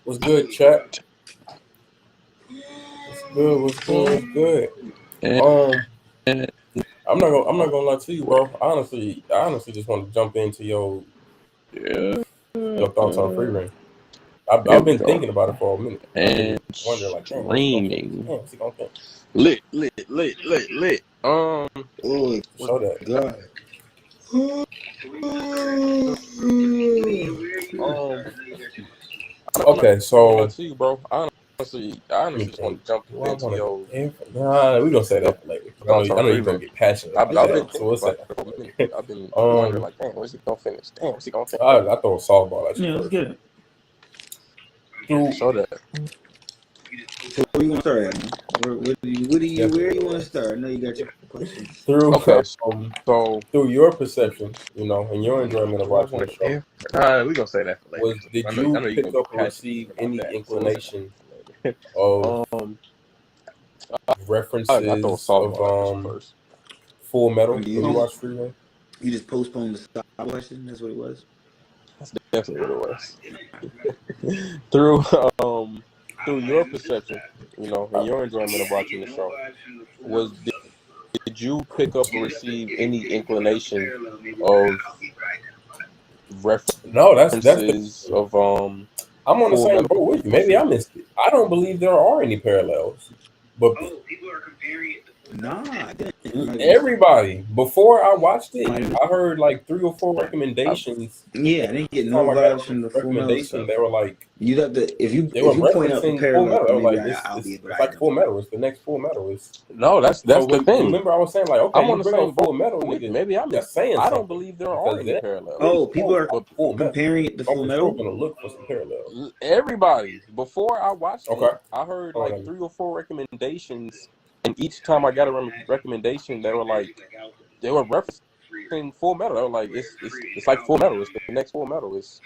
What's good, chat? What's good? What's good? What's good? And I'm not gonna lie to you, bro. I honestly just want to jump into yeah, your thoughts on free reign. I've here we been go. thinking about it for a minute. I've And been wondering, like, damn, when's he gonna finish? streaming. Damn, when's he gonna finish? Lit. Oh Show that. God. Um, Okay, I'm gonna lie so to you, bro. I let me honestly just think. want to jump Do I into want to your go in? Nah, we gonna say your that for later. 'Cause I thoughts know on I know free you're gonna reign. get passionate I've about been that. So thinking we'll say about it that for for a minute. later. I've been wondering, um, like, damn, when's he gonna finish? Damn, when's he gonna finish? I throw a softball at you Yeah, let's first. get it. Through Show that. So where you want to start at, man? Where definitely you what it want to was. start? I know you got your questions. Through Okay, um so through your perception, and your enjoyment of do I watching the want show, we gonna say that for later. was did I know you you're pick gonna get up or passionate receive about any that. So we'll say inclination that for of later. I throw a references of softball at you first. Full Metal You when you watch just Freeway? you just postponed the stop question. That's what it was. That's definitely what it was. through um through your perception, and your enjoyment of watching the show, was did you pick up or receive any inclination of No, that's the references of I'm on the Full same Metal? boat with you. Maybe I missed it. I don't believe there are any parallels, but Nah, I didn't. everybody, before I watched it, Might have I heard like 3 or 4 I, recommendations. Yeah, I And didn't get each no time I got vibes a from the Full Metal recommendation, stuff. they were like, You'd have to they were if you point out the referencing Full parallel, Metal. maybe Like I'll be able to it's like Full identify. Metal. It's the next Full Metal. It's no, so that's the when thing. remember I was saying like, okay, I'm you on the bring same up boat Full Metal, with you. nigga, Maybe I'm. that's saying I don't something believe there are because any that parallels. Oh, pretty people sure are like But Full Metal. comparing it to I'm Full for sure Metal. gonna look for some parallels. everybody, before I watched Okay, it, I heard hold like on. 3 or 4 recommendations, and each time I got a recommendation, they were referencing Full Metal. They were like, it's like Full Metal. It's the next Full Metal. It's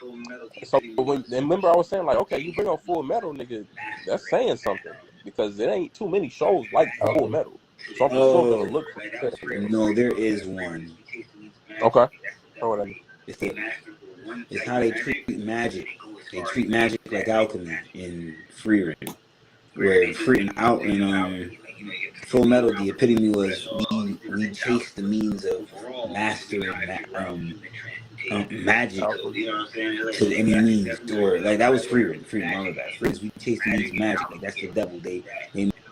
so when and remember I was saying like, okay, you bring up Full Metal, nigga, that's saying something because it ain't too many shows like Full Okay. Metal. So I'm for sure gonna Oh look for parallels. no, there is one. Okay, know what I mean? It's the it's how they treat magic. They treat magic like alchemy in Free Reign. Where in Full Metal, the epitome was we chase the means of mastering magic Alchemy. to any means, or like that was Free Reign. Free Reign, all of that. Free Reign, we chase the means of magic. Like that's the devil. They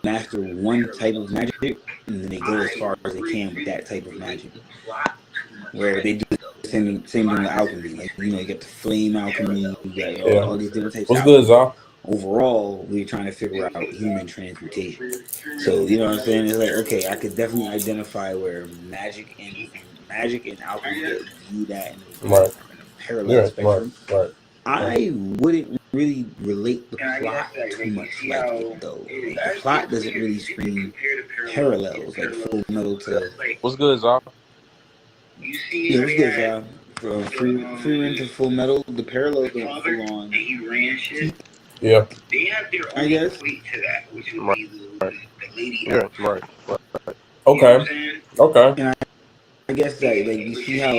master one type of magic, and then they go as far as they can with that type of magic. Where they do the same thing with alchemy. Like you get the flame alchemy, you got Yeah. all these different types of What's good, alchemy. Zal? Overall, we're trying to figure out human transmutation. So you know what I'm saying? It's like okay, I could definitely identify where magic and alchemy get viewed at in Right. a parallel Yeah. Right. spectrum. Right. Right. I wouldn't really relate the plot too much like it though. Like the plot doesn't really scream parallels like Full Metal to What's good, Zah? yeah, what's good, y'all? From free Reign to Full Metal, the parallels don't full on. Yeah. I guess. Right, right. Yeah, right. Okay. Okay. And I guess that like you see how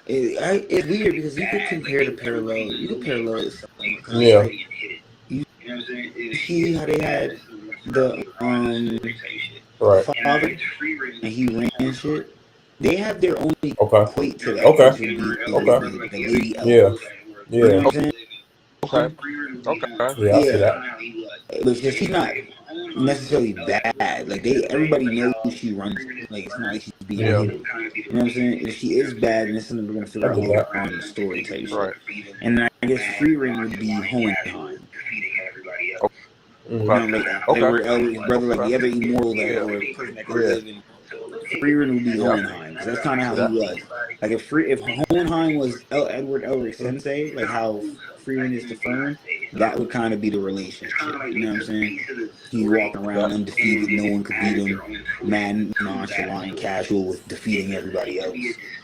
it's weird because you could compare the parallel. You could parallel it somewhat because it's Yeah. like you see how they had the Right. father and he ran shit. They have their own Okay. equate to that, Okay. which would be Okay. the lady Yeah. elf. You know Yeah. what I'm saying? Okay, okay. Yeah. I see Yeah, that. because she's not necessarily bad. Like everybody knows she runs it. Like it's not like she's being Yeah, hidden. You know what I'm saying? If she is bad, then it's something we're gonna I figure out get later that. on in the story type shit. right. And then I guess Free Reign would be Hohenheim. Hmm. You know, like Okay, where Elric's brother, like okay. the other immortal that Yeah, or person that could Yeah. live in Free Reign would be yeah. Hohenheim. Because that's kind of See how he that? was. Like if Hohenheim was Edward Elric Sensei, like how Free Reign is to Fern, that would kind of be the relationship. You know what I'm saying? He walking See around that? undefeated, no one could beat him, mad, nonchalant, and casual with defeating everybody else.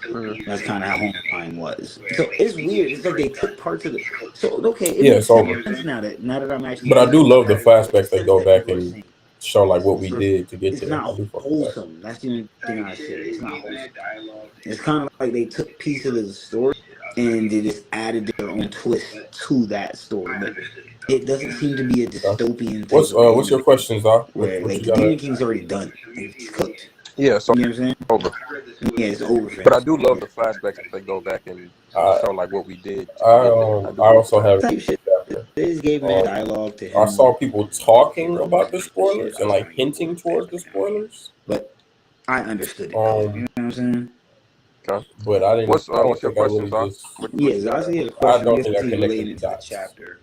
Mm. That's kind of how Hohenheim was. So it's weird. It's like they took parts of the. So okay, it Yeah. makes It's over. sense now that I'm actually But I do thinking love the about it. It flashbacks makes they sense go that back people are and saying show like what we it's did to get it's there. I not do fuck with that. wholesome. That's the only thing I say. It's not wholesome. It's kind of like they took pieces of the story and they just added their own twist to that story. But it doesn't seem to be a dystopian type What's of what's your question, Zah? where What like you the got? Demon King's already done. Like, it's cooked. Yeah, so You know what I'm saying? over. Yeah, it's over. But I do love the flashbacks that they go back and show like what we did to I get there. I do also like have type shit. chapter. They just gave that dialogue to him. I saw people talking about the spoilers and like hinting towards the spoilers, but I understood it. You um, know what I'm saying? Okay. but I didn't. What's I don't your think I question, really Zah? just. What Yeah, you got? Zossie had a I question. don't I guess think I he's connected relating the it to the dots. chapter.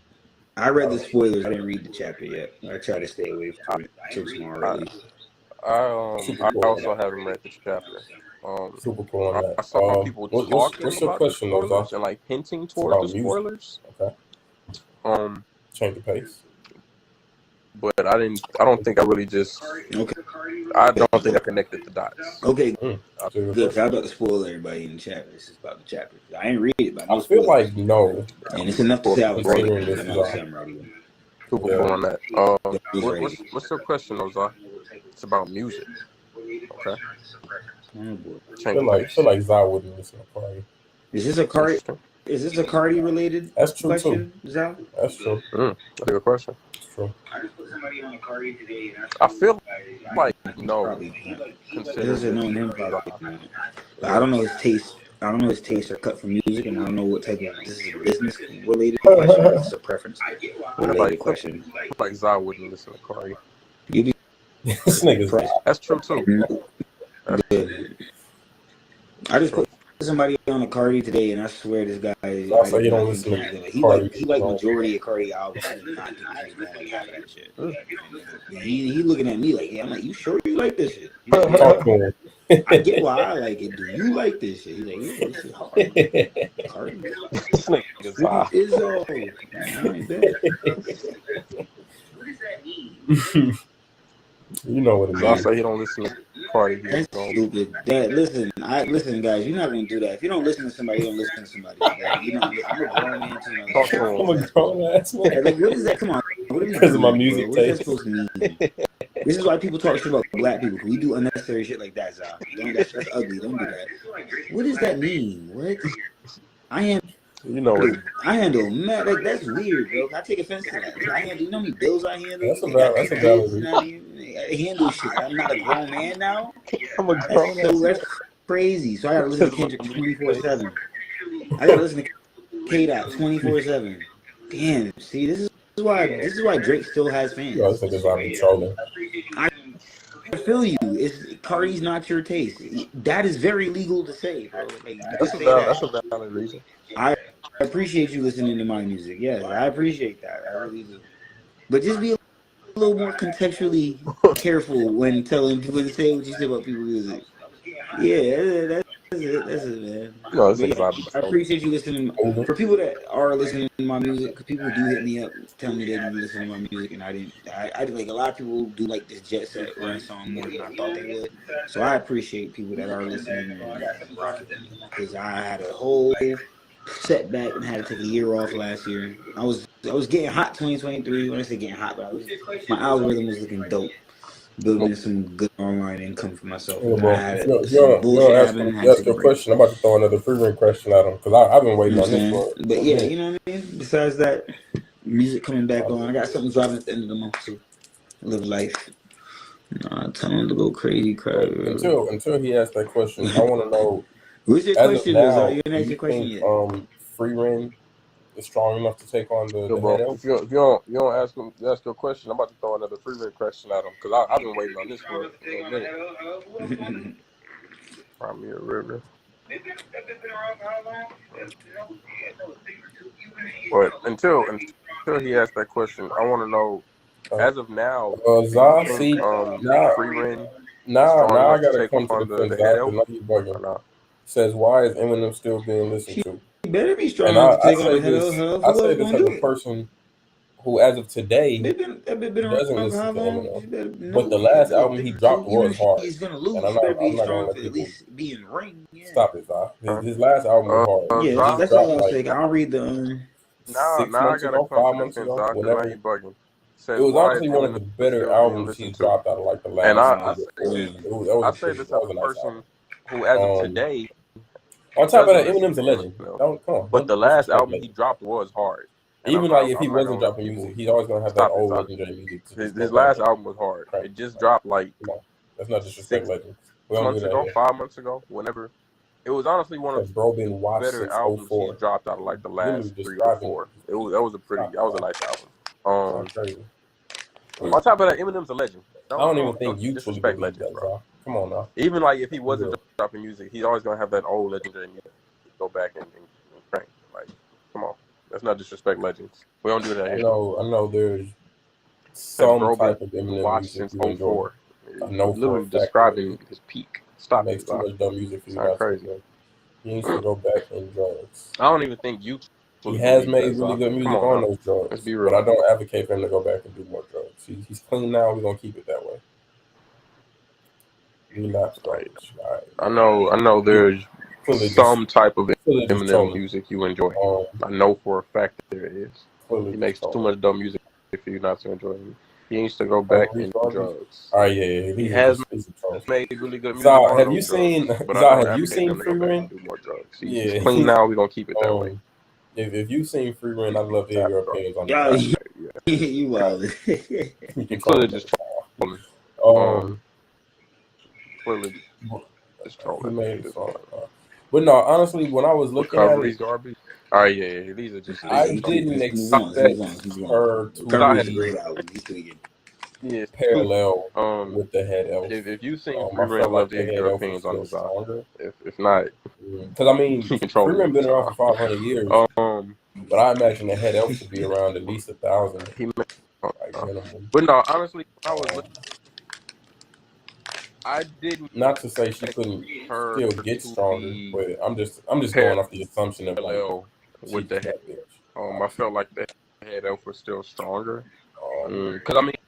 I read the spoilers. I didn't read the chapter yet. I try to stay away from it till tomorrow, at least. Super I cool. also haven't read the chapter. Super cool on that. I saw people talking What's your about question, the though, spoilers Zah? and like hinting It's towards about the music. spoilers. Okay. Change the pace. But I don't think I really just. Okay. I don't think I connected the dots. Okay. That's a good Good. 'Cause question. I'm about to spoil everybody in the chapter. This is about the chapter. I ain't read it, but I I know feel spoilers. like no. And it's enough to say I was ready. Considering this I is know to say I'm ready. Super Yeah. cool on that. Who's ready? What's your question, Ozai? It's about music. Okay. Oh boy. I feel like Zah wouldn't listen to Cardi. Is this a Cardi? Is this a Cardi related That's true question, Zah? That's true. That's a good question. It's true. I feel like no. Probably not. Considering This is known him probably not. But I don't know his taste. I don't know his taste or cut for music, and I don't know what type of this is a business related question. Or this is a preference related question. Like Zah wouldn't listen to Cardi. You be This nigga's That's true too. good. I just put somebody on a Cardi today, and I swear this guy. I say you don't listen to Cardi. He like majority of Cardi albums. I did not think he was going half of that shit. He looking at me like, yeah. I'm like, you sure you like this shit? Like, Talk to him. I get why I like it. Do you like this shit? He's like, yeah, this is hard. Cardi. This nigga's Zah. Is all. I bet. You know what it Zah means. say he don't listen to Cardi. That's stupid. Listen, guys. You're not gonna do that. If you don't listen to somebody, you don't listen to somebody. Like, you know, I'm a grown man too. Talk to him. I'm a grown ass man. Like, what is that? Come on. What is Because of my music What is that taste. supposed to mean? This is why people talk shit about black people. We do unnecessary shit like that, Zah. That's ugly. Don't do that. What does that mean? What? You know it. I handle mad. Like, that's weird, bro. I take offense to that. I handle. You know how many bills I handle? That's a valid reason. I handle shit. I'm not a grown man now. I'm a grown That's crazy. So I gotta listen to Kendrick 24/7. I gotta listen to K-Dot 24/7. Damn. See, this is why Drake still has fans. Yo, this nigga's I'm trolling. I feel you. Cardi's not your taste. That is very legal to say, bro. Like, That's a valid reason. I appreciate you listening to my music. Yes, I appreciate that. I really do. But just be a little more contextually careful when telling people to say what you say about people's music. Yeah, that's it, man. No, I appreciate you listening. For people that are listening to my music, because people do hit me up, tell me they didn't listen to my music, and I didn't. I like a lot of people do like this Jet Set Run song more than I thought they would. So I appreciate people that are listening and rocking with me, because I had a whole setback and had to take a year off last year. I was getting hot 2023. When I say getting hot, but my algorithm was looking dope. Building some good online income for myself. Yeah, bro. I had Ask your question. I'm about to throw another free question at him because I've been waiting on this for. But yeah, you know what I mean? Besides that, music coming back on. I got something dropping at the end of the month too. Live life. Tell him to go crazy. Until he asked that question, I want to know. What's your question? You didn't ask your question yet. Free Ren is strong enough to take on the bro, head elf? if you don't ask your question, I'm about to throw another free ring question at him because I've been waiting on this for a minute. Crimea River. But until he asked that question, I want to know. As of now, Zah, free ring. Now I gotta come to the defense. Now you bugging. Says, why is Eminem still being listened to? Better be strong. And I say this as a person who, as of today, doesn't listen to Eminem. But the last album he dropped was hard. He's gonna lose. And I'm not gonna let at least be in ring. Yeah. Stop it, Zah. His last album was hard. Yeah, that's all I'll say. I'll read the. 6 months ago, 5 months ago, whenever. It was honestly one of the better albums he dropped out of like the last. And I say this as a person who, as of today. On top of that, Eminem's a legend. Come on. But the last album he dropped was hard. Even like if he wasn't dropping music, he's always gonna have that old legendary music. His last album was hard. It just dropped like. That's not disrespect legends. 6 months ago, 5 months ago, whenever. It was honestly one of the better albums he dropped out of like the last 3 or 4. That was a nice album. On top of that, Eminem's a legend. I don't even think you disrespect legends, bro. Come on now. Even like if he wasn't dropping music, he's always gonna have that old legendary music. Go back and crank. Like, come on, that's not disrespect legends. We don't do that here. I know. There's some type of Eminem music since 04. No, literally describing his peak. Stop makes it. Too much dumb music for you. That's crazy. He needs to go back and drugs. I don't even think you. He has made really good music on those drugs. Let's be real. But I don't advocate for him to go back and do more drugs. He's clean now. We're gonna keep it that way. We're not right. I know. There's some type of Eminem music you enjoy. I know for a fact that there is. He makes too much dumb music for you not to enjoy him. He needs to go back and do drugs. Oh yeah. He has made really good music. So, have you seen Free Reign? He's clean now. We're gonna keep it that way. If you've seen Free Reign, I'd love to hear your opinions on that. You wild. You clearly just clearly just trolling. But no, honestly, when I was looking at it, garbage. All right, yeah, these are just. I didn't expect her to parallel with the Head Elf. If you seen Free Reign, I'd love to hear your opinions on this. If not, because I mean, Free Reign been around for 500 years. But I imagine the Head Elf should be around at least 1,000. But no, honestly, I didn't. Not to say she couldn't still get stronger, but I'm just going off the assumption of like with the head. I felt like the Head Elf was still stronger. Because I mean,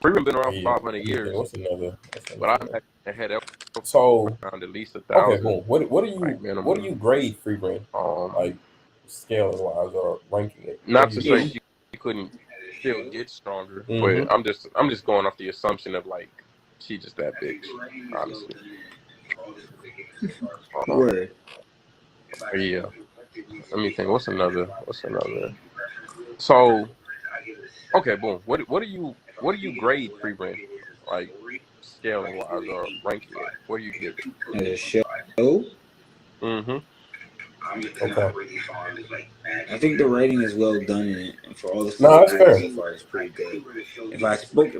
Free Reign been around for 500 years. What's another? But I had the Head Elf around at least 1,000. Okay, boom. What do you grade Free Reign? Like scaling wise or ranking it? Not to say she couldn't still get stronger, but I'm just going off the assumption of like. She just that bitch, honestly. Word. Yeah. Let me think. What's another? So, okay, boom. What do you grade Free Reign? Like scaling wise or ranking it? What do you give it? The show. Okay. I think the writing is well done in it, and for all the stuff so far, it's pretty good. If I spoke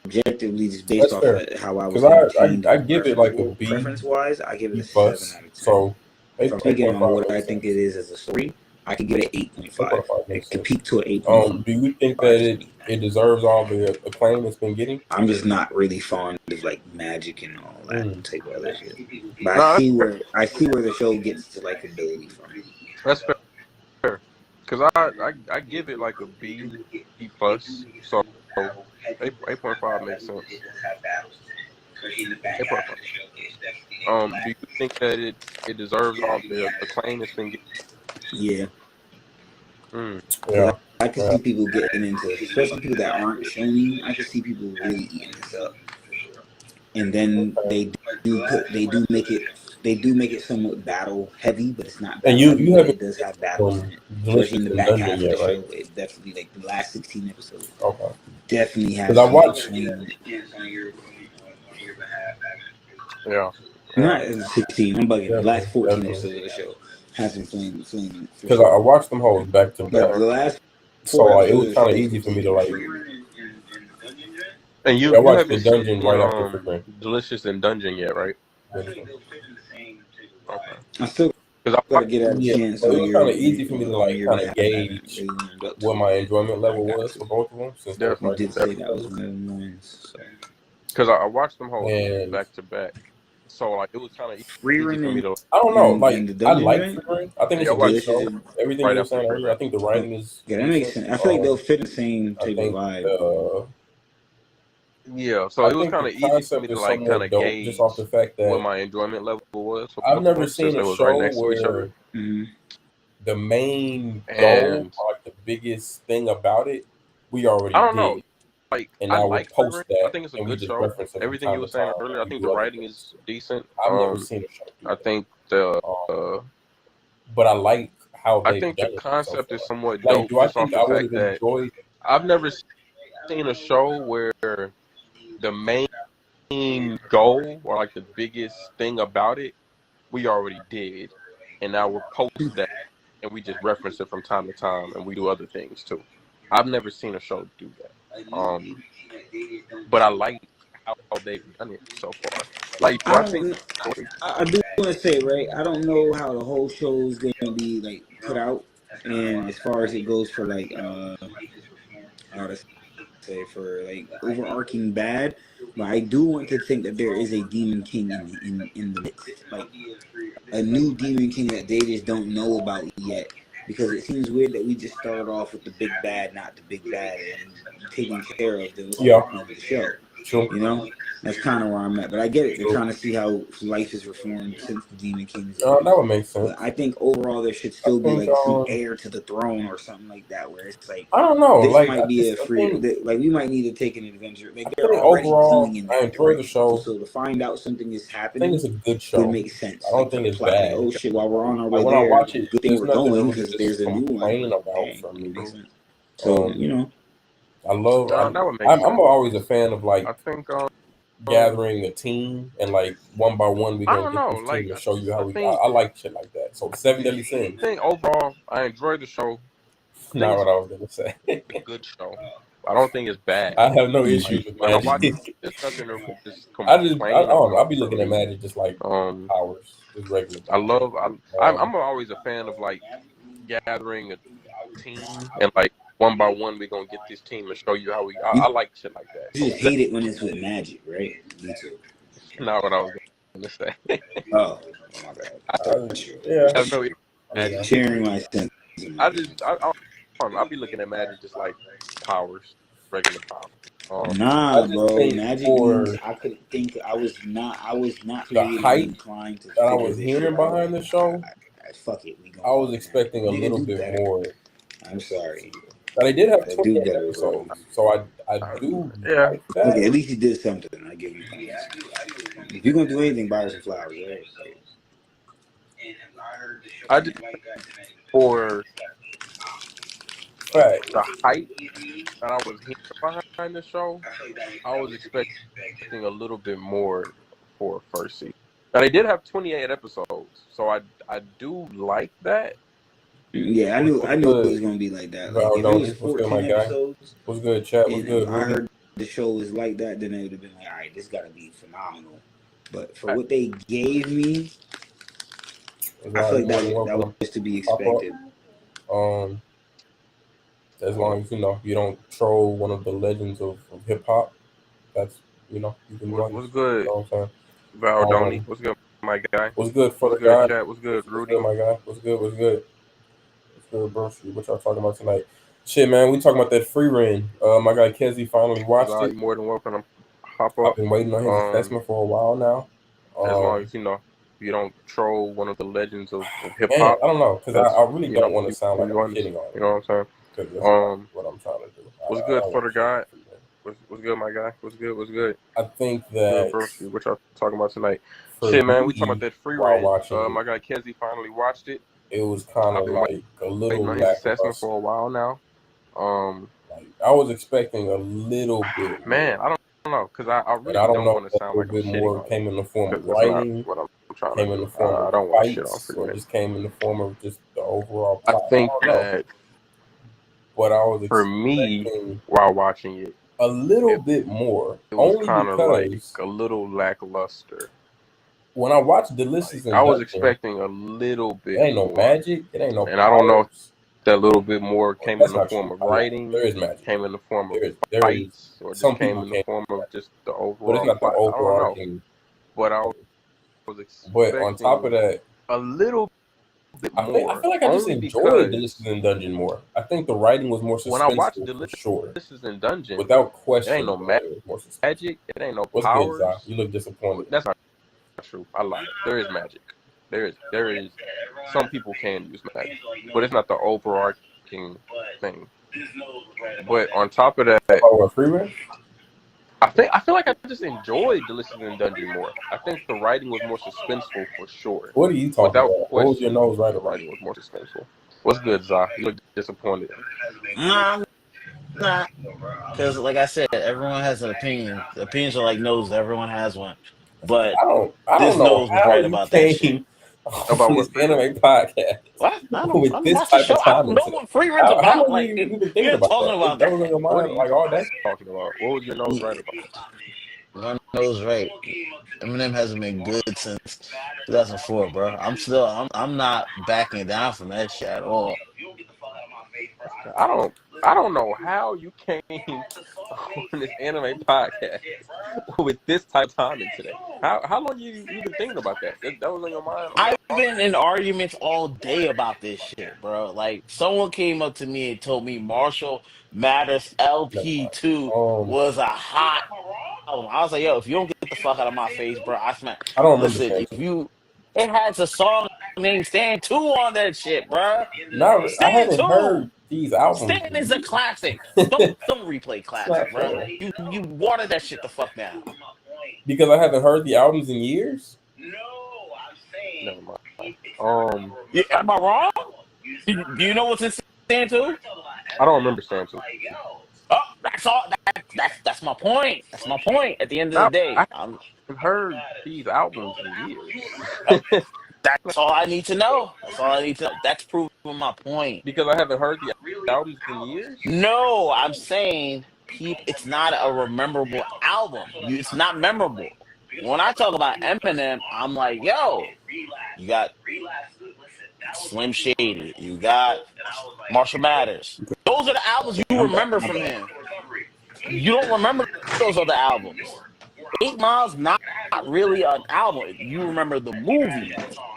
objectively, just based off of how I was, I give it like a B. Preference wise, I give it a 7 out of 10. So, if I'm thinking on what I think it is as a story, I could give it an 8.5. It could peak to an 8.5. Do you think that it deserves all the acclaim it's been getting? I'm just not really fond of like magic and all that type of other shit. But I see where the show gets to like ability from. That's fair. Because I give it like a B plus. So 8.5 makes sense. 8.5. Do you think that it deserves all the acclaim it's been getting? Yeah. Yeah. I can see people getting into it, especially people that aren't showing. I can see people really eating this up, and then they do make it somewhat battle heavy, but it's not. And you have it does have battles in it, especially in the back half of the show. Right? It definitely like the last 16 episodes. Okay. Definitely has. Because I watched. Yeah. Not 16. I'm bugging. The last 14 episodes of the show has been flaming. Because I watched them hoes back to back. The last. So it was kind of easy for me to like. And you watched the dungeon right after Free Reign. Delicious in Dungeon yet, right? Okay. I still gotta get out of chance. So it was kind of easy for me to like kind of gauge what my enjoyment level was for both of them. Since definitely did say that was one of the ones. Because I watched them hoes back to back. So like it was kind of easy for me to. I don't know. Like I like Free Reign. I think it's a good show. Everything you're saying earlier, I think the writing is. Yeah, that makes sense. I feel like they'll fit the same type of vibe. Yeah, so it was kind of easy for me to like kind of gauge just off the fact that what my enjoyment level was. I've never seen a show where the main goal, like the biggest thing about it, we already I don't know. Like, and I like post that. I think it's a good show. Everything you were saying earlier, I think the writing is decent. I've never seen a show. I think but I like how I they've think done the it so concept is far. somewhat Like, dope do I just off think the I would fact have that enjoyed? I've never seen a show where the main goal or like the biggest thing about it we already did, and now we're post that and we just reference it from time to time and we do other things too. I've never seen a show do that. But I like how they've done it so far. Like, do I I think don't. I do want to say, right? I don't know how the whole show is going to be like put out, and as far as it goes for like how to say, for like overarching bad, but I do want to think that there is a Demon King in the midst, like a new Demon King that they just don't know about yet. Because it seems weird that we just started off with the big bad, not the big bad, and taking care of the Yeah, rest of the show. true. You know, that's kind of where I'm at. But I get it. They're True. trying to see how life is reformed since the Demon King's That ended. would make sense. But I think overall there should I still be think like some heir to the throne or something like that, where it's like I don't know. this Like, might be a I free. think Like we might need to take an adventure. Like they're think already overall dealing in I that enjoy the direction. show. So to find out something is I think happening it's a good would show. make sense. I don't Like for think the it's plot, like bad. oh shit, while we're on our Like way when I there, watch it, good thing there's we're nothing to going really because just there's a new one. complain Like, about dang, from that me. makes sense. So you know, I love. that would make I'm sense. always a fan of like I think gathering a team and like one by one we're I gonna don't get know. this Like team to show you how I we. think I like shit like that. So 7 Deadly Sins. I think overall I enjoy the show. I Not think what I was gonna say. it's a good show. I don't think it's bad. I have no issues with When I watch it, Magic. there's nothing to just I complain don't know. I'll about be for looking at me. Magic just like powers, just regular. I'm always a fan of like gathering a team and like one by one we're gonna get this team and show you how we. I like shit like that. you just hate it when it's with Magic, right? Me too. Not what I was gonna say. Oh, my bad. Yeah. I have no Magic. Sharing my sense. I don't know. I'll be looking at Magic just like powers, regular powers. Nah, bro. think Magic for means I could think I was not the creatively hype inclined to that I figure was this hearing shit out. behind the show, Fuck it, we I was expecting a Nigga, little do bit better. more. I'm sorry. But they did have Do 28 better, episodes, bro. so I do Yeah. like that. Okay, at least you did something. I give you points. If you're gonna do anything, buy her some flowers, right? I did for Right. the hype that I was hearing behind the show. I was expecting a little bit more for first season. Now they did have 28 episodes, so I do like that. Yeah, I knew it was gonna be like that. Like if it was 14 episodes, what's good, chat? What's good? I heard the show was like that, then it would have been like, all right, this gotta be phenomenal. But for what they gave me, I feel like that was to be expected. As long as you don't troll one of the legends of hip hop, that's you can run. What's good? You know what I'm saying? Valdoni, what's good, my guy? What's good for what's the guy? Chat? What's good, Rudy? What's good, my guy? What's good? What's good? What's good, bro? What y'all talking about tonight? Shit, man, we talking about that free reign. My guy Kezi finally watched it. You're more than welcome to hop up. I've been waiting on his assessment for a while now. As long as you don't troll one of the legends of hip hop. I don't know, because I really don't want to sound like I'm kidding on it. You know what I'm saying? Because that's what I'm trying to do. What's good for the guy? What's good, my guy? What's good? What's good? I think that what y'all talking about tonight? Shit, man, we talking about that free reign. My guy Kezi finally watched it. It was kind of like a little his assessment for a while now. I was expecting a little bit. Man, I don't know, because I really don't want to sound like a bit more came in the form of writing. What I'm trying came to in do. the form of I don't want shit fights, on or just came in the form of just the overall I plot. think that but I was for me, while watching it, a little bit more. It was only kind of like because a little lackluster. when I watched Delicious I was expecting a little bit. It ain't no magic. It ain't no. And I don't know if that little bit more came in the form of writing. There is magic. Came in the form of fights, or just came in the form of just the overall. But it's not the overall. But I was expecting. But on top of that, a little bit more. I feel like I just enjoyed Delicious in Dungeon more. I think the writing was more suspenseful. When I watched Delicious in Dungeon, without question, it ain't no magic. It ain't no powers. Good, you look disappointed. That's not true. I lied. There is magic. There is. Some people can use magic, but it's not the overarching thing. But on top of that, I feel like I just enjoyed Delicious in Dungeon more. I think the writing was more suspenseful for sure. What are you talking about? What was your nose right? The writing was more suspenseful. What's good, Zah? You look disappointed. Nah, I'm not. Because, like I said, everyone has an opinion. Opinions are like noses. Everyone has one. But I this don't know nose was how right you about that shit. came About on what, this Free Will? anime podcast What? I with don't this watch the type show. of I don't timing know today. what free run's How about. long Like, you been thinking you're about talking that? about That was on your What mind are you like all day? talking about? What was your nose right about? One nose right. Eminem hasn't been good since 2004, bro. I'm not backing down from that shit at all. I don't know how you came on this anime podcast with this type of timing today. How long you been thinking about that? That was on your mind I've all been in arguments all day about this shit, bro. Like, someone came up to me and told me Marshall Mathers Never LP2 mind. was a hot album. I was like, yo, if you don't get the fuck out of my face, bro, I smack. I don't remember Listen, Stand if you, it has a song named Stand 2 on that shit, bro. I Stand haven't 2. heard these albums. Stand is a classic. It's Don't replay classic, not bro. fair. You water that shit the fuck down. Because I haven't heard the albums in years. Never mind. Yeah, am I wrong? Do you know what's in Stand 2? I don't remember Stand 2. Oh, that's all. That's my point. That's my point. At the end of the day, I haven't heard these albums in years. that's all I need to know. That's all I need to know. That's proving my point. Because I haven't heard the albums in years? No, I'm saying it's not a rememberable album. It's not memorable. When I talk about Eminem, I'm like, yo, you got Slim Shady, you got Marshall Mathers. Those are the albums you remember from him. You don't remember those other albums. 8 Mile's not really an album. You remember the movie.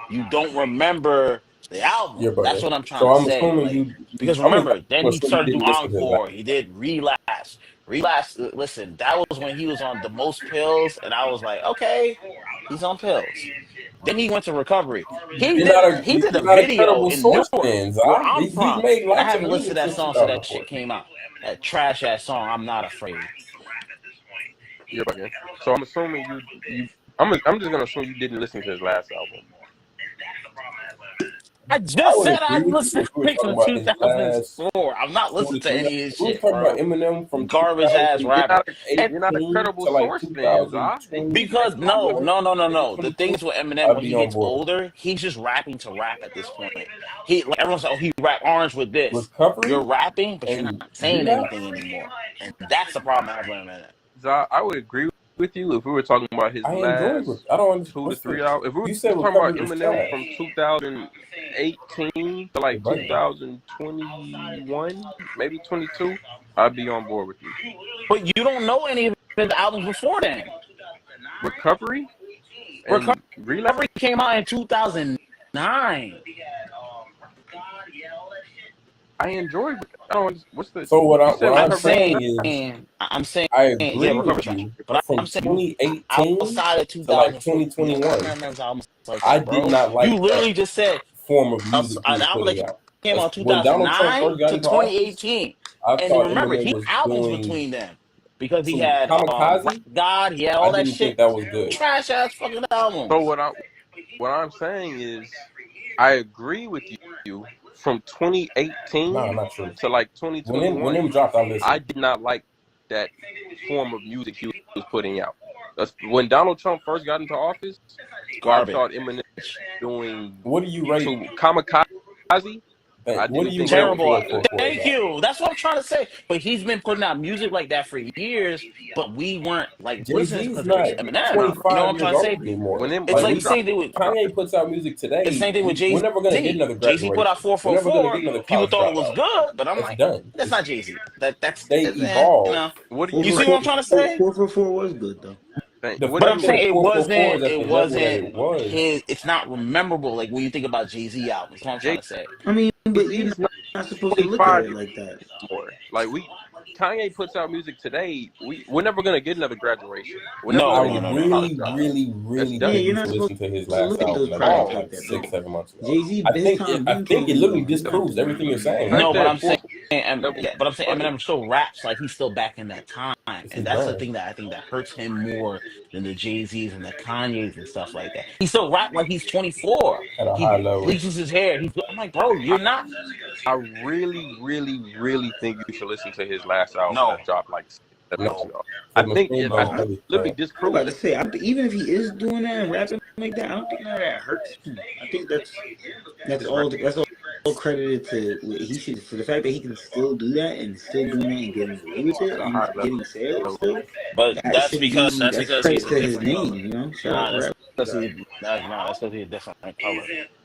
You don't remember the album. That's what I'm trying to say. Like, because remember, then he started to do Encore. He did Relapse. Relapse, listen, that was when he was on the most pills, and I was like, okay, he's on pills. Then he went to Recovery. He did a video in Newark, where I'm from. I haven't listened to that song since that shit came out. That trash ass song, I'm Not Afraid. Yeah, so I'm assuming I'm just gonna assume you didn't listen to his last album. I just said I listened to it from 2004. I'm not listening to any of his shit, bro. About Eminem from garbage ass rapper. You're not a credible source, man. Because no. The things with Eminem, when he gets older, he's just rapping to rap at this point. Like everyone's like, oh, he rap Orange with this. Recovery? You're rapping, but you're not saying anything anymore, and that's the problem I have with Eminem. I would agree with you if we were talking about his last 2 to 3 hours. If we were talking about Eminem from 2018 to like 2021, maybe 22, I'd be on board with you. But you don't know any of his albums before then. Recovery came out in 2009. I enjoyed it. What's the? So what I'm saying is, I'm saying I agree with you, but from 2018 outside of to like 2021, I did not like. You literally just said form of music an album that came out 2009 to 2018, and remember, he albums between them because he had God, he had all that shit. That was good. Trash ass fucking album. So what I'm saying is, I agree with you. From 2018 to like 2021, when them dropped, I did not like that form of music he was putting out. When Donald Trump first got into office, garbage. I thought Eminem doing what do you rate to Kamikaze? What do you terrible? Thank you. That's what I'm trying to say. But he's been putting out music like that for years, but we weren't like listening to Eminem. You know what I'm trying to say? It's like the same thing with Kanye puts out music today. It's the same thing with Jay-Z. We're never gonna get another Jay-Z put out 444. People thought it was good, but I'm like, that's not Jay-Z. That's they evolved. You know? You see what I'm trying to say? 444 was good though. But I'm saying it wasn't his. It's not memorable like when you think about Jay-Z albums. That's what I'm trying to say. I mean, but you're not supposed to look at it like that. Like Kanye puts out music today. We're never gonna get another Graduation. I really need to listen to his last album like 6-7 months ago. Jay-Z, I think it literally disproves everything you're saying. No, but I'm saying but I'm saying Eminem still raps like he's still back in that time, and that's the brand. thing that I think that hurts him more than the Jay-Z's and the Kanye's and stuff like that. He still rap like he's 24. At a He high level. bleaches his hair. I'm like, bro, you're not. I really, really, really think you should listen to his last album No. that dropped like 7 months No. ago. I think Machine it Gun I Kelly literally trash. I'm disprove about to it. say, even if he is doing that and rapping like that, I don't think none of that hurts him. I think that's all credited to he should for the fact that he can still do that and still doing that and getting away with it and getting sales still. But That that's should because be that's he's credit a to his different color. name, you know. Shout Nah, out to that's rap. that's because he's a different color.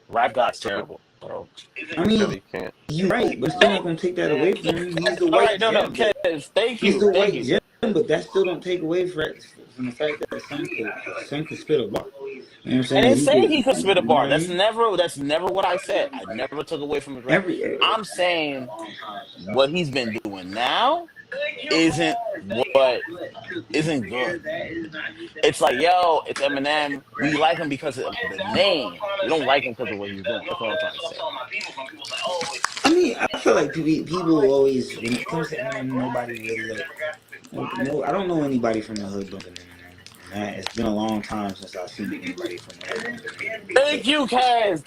Rap God's terrible, bro. I mean, Kelly can't. you're right, but still not gonna take that away from him. He's the All white right, no, gem. Kez, thank He's you, the thank white you. gem, but that still don't take away from the fact that son could spit a bar. You know what I'm I saying? didn't say he could spit a You know bar. what I mean? That's never what I said. I never took away from his rap. I'm saying what he's been doing now isn't good. It's like, yo, it's Eminem. We like him because of the name. We don't like him because of what he's doing. That's what I'm trying to say. I mean, I feel like people always, when it comes to Eminem, nobody really no, I don't know anybody from the hood other than Eminem. It's been a long time since I've seen anybody from the hood. Thank you, Kaz.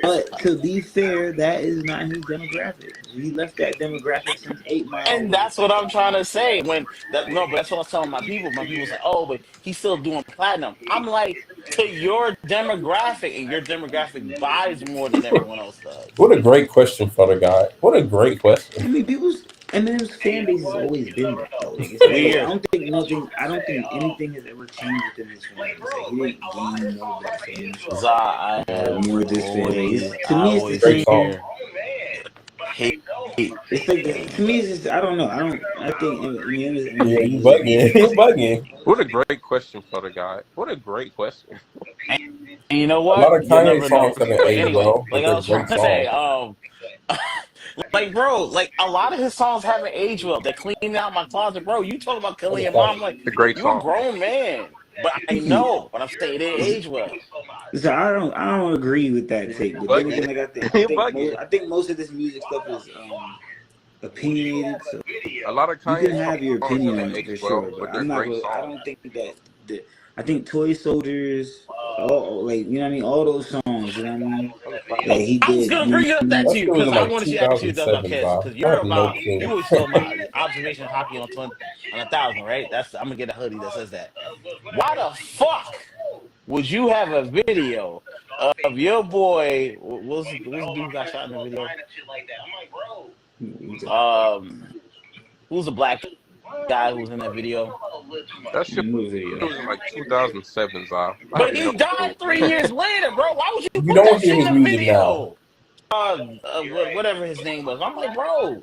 But to be fair, that is not his demographic. He left that demographic since 8 Mile. And that's what I'm trying to say. But that's what I was telling my people. My people say, "Oh, but he's still doing platinum." I'm like, to your demographic, and your demographic buys more than everyone else does. What a great question for the guy. What a great question. I mean, Eminem's fan base has always been that though. Like, Weird. I don't think anything has ever changed within his fan base. Like, he didn't gain more of that fan base. More of this fan base. To me, it's the Great same. song. It's like to me, it's just I don't know. I think Yeah, you bugging. You bugging. What a great question for the guy. What a great question. And you know what? A lot of You'll Kanye never songs know. haven't aged Anyway, well, but like I they're was trying great to say, songs. like bro, like a lot of his songs haven't aged well. They're cleaning out my closet, bro. You talk about killing your mom, like A great you're a song. grown man. But I know, but I'm saying it didn't age well. So I don't agree with that take. But then again, like I think most of this music stuff is opinionated. So A lot of you Kanye can have your songs opinion haven't on it for aged sure, well, but but they're I'm not. great I songs. don't think that. I think Toy Soldiers, like you know what I mean, all those songs, you know what I mean. Like he I was did. gonna bring up that to you That because was I like want to ask you about 2007, Kiss Bob. because I you're have no about clue. you always talk about observation hockey on 1,000, right? I'm gonna get a hoodie that says that. Why the fuck would you have a video of your boy? What's the dude who got shot in the video? Who's the black guy who was in that video? That shit was in like 2007, Zah. But he died 3 years later, bro. Why would you You put don't that hear shit his in the music video? now. Whatever his name was. I'm like, bro,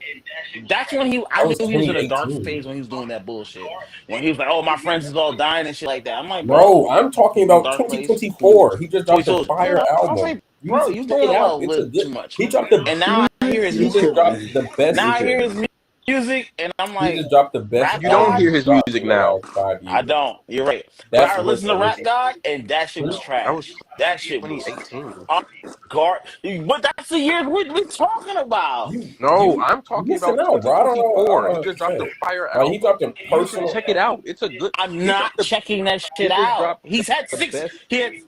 that's when I knew he was in a dark phase when he was doing that bullshit. When he was like, oh, my friends is all dying and shit like that. I'm like, bro, I'm talking about dark place. 2024. He just dropped a So, fire I was album. like, bro, you doing a little too much. He dropped the. And now I hear his He just dropped the best. Now I hear his music, and I'm like, he just dropped the best. You don't hear his music now. 5 years. I don't. You're right. But I listened to Rap God, and that shit was trash. That shit was 2018. But that's the year we're talking about. I'm talking about 2024. He just dropped a fire album. He dropped a personal. Check it out. It's a good. I'm not checking that shit out. He's had 6. He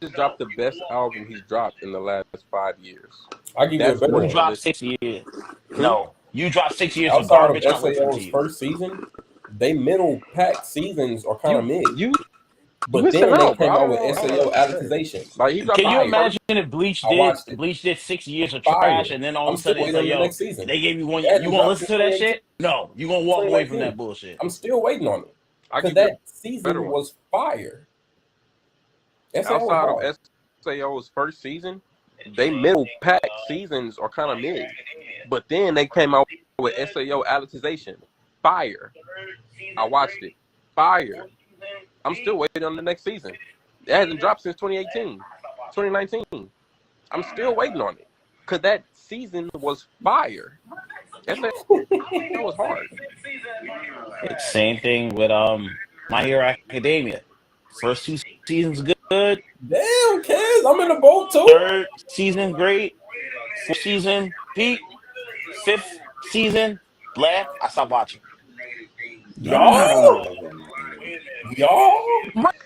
just dropped the best album he's dropped in the last 5 years. I give you a better one. You dropped 6 years. No, you dropped 6 years outside of garbage. of SAO's first season. They middle pack seasons are kind of mid. But then they came out with SAO Alicization. Can you imagine if Bleach did 6 years of trash and then all of a sudden it's like, yo, they gave you 1 year. You gonna listen to that shit? No, you gonna walk away from that bullshit. I'm still waiting on it. Because that season was fire. Outside of SAO's first season, they middle pack seasons are kind of mid. But then they came out with SAO Alicization. Fire. I watched it. Fire. I'm still waiting on the next season. It hasn't dropped since 2019. I'm still waiting on it. Because that season was fire. That was hard. Same thing with My Hero Academia. First 2 seasons good. Damn, kids, I'm in the boat too. 3rd season great. 4th season peak. fifth season left, I stopped watching. Y'all. That's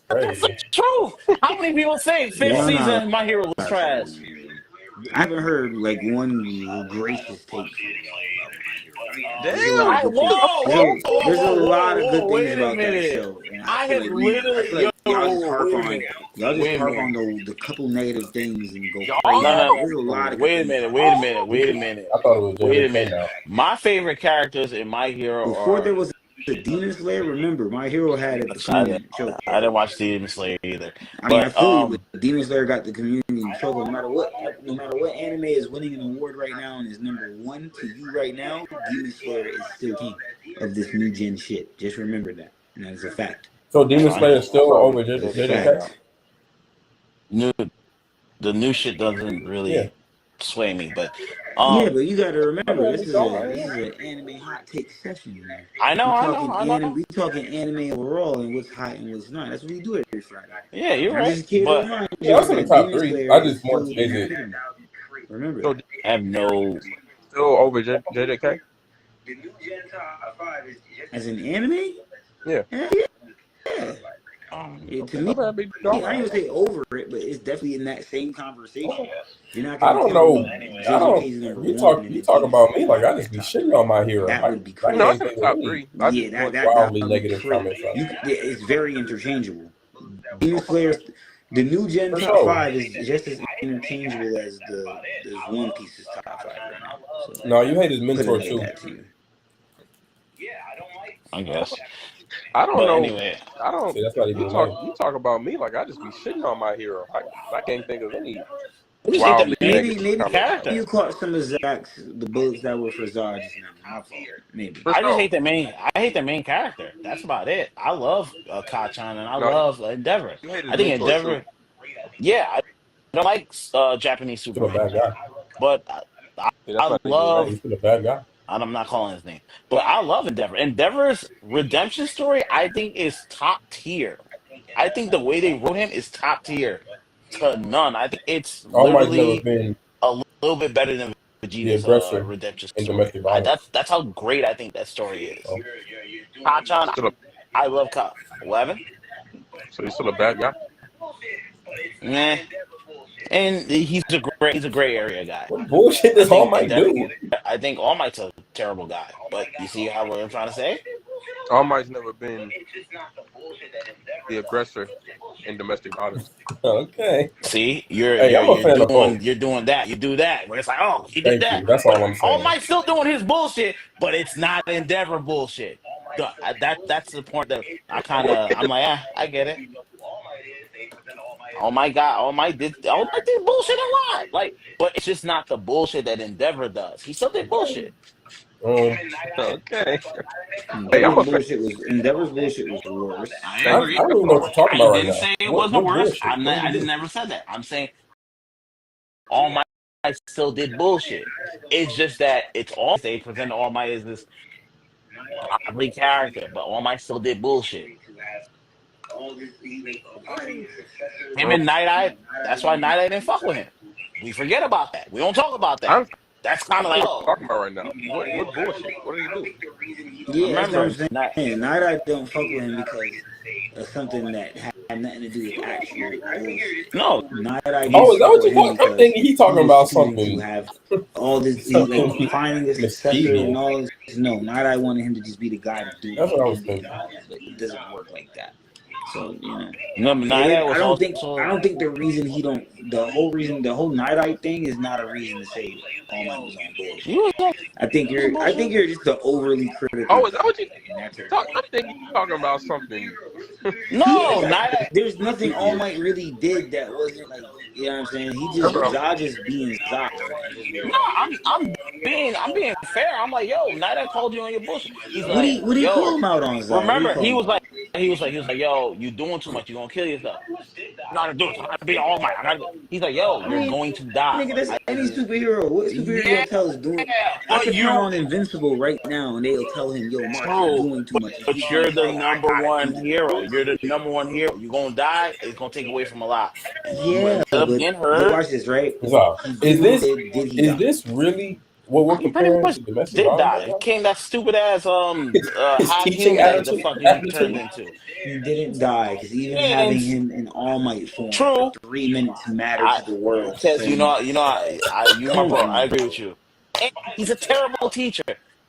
That's the crazy. truth. How many people say fifth season My Hero was trash? I haven't heard like one gracious take. Damn. There's a lot of good things about that show. And I have literally y'all just harp on the couple negative things and go crazy. No. There's a lot of Wait a minute. I thought it was Wait a minute. My favorite characters in My Hero before are... there was the Demon Slayer. Remember, My Hero had a community show. I didn't watch Demon Slayer either. I mean, I feel you, but Demon Slayer got the community show. No matter what anime is winning an award right now and is number one to you right now, Demon Slayer is still king of this new gen shit. Just remember that, and that's a fact. So Demon Slayer is still over JJK? The new shit doesn't really sway me, but but you got to remember this is an anime hot take session, man. I know. We talking anime overall and what's hot and what's not. That's what we do every Friday. Yeah, you're right. That's in the top 3. I just want to change it. Remember, So, I have no. still over JJK? as an anime, Yeah. To me, I ain't gonna say over it, but it's definitely in that same conversation. You're not I gonna don't know. You talk about me like I just be shitting on My Hero. That would be crazy. No, it's in the top 3. Yeah, that wildly would be negative crazy. comments. It's very interchangeable. Demon Slayer, the new gen For top sure. 5 is just as interchangeable as the One Piece's top 5 right now. So, No, you hate his put mentor it too. like that to you. I guess. I don't But know. anyway, I don't. See, that's not even You talk about me like I just be shitting on My Hero. I can't think of any. what do you Wow, think Maybe character? you caught some of the bullets that were for Zod just now. My fault. Maybe. I just hate the main. I hate the main character. That's about it. I love Kachan and I love Endeavor. You hate his I think mentor, Endeavor. too. Yeah, I don't like Japanese He's still a Superman, bad guy. but Yeah, that's I not even love. He's still a bad guy. I'm not calling his name, but I love Endeavor. Endeavor's redemption story, I think, is top tier. I think the way they wrote him is top tier to none. I think it's All Might's never literally been a little bit better than the Vegeta's aggressor redemption in story. domestic violence. That's how great I think that story is. Oh. Kachan, Still a, I love Ka. 11. so he's still a bad guy. Nah. And he's a gray area guy. What bullshit does All Might do? I think All Might's a terrible guy. But you see how what I'm trying to say? All Might's never been the aggressor in domestic violence. Okay. See, you're I'm a fan of both. you're doing that. You do that. Where it's like, oh, he did Thank that. you. That's all I'm saying. All Might's still doing his bullshit, but it's not Endeavor bullshit. That's the point that I'm like, I get it. All Might did bullshit a lot. Like, but it's just not the bullshit that Endeavor does. He still did bullshit. Okay. Endeavor's bullshit was worse. I I don't even know what you're talking about right now. didn't say it What wasn't worse. bullshit? I didn't never said that. I'm saying All Might still did bullshit. It's just that it's all they present All Might as this godly character, but All Might still did bullshit. Him and Night Eye, that's why Night Eye didn't fuck with him. We forget about that. We don't talk about that. That's kind of like, What are you talking about right now? What bullshit? What did he do? Yeah, Remember, that's what I'm saying. Night Eye don't fuck with him because of something that had nothing to do with actual bullshit. no. Night Eye. Oh, is that what you I'm thinking he talking about something. To have all this, like finding this successor and all this. No, Night Eye wanted him to just be the guy to do it. That's what I was thinking. But it doesn't work like that. So Night Eye was I don't think the reason the whole Night Eye thing is not a reason to say All Might was on bullshit. I think you're just the overly critical. Oh, is that what you talk? I think you're talking about something. No, Night Eye. There's nothing All Might really did that wasn't like, you know what I'm saying? Zod just being Zod. No, I'm being fair. I'm like, yo, Night Eye called you on your bullshit. He's like, what do you call him out on Zod? Remember, he was like, yo, you doing too much. You gonna kill yourself. I'm not gonna do it. I'm gonna be All Might. He's like, yo, you're going to die. Nigga, that's any superhero. What superhero tells doing? I could turn on Invincible right now, and they'll tell him, yo, Mark, you're doing too much. But you're the number one hero. You're the number one hero. You're gonna die. It's gonna take away from a lot. Yeah, but watch this, right? Is this really What we're He pretty comparing much to domestic did violence die. right He now? came that stupid ass His teaching Hakeem that the fuck he turned attitude. into. He didn't die because even And having him in All Might form for true, 3 minutes mattered I to the world Tess, so much. you my bro. I agree with you. And he's a terrible teacher.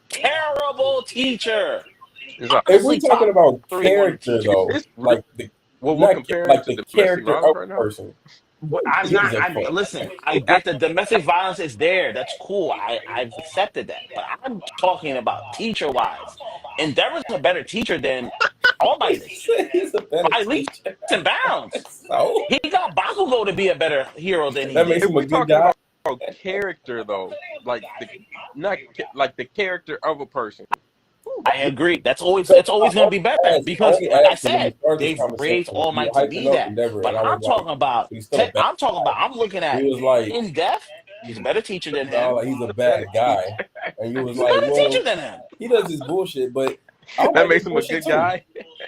Terrible teacher. It's like, If we're Honestly, talking top about 3 wanted character, teacher. though, it's real. like the What we're not comparing like to the domestic character violence of right a now. person, I'm he's not. a fuck. Listen. I get the domestic violence is there. That's cool. I've accepted that. But I'm talking about teacher wise. Endeavor's a better teacher than All Might is He's a better by leaps teacher. and bounds. So He got Bakugo to be a better hero than he that makes did. If him a we're good talking guy. about character, though, like like the character of a person. I agree. It's always gonna be better I because, only like I asked him when we said, started this they've raised conversation. All You were Might to hyping be up that. Endeavor, But and I was I'm like, talking about. he's still a bad I'm looking guy. at He was like, in depth. He's a better teacher than no, him. like, he's a bad guy. And you was He's a like, better well, teacher than him. he does his bullshit, but I don't That like makes his him a bullshit good too. guy.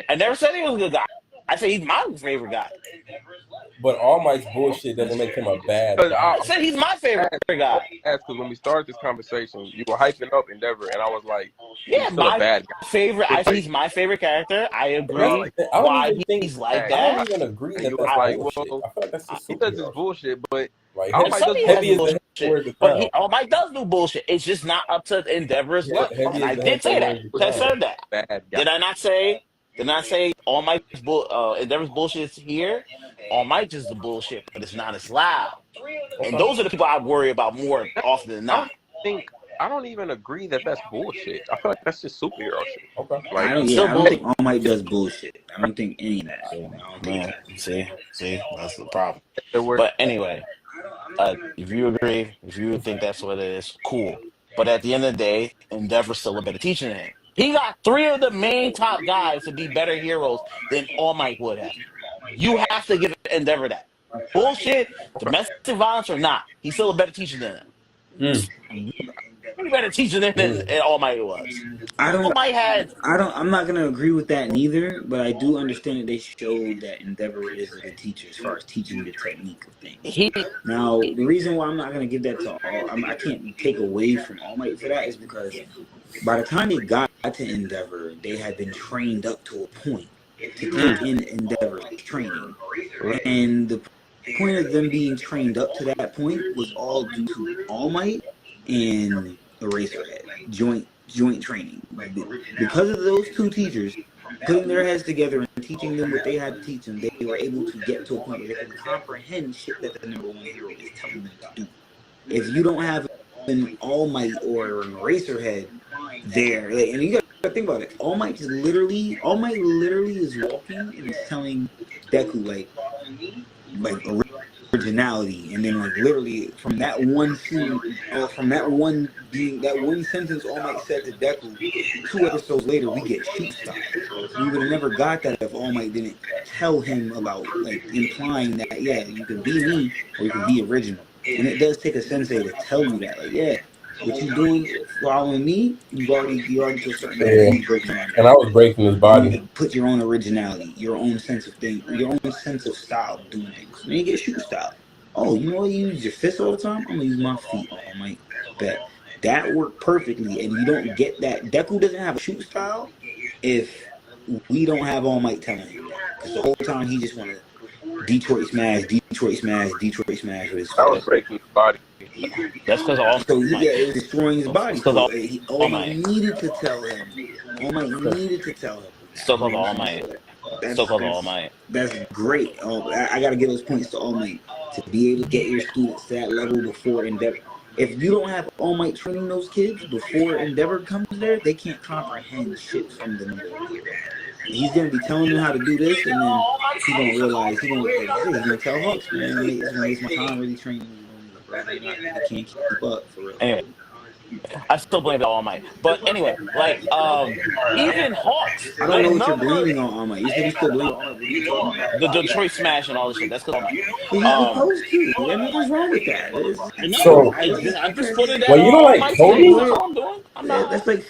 I never said he was a good guy. I said he's my favorite guy. But All Might's bullshit doesn't make him a bad Because guy. I said he's my favorite guy. because when we started this conversation, you were hyping up Endeavor, and I was like, Yeah, he's still a my bad guy. favorite. It's like, He's my favorite character. I agree. like, I don't Why even think he's like I that. don't even agree and that you that's was like, bullshit. well, I feel like that's just he does his superhero shit. bullshit, but Like All heavy, Might Some does he has heavy is the head bullshit, wears the but crown. All Might does do bullshit. It's just not up to Endeavor's level. Heavy And is I the did head say that. wears the I crown. said that. bad guy. Did I not say? Did not say All Might's Endeavor's bullshit is here? All Might just the bullshit, but it's not as loud. And those are the people I worry about more often than not. I don't even agree that that's bullshit. I feel like that's just superhero shit. Okay. Like, I don't think All Might does bullshit. I don't think any of that. I don't think Man, see, that's the problem. there were But anyway, if you agree, if you think that's what it is, cool. But at the end of the day, Endeavor's still a better teacher than him. He got 3 of the main top guys to be better heroes than All Might would have. You have to give Endeavor that. Bullshit, domestic violence or not, he's still a better teacher than him. Way better teacher than All Might was. All Might had. I'm not gonna agree with that neither, but I do understand that they showed that Endeavor is a good teacher as far as teaching the technique of things. Now, the reason why I'm not gonna give that to I can't take away from All Might for that is because by the time they got to Endeavor, they had been trained up to a point to take in Endeavor training, and the point of them being trained up to that point was all due to All Might and Eraserhead joint training. Because of those 2 teachers putting their heads together and teaching them what they had to teach them, they were able to get to a point where they could comprehend shit that the number 1 hero is telling them to do. If you don't have an All Might or an Eraserhead there, and you gotta think about it, All Might literally is walking and is telling Deku like originality, and then like literally from that one scene, from that one sentence All Might said to Deku, 2 episodes later we get shoot stop. We would have never got that if All Might didn't tell him about, like, implying that you can be me or you can be original. And it does take a sensei to tell you that, like, what you doing following me, you already to a certain level. And I was breaking his body. You put your own originality, your own sense of thing, your own sense of style of doing things. And then you get shoot style. Oh, you know what? You use your fists all the time? I'm gonna use my feet. I might bet that worked perfectly, and you don't get that. Deku doesn't have a shoot style if we don't have All Might telling him that, because the whole time he just want to Detroit smash with his I was breaking his body. That's because All So he was destroying his body. So All Might needed to tell him. Still called All Might. That's great. I got to give those points to All Might to be able to get your students to that level before Endeavor. If you don't have All Might training those kids before Endeavor comes there, they can't comprehend shit from the number 1 hero. He's gonna be telling them how to do this, and then he's gonna realize he's gonna tell Hawks, man, it's gonna waste my time really training. I can't keep up for real. Anyway, I still blame the All Might. But anyway, like even Hawks. I don't know what you're blaming on All Might. You said you still blame All Might. The Detroit Smash and all this shit. That's because All Might. You're supposed to. And what's wrong with that? So, I just put it down. well, you know, like Cody. That's all I'm doing. I'm not. That's like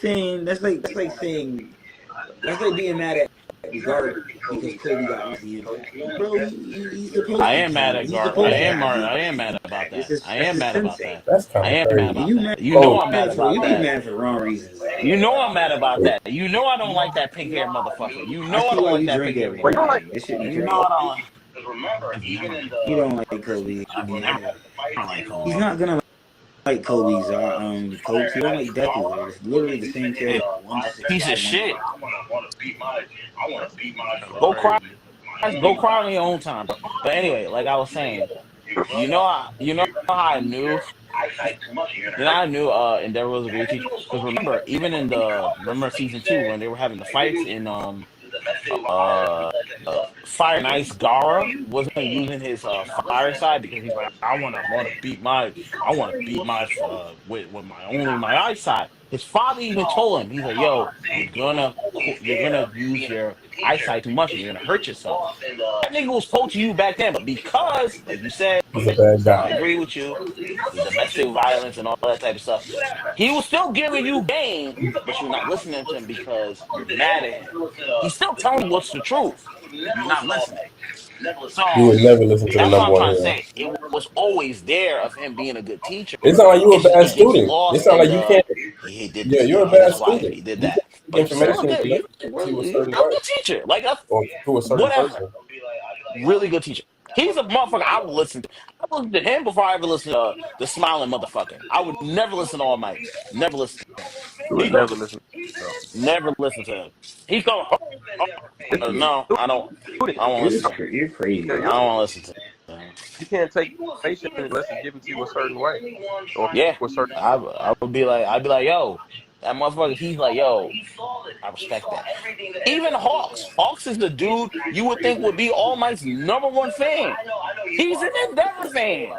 being mad at Garp because Kobe got the impact. Bro, he's supposed I to am mad carry. at He's Gar. supposed to have the I am impact. mad about This that. is I that's am his mad about sensei. that. That's kind I of am mad crazy. And about you that. mad? You know Oh, I'm mad about You that. mad for wrong reasons. You know I'm mad about that. You know I don't like that pink hair motherfucker. You I know I see don't why like you that drink pink hair every Wait, now you don't and like then. This shit be You know crazy. I don't. I've never, You don't like Kobe. I've never liked Kobe. He's not gonna like Kobe's coach. He don't like Deku. They're literally the same Yeah, character. One's piece of successful, one's shit. not. Go cry. crazy. Go cry on your own time, bro. But anyway, like I was saying, you know how I knew, I knew Endeavor was a great teacher. Because remember, even in remember season 2 when they were having the fights in uh, Fire and Ice, Gara wasn't using his fire side because he's like, I want to beat my with my only my eyesight. His father even told him, he's like, yo, you're gonna use your eyesight too much and you're gonna hurt yourself. That nigga was coaching you back then, but because, like you said, he's a bad and I guy. agree with you, the domestic violence and all that type of stuff, he was still giving you game, but you're not listening to him because you're mad at him. He's still telling you what's the truth. You're not listening. You So would never listen to the that's what number I'm one trying to hero. say. It was always there of him being a good teacher. It sound like you a It's just bad it gets student. It lost sound in like you the can't. he did Yeah, you're a his bad wife. student. He did You that, can't take but you're still information and good. deliver You it to a really certain a way good teacher. Like that's or to a certain whatever. person. Really good teacher. He's a motherfucker I would listen to. I would listen to him before I ever listen to the smiling motherfucker. I would never listen to All Might. Never listen to him. You He would go never listen to him. never listen to him. He go You're, no, I don't. I won't listen to him. you're crazy, Yeah, I you bro. don't want to listen to him. you can't take information unless it's given to you a certain way or Yeah, a certain. I would be like, I'd be like, yo, that motherfucker. He's like, yo, I respect that. Even Hawks. Hawks is the dude you would think would be All Might's #1 fan. He's an Endeavor fan.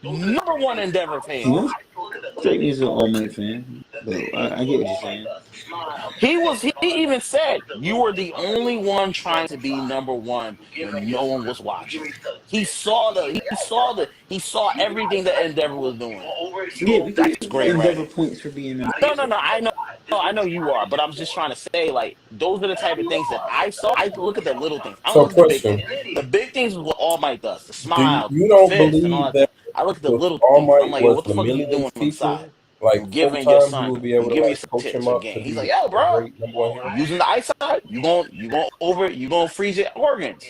#1 Endeavor He fan. won't straight me as an All Might fan, but I get what you're saying. He even said you were the only one trying to be #1 when no one was watching. He saw everything that Endeavor was doing. Yeah, we can That's give great Endeavor writing. points for being number No, I know you are, but I'm just trying to say, like, those are the type of things that I saw. I look at the little things. I don't So, look at the big things. question: The big things is what All Might does, the Do smile, you the don't fist, and all believe that that stuff. I look at the if little All things. I'm Might like, yo, was what the fuck are you Lemillion's doing on the side? teacher, like You full giving your time, he son, would be you able to giving your like son coach tips him or up to game. He's like, be yo, a bro, great #1 hero? you using the eyesight, you gonna freeze your organs.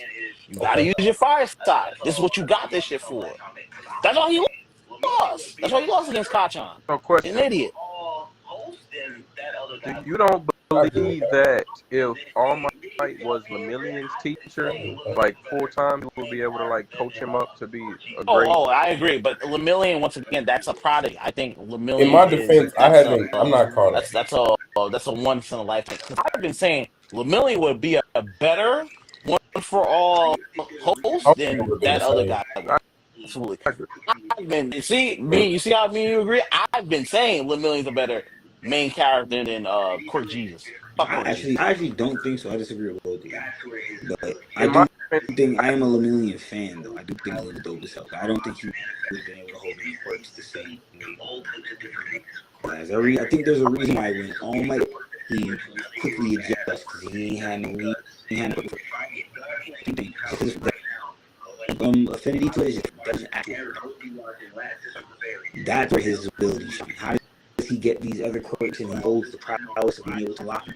You gotta Okay. use your fire side. This is what you got this shit for. That's why he lost. That's why he lost against Kachan. No An question. idiot. You don't I agree with believe that if All Might was Lemillion's teacher, like full time, he would be able to like coach him up to be a great. I agree. But Lemillion, once again, that's a prodigy. I think In my Lemillion defense, I'm not caught up. that's a once in a lifetime. Because I've been saying Lemillion would be a better one for all host I'm than never been the that other same. guy I was. Absolutely. agree. I've been you see how me and you agree? I've been saying Lemillion's a better main character than Court Jesus. Fuck Court Jesus. I actually don't think so. I disagree with both of you. But I In my do defense, think I am a Lemillion fan, though. I do think Lemillion's dope as hell. I don't think he would have been able to hold the quirks the same way. I think there's a reason why when All Might he quickly adjusts because he ain't had no affinity to it doesn't act. That's where his ability shine. How does he get these other quirks and he holds the prowess of being able to lock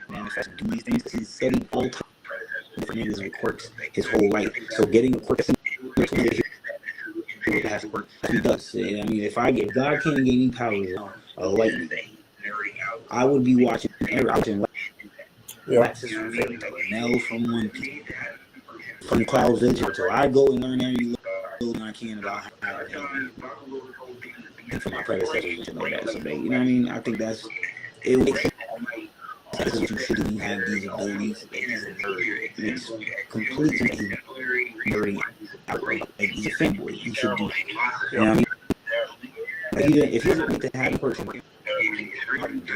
manifest and do these things? Because he's studied all time for niggas with quirks his whole life. So getting a quirk has work. He does. I mean, if God can't give me powers of lightning, I would be watching Yeah. Lapses from Fairy Tail, Nell from One Piece, from Cloud Vision. So I go and learn every little I can about how and for my predecessors to know that. So they, you know what I mean? I think that's it. Makes sense that you shouldn't have these abilities. He's a nerd. It makes complete sense. He's nerding out. Like he's a fanboy. He should do. You know what I mean? Like if he's going to have a person doing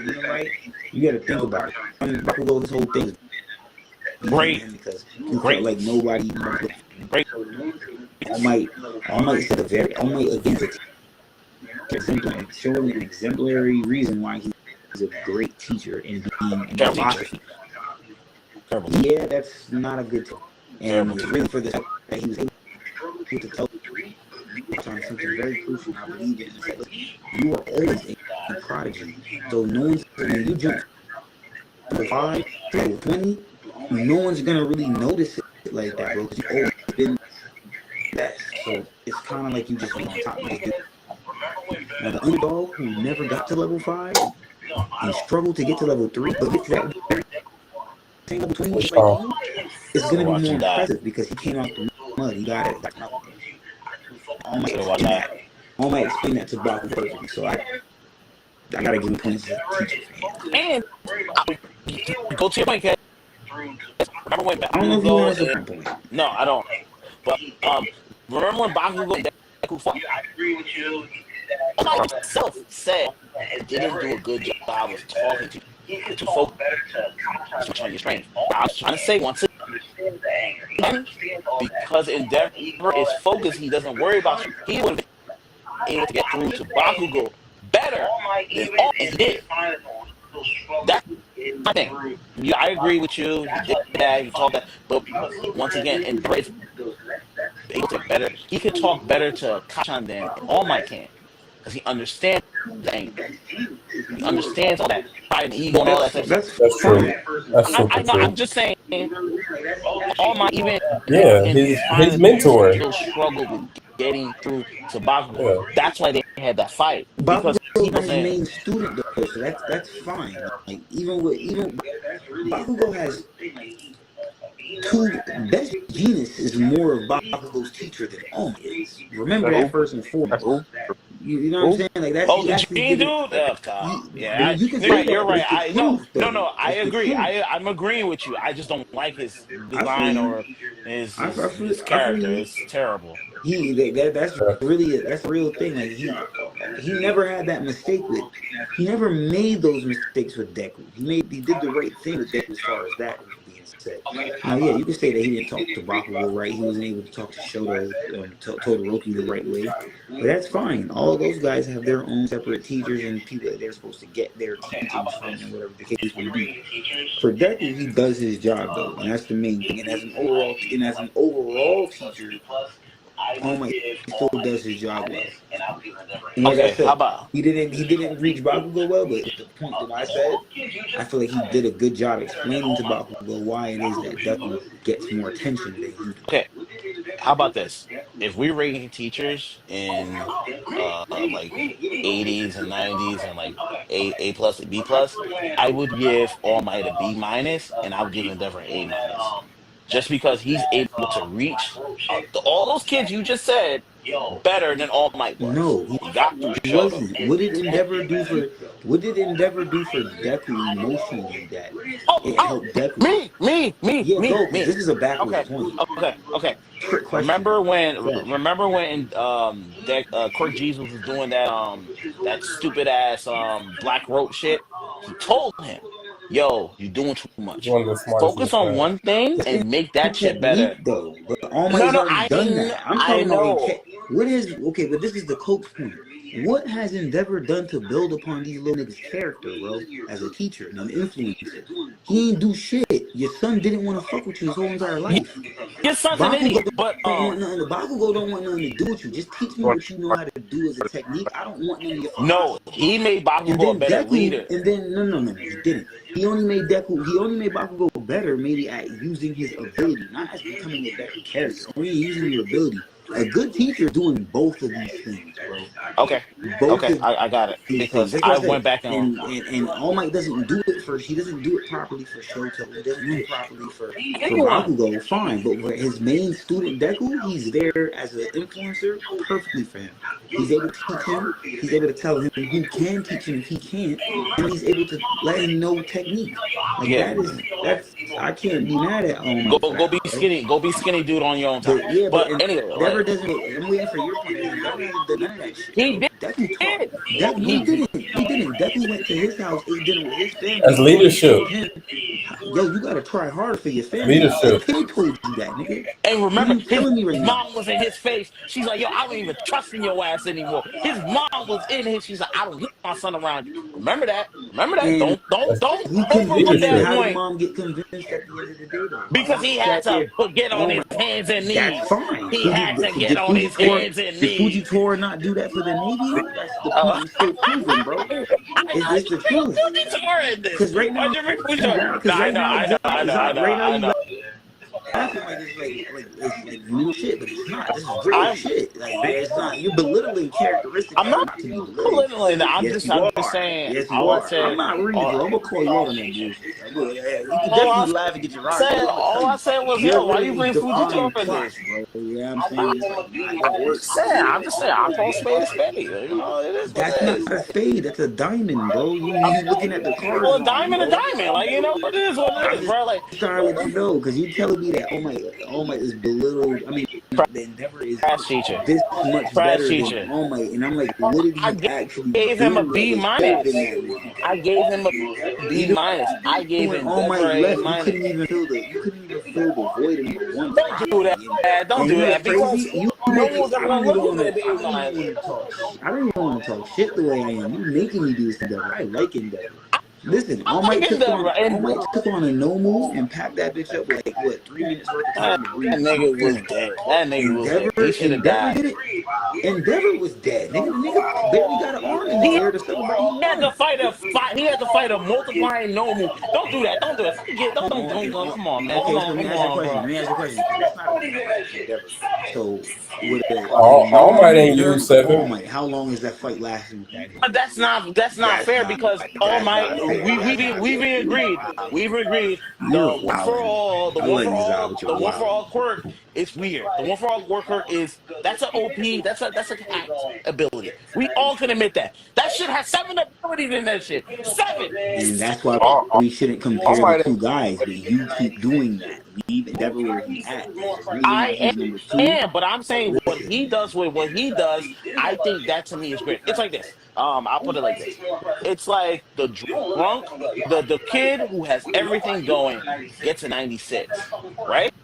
it right, you got to think about it. I mean, Bakugo, this whole thing is Great. because he felt like nobody knows. Great. All Might said All Might against it. Exemplary, showing an exemplary reason why he's a great teacher in being in philosophy. Yeah, that's not a good thing. And it's really for this that he was able to tell on something very crucial. I believe in. It's like, look, you are always a prodigy. So no one's when you jump to 5, to 20, no one's gonna really notice it like that, bro. Because you've always been best. So it's kind of like you just be on top of this dude. Now the underdog who never got to level 5 and struggled to get to level 3, but gets that same level 20 just like you, is gonna be more impressive because he came out the mud. He got it. All might explain that to Baku perfectly. So I gotta give him points as a teacher. And go to your point, Ken. Remember when I don't know if you want to point. No, I don't. But remember when Bakugo and Deku fought? I agree with you. All myself said it didn't do a good job of talking to you to focus on your strength. I was trying to say once again, because Endeavor is focused, he doesn't worry about you. He would have been able to get through to Bakugo better than all he did. That's my thing. Yeah, I agree with you. He did that. He talked that. But once again, Endeavor is able to get better. He can talk better to Kacchan than All Might can. Because he understands the anger. He understands all that pride and ego and all that stuff. That's true. That's super true. I'm just saying, All Might even his mentor still struggled with getting through to Bakugo. Yeah. That's why they had that fight. Because he was his main student though, so that's fine. Like even Bakugo has best Genius is more of Bakugo's teacher than All Might is. Remember that first and foremost. You know what I'm saying? Like that's the Gene dude. Oh God. Yeah, you can say you're right. No. I agree. I'm agreeing with you. I just don't like his design or his character. It's terrible. That's really that's a real thing. Like he never had that mistake with. He never made those mistakes with Deku. He did the right thing with Deku as far as that is being said. Now, yeah, you can say that he didn't talk to Bakugo right. He wasn't able to talk to Shoto, Todoroki the right way. But that's fine. All of those guys have their own separate teachers and people that they're supposed to get their teachings from, and whatever the case may be. For Deku, he does his job though, and that's the main thing. And as an overall teacher, All Might still does his job well. And like I said, he didn't reach Bakugo well, but at the point that I said, I feel like he did a good job explaining to Bakugo why it is that Deku gets more attention than he does. Okay, how about this? If we're rating teachers in like 80s and 90s and like A plus and B plus, I would give All Might a B minus, and I would give Endeavor an A minus. Just because he's able to reach all those kids you just said better than All Might was. No, he got through wasn't. What did Endeavor do for Deku emotionally that it helped Deku? Me. This is a backwards point. Okay. Remember when Quirk Jesus was doing that stupid ass black rope shit? He told him, yo, you're doing too much. Focus on one thing and make that shit better. Though, but All Might's already done that. I'm talking about but this is the coach point. What has Endeavor done to build upon these little niggas' character, bro? As a teacher and an influencer, he ain't do shit. Your son didn't want to fuck with you his whole entire life. Your son's an idiot, but the Bakugo don't want nothing to do with you. Just teach me what you know how to do as a technique. I don't want none of your. No, he made Bakugo a better leader. And then no, he didn't. He only made Bakugo better, maybe at using his ability, not as becoming a better character. Only using your ability. A good teacher doing both of these things, bro. Okay. I got it. Because I went back and All Might doesn't do it he doesn't do it properly for Shoto. He doesn't do it properly for Bakugo. Fine, but for his main student Deku, he's there as an influencer perfectly for him. He's able to teach him. He's able to tell him who can teach him if he can't, and he's able to let him know technique. Like that's I can't be mad at All Might. Go be skinny. Go be skinny, dude, on your own time. But anyway. I'm waiting for your point. Endeavor hasn't done none of that shit. He did. He didn't. Deku went to his house, ate dinner with his family. As leadership. yo, you gotta try hard for your family. Leadership. AK told you that, nigga. And What are remember, you telling me right now? mom was in his face. She's like, yo, I don't even trust in your ass anymore. His mom was in his. She's like, I don't want my son around you. Remember that. Remember that. And Don't he overlook convinced. that How did point. mom get convinced at the end of the day, though? Because he had to get on his hands and knees. That's fine. He had to get on his hands and Did knees. Fujitora not do that for the Navy, though? That's the point I'm still proving, bro. It's the truth. Because right now, right now, acting like it's little shit, but it's not. This is real shit. Like, it's not. You're belittling characteristics. I'm not belittling that. I'm just saying. Yes, you are. I'm not reading you. I'm gonna call you out on that bullshit. You can definitely laugh and get your rocks. All I said was, yo, why you bring Fujitora in this? Yeah, I'm saying it's like, I'm just saying. I call spade a spade. You know, it is. That's not a spade. That's a diamond, bro. You looking at the cards. Well, a diamond. Like, you know, it is what it is, bro. Like, trying to let you know, because you telling me that All Might is belittled. I mean, the Endeavor is this much better than All Might, and I'm like, what did he actually gave him a B minus. I gave him a B minus. I gave him All Might left. minus. You couldn't even fill the void in the one. Don't do that. Don't do that because no one's gonna look at the minus. I don't even want to talk shit the way I am. You making me do this Endeavor. I like Endeavor. Listen, All Might took on a no move and packed that bitch up like what 3 minutes worth of time. That nigga was dead. That nigga was dead. He should have died. Endeavor was dead. Nigga barely got an arm in the air to celebrate. He had to fight a multiplying no move. Don't do that. Don't do it. Don't. Come on, man. Okay, so let me ask you a question. That's not Endeavor. So with All Might ain't use 7. All Might, how long is that fight lasting with that? But that's not fair because All Might. We've agreed. The one for all quirk is weird. The one for all quirk is that's an OP. That's a hacked ability. We all can admit that. That shit has 7 abilities in that shit. 7. And that's why we shouldn't compare the two guys. But you keep doing that. Leave Endeavor where he's at. I am, but I'm saying what he does with what he does. I think that to me is great. It's like this. I'll put it like this. It's like the drunk, the kid who has everything going gets a 96, right?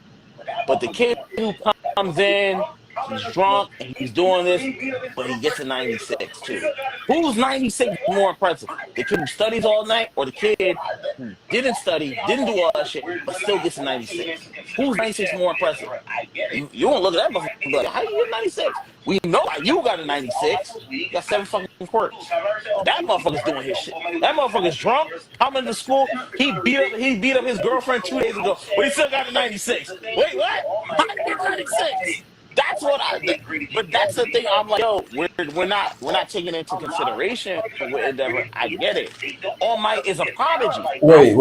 But the kid who comes in, he's drunk and he's doing this, but he gets a 96 too. Who's 96 more impressive? The kid who studies all night or the kid who didn't study, didn't do all that shit, but still gets a 96? Who's 96 more impressive? You won't look at that motherfucker like, how you get 96? We know how you got a 96. You got 7 fucking quirks. That motherfucker's doing his shit. That motherfucker's drunk, coming to school. He beat up his girlfriend 2 days ago, but he still got a 96. Wait, what? How did he get 96? That's what but that's the thing. I'm like, yo, we're not taking into consideration with Endeavor. I get it. All Might is a prodigy. Wait.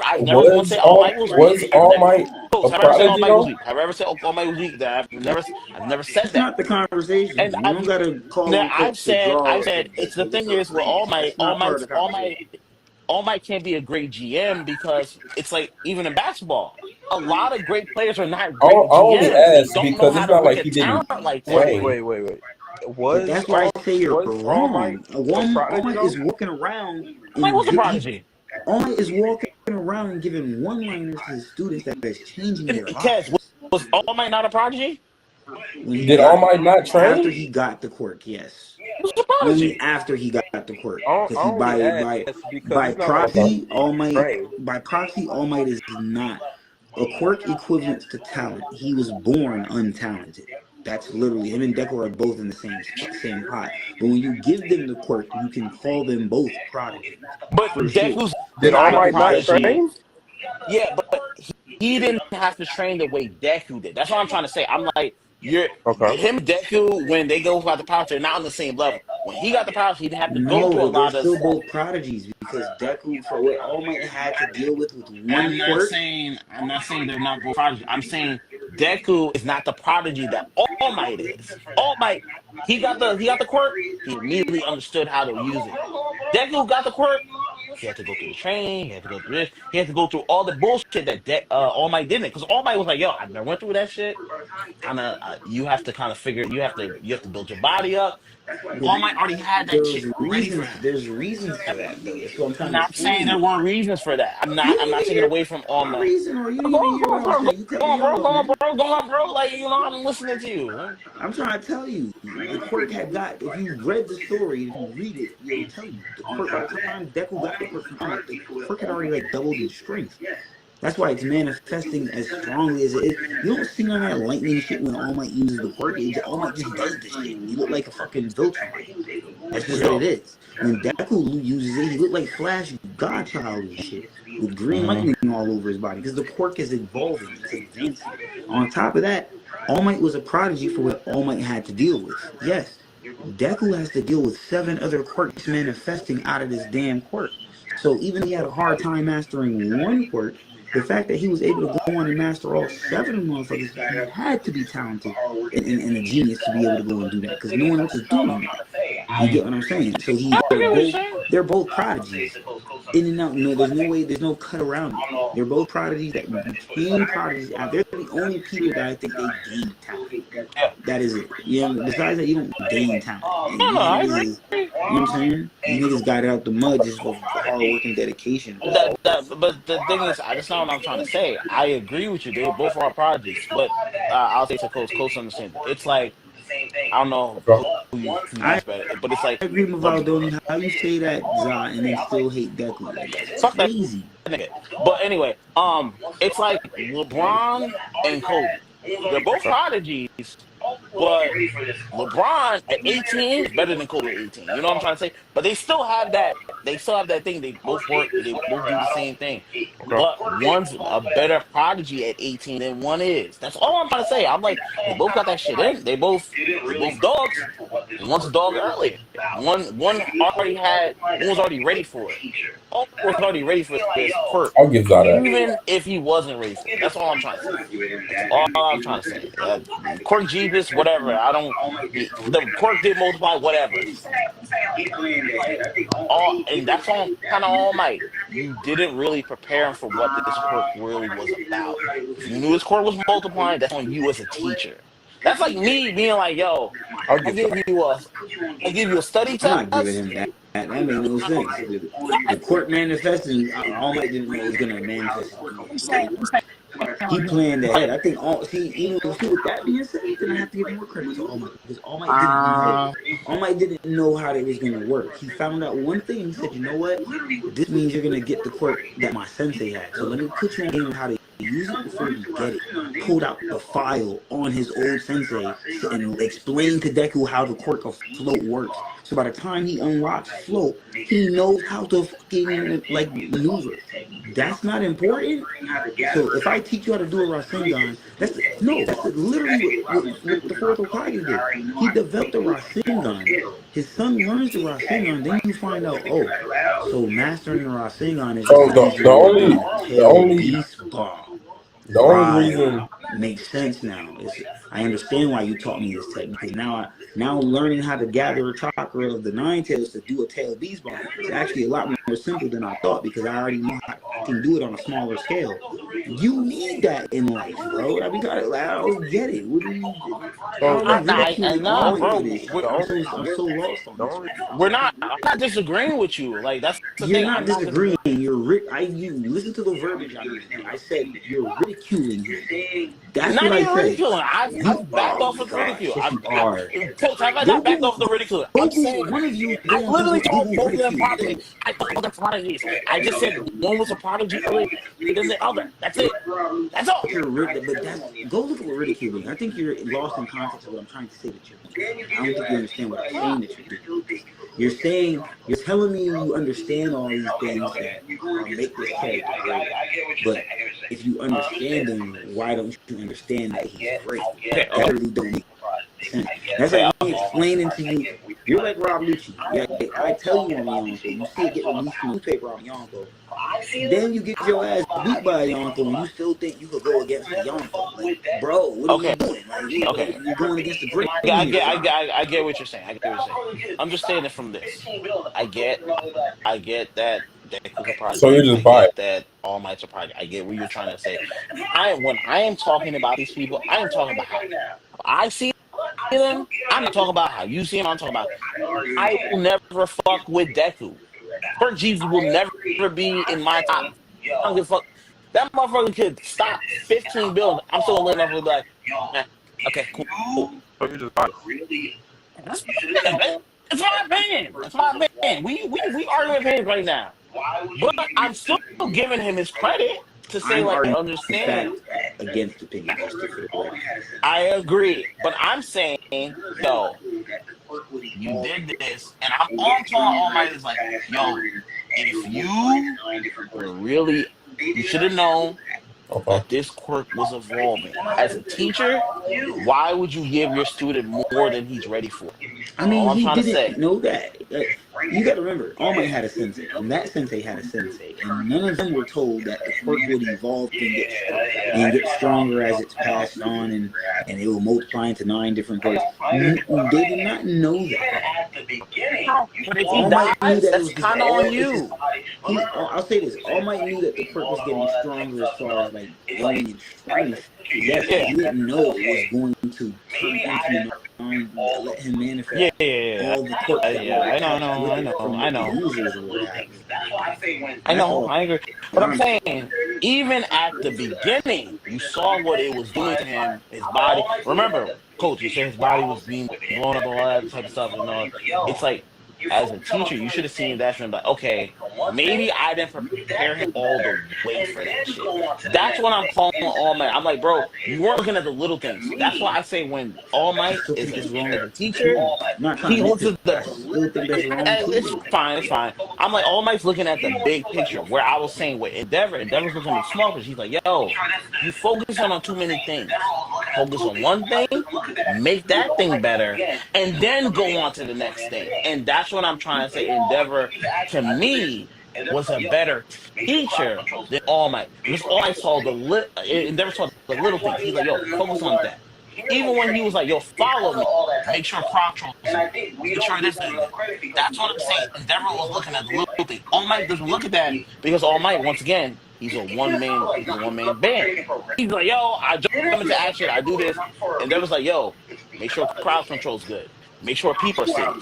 I never want to say All Might was weak. All Might a prodigy? Have I ever said All Might was weak? I've never said That's that. not the conversation. And you don't gotta call. I've said it's the thing is with All Might can't be a great GM because it's like even in basketball, a lot of great players are not great GMs. Only asked they don't because know how it's to not look like at he didn't. talent like Wait. That's why I say you're wrong. All Might though? is walking around. All Might was a prodigy. All Might is walking around and giving one-liners to his students that is changing their lives. Was All Might not a prodigy? Did All Might not train? After he got the quirk, yes. He was a prodigy. After he got the quirk, Because by proxy, All Might is not a quirk equivalent to talent. He was born untalented. That's literally him and Deco are both in the same pot. But when you give them the quirk, you can call them both prodigies. But Deco's did All Might not train? Yeah, but he didn't have to train the way Deku did. That's what I'm trying to say. I'm like, him and Deku, when they go about the powers, they're not on the same level. When he got the powers, he didn't have to go through a lot of. They're still both prodigies because Deku, for what All Might had to deal with one quirk. I'm not saying they're not both prodigies. I'm saying Deku is not the prodigy that All Might is. All Might, he got the quirk. He immediately understood how to use it. Deku got the quirk. He had to go through the training. He had to go through this. He had to go through all the bullshit that All Might didn't. Because All Might was like, "Yo, I never went through that shit." You have to kind of figure. You have to build your body up. All Might already had that shit ready for him. There's reasons for that though. That's what I'm I'm trying to not saying there explain. weren't reasons for that. I'm You not didn't taking hear away from All my Might. reason, or you Go didn't even hear what on, I was bro. saying. You Go cut on, me bro. off, man. Go on, bro. Like, I'm listening to you. I'm trying to tell you, the Quirk had got. If you read the story, if you read it, it'll tell you the Quirk. By the time Deku got the Quirk from All Might, the Quirk had already like doubled in strength. That's why it's manifesting as strongly as it is. You don't see none of that lightning shit when All Might uses the Quirk. All Might just does the shit. He look like a fucking Viltron. That's just what it is. When Deku uses it, he looked like Flash Godchild and shit with green lightning all over his body because the Quirk is evolving, it's advancing. On top of that, All Might was a prodigy for what All Might had to deal with. Yes, Deku has to deal with 7 other quirks manifesting out of this damn quirk. So even if he had a hard time mastering one quirk, the fact that he was able to go on and master all 7 of them motherfuckers, he had to be talented and a genius to be able to go and do that because no one else is doing that. You get what I'm saying? So I get what you're saying. they're both prodigies. In and out. No, there's no way, there's no cut around it. They're both prodigies that became prodigies. They're the only people that I think they gained talent. Yeah. That is it. Besides that, you don't gain talent. And No, I agree. you know what I'm saying? You niggas got it out the mud just for hard work and dedication. But the thing is, that's not what I'm trying to say. I agree with you. They both are prodigies, but I'll say to Coach understand. It's like, I don't know who you like better, but it's like, I agree with Valdoni. How you say that, Za, and then still hate Deku? Like, that's fuck that crazy. nigga. But anyway, it's like LeBron and Kobe. They're both prodigies, but LeBron at 18 is better than Kobe at 18. You know what I'm trying to say? But they still have that. They still have that thing. They both work. They both do the same thing. But one's a better prodigy at 18 than one is. That's all I'm trying to say. I'm like, they both got that shit in. They both dogs. One's a dog earlier. One was already ready for it. One was already ready for this quirk. I'll give that. Even if he wasn't ready for it. That's all I'm trying to say. That's all I'm trying to say. Quirk Jeebus, whatever. The quirk did multiply, whatever. And that's all kind of All Might. You didn't really prepare him for what this quirk really was about. If you knew his quirk was multiplying, that's on you as a teacher. That's like me being like, yo, I'll give you a study test. I'm not giving him that. That made no sense. The quirk manifesting, All Might didn't know it was gonna manifest. He planned ahead. I think even with that being said, then I have to give more credit to All Might because All Might didn't know how it was gonna work. He found out one thing. He said, "You know what? This means you're gonna get the quirk that my sensei had. So let me put you on how to use it before you get it." Pulled out the file on his old sensei and explained to Deku how the quirk of float works. So by the time he unlocks float, he knows how to fucking like maneuver. That's not important. So if I teach you how to do a Rasengan, that's literally what the fourth Hokage did. He developed a Rasengan. His son learns the Rasengan, then you find out, so mastering the Rasengan is the only beast bomb. The only reason makes sense now is I understand why you taught me this technique. Because now learning how to gather a chakra of the 9 tails to do a tail beast bomb is actually a lot more simple than I thought because I already know I can do it on a smaller scale. You need that in life, bro. I don't get it. What do you? I'm so lost on this. I'm not disagreeing with you. Like that's the You're thing. not disagreeing. You listen to the verbiage I'm using. I said you're ridiculing him. That's not what I even said. ridiculing. I've backed off of ridicule. Coach, have I not backed off the ridicule? I'm saying one of you. I literally told both of them prodigies. I told them prodigies. I just said one was a prodigy earlier than the other. That's it. That's all. Go look at what ridiculing. I think you're lost in context of what I'm trying to say that you're doing. I don't think you understand what I'm saying that you're doing. You're telling me you understand all these things that make this character great. But if you understand them, why don't you understand that he's great? That really don't make sense. That's like me explaining to you. You're like Rob Lucci. I tell you on Yonko, you see it get released from the newspaper on Yonko. Then you get your ass beat by Yonko and you still think you could go against the Yonko. Like, bro, what are you doing? Like, you're going against the great. I get what you're saying. I'm just saying it from this. I get that Deku's a project. So you're just biased. That All Might's a project. I get what you're trying to say. When I am talking about these people, I am talking about how I see him, I'm not talking about how you see him. I'm talking about I will never fuck with Deku. Twerk Jesus will never be in my top. I don't give a fuck. That motherfucker could stop 15 billion. I'm still gonna let motherfucker be like, eh, okay, cool. So you just biased. That's my opinion, man. It's my opinion. That's my opinion. We arguing opinions right now. But I'm still giving him his credit to say, I'm like, arguing understand. against opinion. Just for the record. I agree. But I'm saying, yo, you did this, and I'm all telling All Might is like, yo, if you were really, you should have known that this quirk was evolving. As a teacher, why would you give your student more than he's ready for? I mean, all I'm he trying to didn't say. know that. You got to remember, All Might had a sensei, and that sensei had a sensei, and none of them were told that the quirk would evolve and get stronger as it's passed on, and it will multiply into 9 different parts. They did not know that. But if he dies, that's kind of on you. I'll say this: All Might knew that the quirk was getting stronger as far as like growing in strength. Yes, he didn't know it was going to turn into let him manifest all the quirks. I know, I agree. But I'm saying, even at the beginning, you saw what it was doing to him, his body. Remember, Coach, you said his body was being blown up and all that type of stuff. And all. It's like, as a teacher, you should have seen that and like, okay, maybe I didn't prepare him all the way for that shit. That's what I'm calling All Might. I'm like, bro, you weren't looking at the little things. That's why I say when All Might is wrong as a teacher, he looks at the little thing that's wrong. It's fine. I'm like, All Might's looking at the big picture. Where I was saying with Endeavor's looking at small, but she's like, yo, you focus on too many things. Focus on one thing, make that thing better, and then go on to the next thing. And that's what I'm trying to say. Endeavor, to me, was a better teacher than All Might. Because All Might saw Endeavor saw the little things. He's like, yo, focus on that. Even when he was like, yo, follow me, make sure crowd trolls, make sure this thing. That's what I'm saying. Endeavor was looking at the little thing. All Might doesn't look at that because All Might, once again, he's a one-man band. He's like, yo, I jump into action, I do this. Endeavor's like, yo, make sure crowd control's good. Make sure people are safe.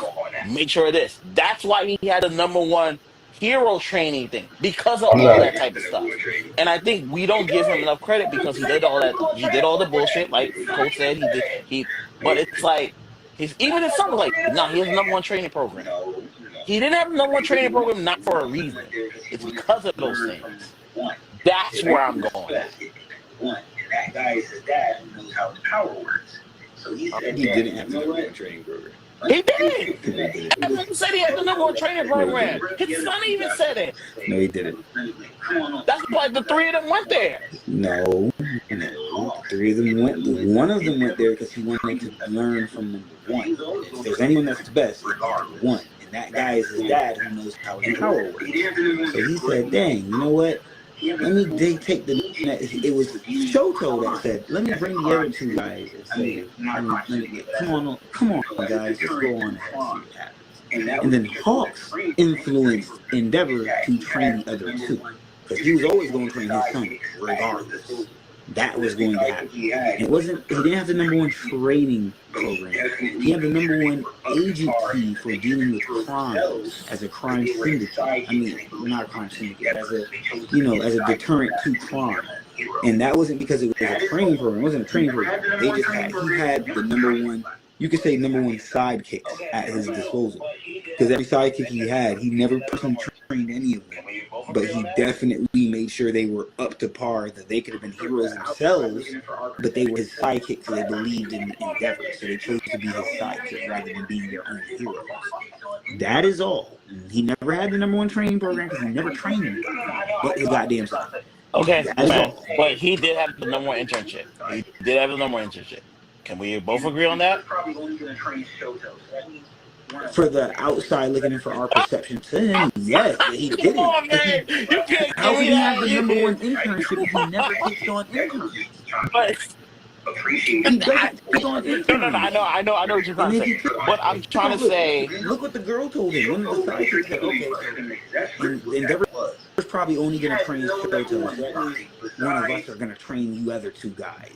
Make sure of this. That's why he had the #1 hero training thing, because of all that type of stuff. And I think we don't give him enough credit because he did all that. He did all the bullshit, like Coach said. But it's like even his son was like, nah, he has a #1 training program. He didn't have a #1 training program not for a reason. It's because of those things. That's where I'm going. That guy is his dad who knows how the power works. So he said he didn't have the #1 training program. He did. Everyone said he had the #1 training program. His son even said it. No, he didn't. That's why the 3 of them went there. No. 3 of them went. One of them went there because he wanted to learn from #1. If there's anyone that's the best, it's #1. And that guy is his dad who knows how his power works. So he said, dang, you know what? They take it was Shoto that said, let me bring the other 2 guys and say, come on, guys, let's go on and see what happens. And then Hawks influenced Endeavor to train the other 2. Because he was always going to train his son, regardless. That was going to happen. He didn't have the #1 training program. He had the #1 agency for dealing with crime as a crime syndicate. I mean, not a crime syndicate, as a deterrent to crime. And that wasn't because it was a training program. It wasn't a training program. He had the #1, you could say #1 sidekicks at his disposal. Because every sidekick he had, he never personally trained any of them. But he definitely made sure they were up to par, that they could have been heroes themselves, but they were his sidekicks, so they believed in Endeavor. So they chose to be his sidekick rather than being their own heroes. That is all. He never had the #1 training program because he never trained him, but his goddamn son. Okay, but he did have the #1 internship. He did have the #1 internship. Can we both agree on that? For the outside looking in for our perception to him, yes, but he didn't. Come on, man. You can't How can he have the #1 internship if he never takes on interns? But He doesn't take on interns. no, I know what you're trying to say. But I'm trying to say, look what the girl told him. One of the sidekicks said, okay, Endeavor probably only gonna train Shoto, so that means one of us are gonna train you other two guys.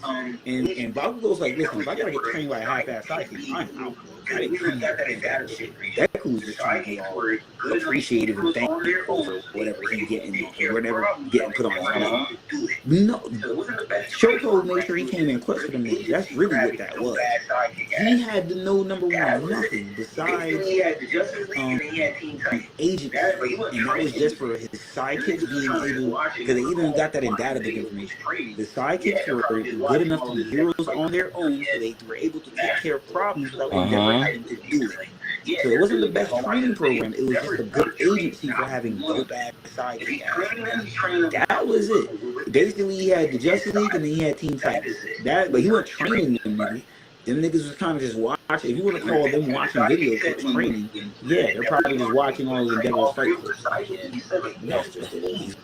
And Bakugo's like, listen, if I gotta get trained by a half-ass sidekick, I'm out, bro. I didn't train you for that shit. Deku was just trying to be all appreciative and thankful for whatever he getting put on his plate. No, Shoto made sure he came in clutch for them niggas. That's really what that was. He had to know, number one, nothing besides agency, and that was just for his sidekicks being able, because they even got that in database information. The sidekicks were good enough to be heroes on their own, so they were able to take care of problems without Endeavor having to do it. So it wasn't the best training program, it was just a good agency for having dope ass sidekicks. That was it. Basically, he had the Justice League and then he had Teen Titans. But he wasn't training them niggas. Them niggas was kind of just watching. If you want to call them watching video clips training, yeah, they're probably just watching all the Endeavor's fight clips. That's just the way he's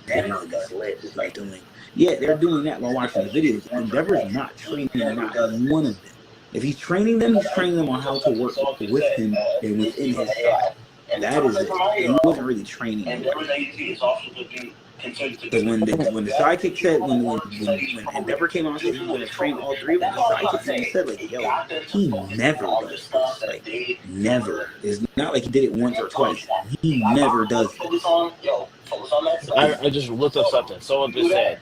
doing. Yeah, they're doing that while watching the videos. Endeavor's not training not one of them. If he's training them, he's training them on how to work with him and within his style. That is it. He wasn't really training them. Because when the sidekick said, when Endeavor came on and said he was going to train all three of them, the sidekick said, like, yo, he never does this. Like, never. It's not like he did it once or twice. He never does this. I just looked up something. Someone just said,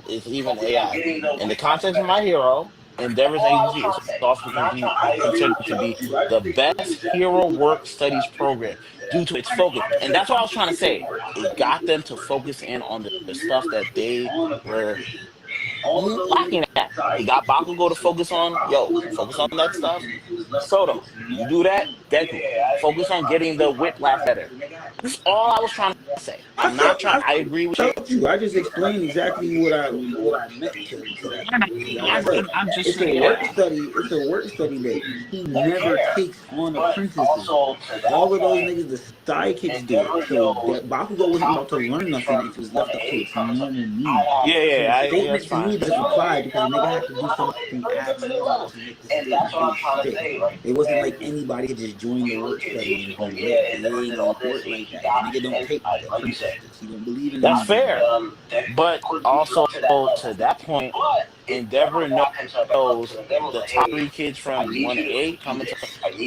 it's even AI. In the context of My Hero, Endeavor's agency is also considered to be the best hero work studies program due to its focus. And that's what I was trying to say. It got them to focus in on the stuff that they were lacking at. He got Bakugo to focus on that stuff. Soto, you do that, Deku. Focus on getting the whiplash better. That's all I was trying to say. I'm not trying. I agree with you. I just explained exactly what I meant to that. It's a work study that he never takes on apprentices. All of those niggas, the sidekicks do it. So that Bakugo wasn't about to learn nothing if it was left up to its normal need. That's fine. Just apply because nigga had to do something abnormal to make this stick. It wasn't like anybody could just join the work study and be lit. It ain't gonna work like that. Nigga don't take the apprentices. He don't believe in that's fair. But also to that point, Endeavor knows the top 3 kids from 1 to 8 coming to.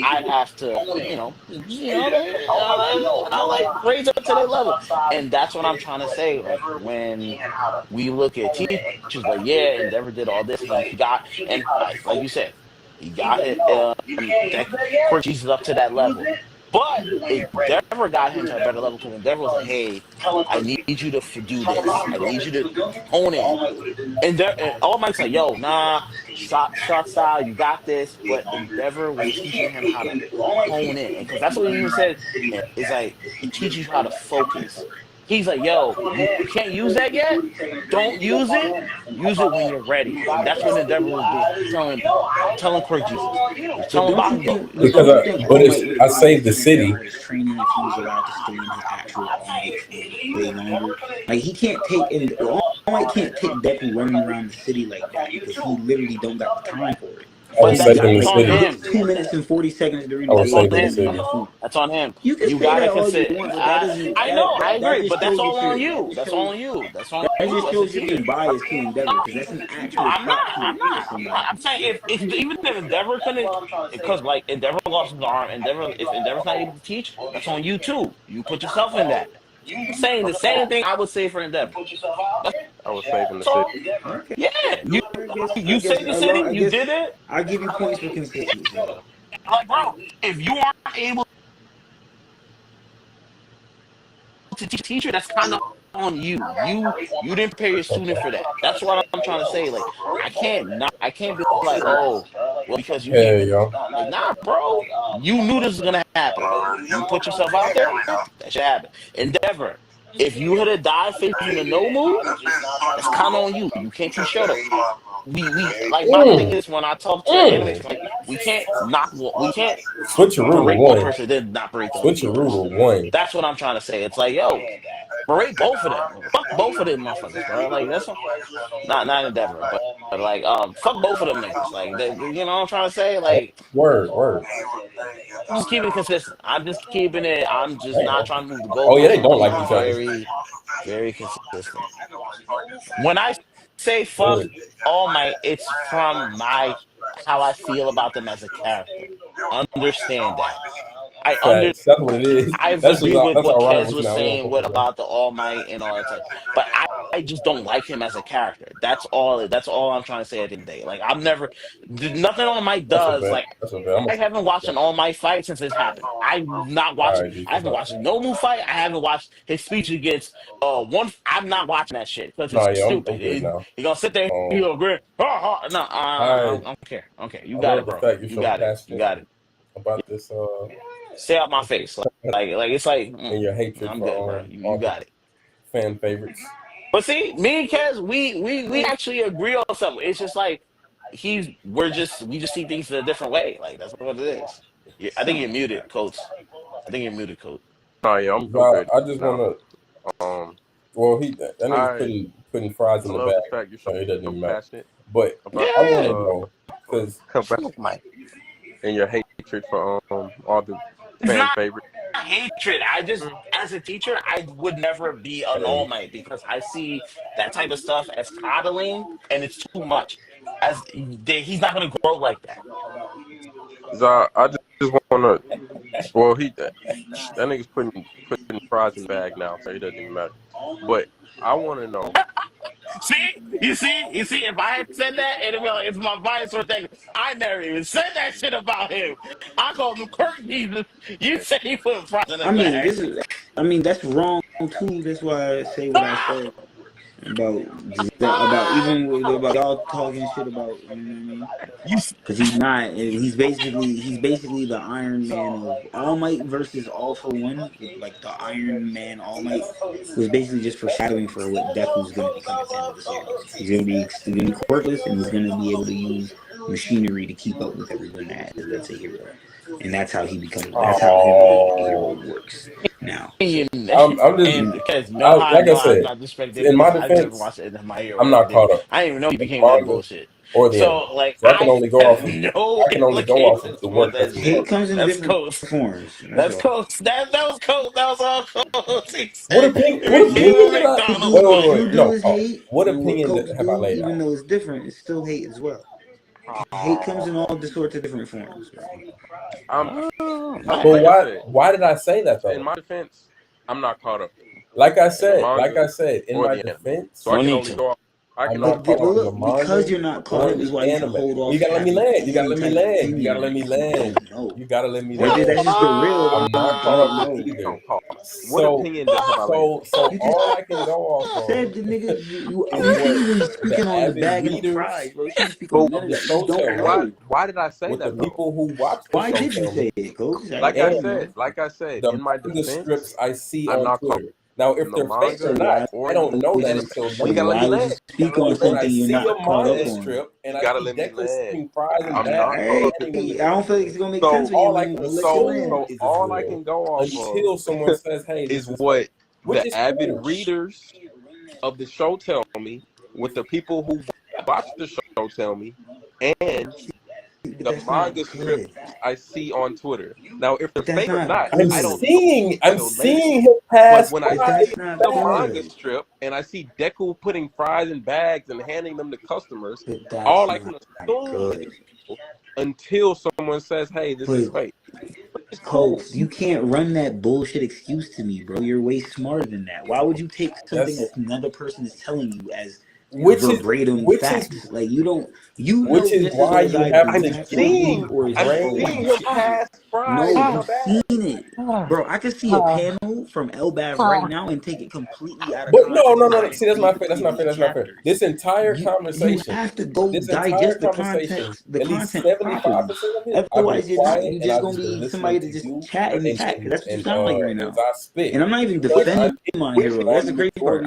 I have to, I like raise up to their level, and that's what I'm trying to say. Like when we look at teachers, like Endeavor did all this, and he got, and like you said, he got it. That Jesus up to that level. But Endeavor got him to a better level because Endeavor was like, hey, I need you to do this. I need you to hone in. And all Mike's like, yo, nah, shot style, you got this. But Endeavor was teaching him how to hone in. Because that's what he even said. It's like, it teaches you how to focus. He's like, yo, you can't use that yet? Don't use it. Use it when you're ready. And that's what Endeavor was doing. Telling Quirk Jesus. Telling Bakugo. Because I saved the city. Training if he was allowed to stay in his actual way longer. Like he can't take All Might can't take Deku running around the city like that because he literally don't got the time for it. But that's on him. 2 minutes and 40 seconds during the day. That's on him. You gotta consider. I know, I agree, but that's all on you. That's all on you. That's on you. That just shows you being biased to Endeavor because that's an actual. I'm not. I'm saying if even if Endeavor couldn't, because like Endeavor lost his arm, if Endeavor's not able to teach, that's on you too. You put yourself in that. I'm saying the same thing I would say for Endeavor. I was saving the city. Okay. Yeah, you saved the city. You did it. I give you points for consistency. Like, bro, if you aren't able to teach a teacher, that's kind of on you. You didn't prepare your student for that. That's what I'm trying to say. Like, I can't be like, oh, well, because you like, nah, bro. You knew this was gonna happen. You put yourself out there, that should happen. Endeavor. If you had a dive facing the no move, that's kind of on you. You can't teach Shoto. We like my thing is when I talk to animators, like We can't knock. We can't Switcheroo berate one one. person, then not berate the other people. Switcheroo one. That's what I'm trying to say. It's like, yo, berate both of them. Fuck both of them motherfuckers, bro. Like that's not endeavor, but like fuck both of them niggas. Like you know what I'm trying to say? Like Word. I'm just keeping it consistent. I'm just keeping it. I'm just not trying to move the Oh yeah, goalposts. they I'm don't keeping like it each other. very, very consistent. When I say fuck Good. All Might, it's from how I feel about them as a character. Understand that. Facts. That's what it is. I That's agree with that's what all right Kez with was now. We don't saying, fuck what with that. about the All Might and all that stuff. But I just don't like him as a character. That's all I'm trying to say at the end of the day. Like nothing All Might That's a does. bet. Like That's a bet. I haven't watched an All Might fight since this happened. I'm not watching. Alright, G, I haven't watched a Nomu fight. I haven't watched his speech against one. I'm not watching that shit because Nah, it's yeah, I'm stupid. good now. You're gonna sit there, and you're gonna grin. No, I I don't care. Okay, you I got love it, the bro. fact you're You so got it. You passionate got it. about this Stay out my face. Like it's like and your hatred I'm for good, bro. You all the got it. fan favorites. But see, me and Kez, we actually agree on something. It's just like we just see things in a different way. Like that's what it is. I think you're muted, Coach. Oh yeah, I'm But good. I just now. wanna well that nigga's putting fries I in the love bag, the fact you're so it doesn't so even matter. passionate But about I wanna know because and your hatred for all the It's fan not favorites. hatred. I just, as a teacher, I would never be an All Might because I see that type of stuff as coddling, and it's too much. He's not gonna grow like that. So I just wanna. Well, that nigga's putting fries in the bag now, so it doesn't even matter. But I want to know. You see. If I had said that, it'd be like, it's my bias or thing. I never even said that shit about him. I called him Kirk Jesus. You say he put fries in the bag. That's wrong too. That's why I say what I said about y'all talking shit about, you know what I mean? Because he's not. He's basically the Iron Man of All Might versus All for One. Like the Iron Man All Might was basically just foreshadowing for what Deku's going to become at the end of the series. He's going to be quirkless, and he's going to be able to use machinery to keep up with everyone that's a hero. And that's how he becomes. That's how him being a hero works now. I'm just because like I said, in my defense, I'm not caught up. I didn't even know he became that bullshit. Or the So like so I can only go off of no I can only go off of the work that's Hate comes in That's different Coach. forms. That's Coach. That was Coach. That was all Coach. What opinion did I wait. No. Hate, what opinion have I laid even out? though it's different, it's still hate as well. Hate comes in all sorts of different forms. But why did I say that though? In my defense, I'm not caught up. Like I said, in my defense, so I can only go off. Because you're not caught up is why you hold off. You gotta let me land. You gotta let me land. That's just the real. I'm not caught up either. What opinion have I laid? So all I can go off on said the nigga you even speaking on the bag and the fries, bro. You speak on none of that. Why did I say that? The people who watch the why did you say it, Coach? Like I said, in my defense, scripts I see I'm on not Twitter. Now, if they're fake or not, I don't know that until you gotta let me land. Speak on something you're not caught up on. Strip, and you gotta let me land. I don't feel like it's gonna make sense. All I can go off until someone says, "Hey, is what the avid readers of the show tell me, what the people who watch the show tell me, and the manga scripts I see on Twitter. Now, if they're fake or not, I'm seeing him pass. But when I see the manga strip and I see Deku putting fries in bags and handing them to customers, all I can assume until someone says, "Hey, this is fake." Coach, you can't run that bullshit excuse to me, bro. You're way smarter than that. Why would you take something that another person is telling you as verbatim facts? Like you don't. Which is why you have. I'm seeing him pass fries. No, you've seen it, bro. I can see a panel from Elbaf right now and take it completely out of context. No. See, that's not fair. That's not fair. This entire conversation. You have to go digest the context, the content properly. Otherwise, you're just gonna be somebody to just chat in the chat. That's what you sound like right now. And I'm not even defending my hero. That's the crazy part.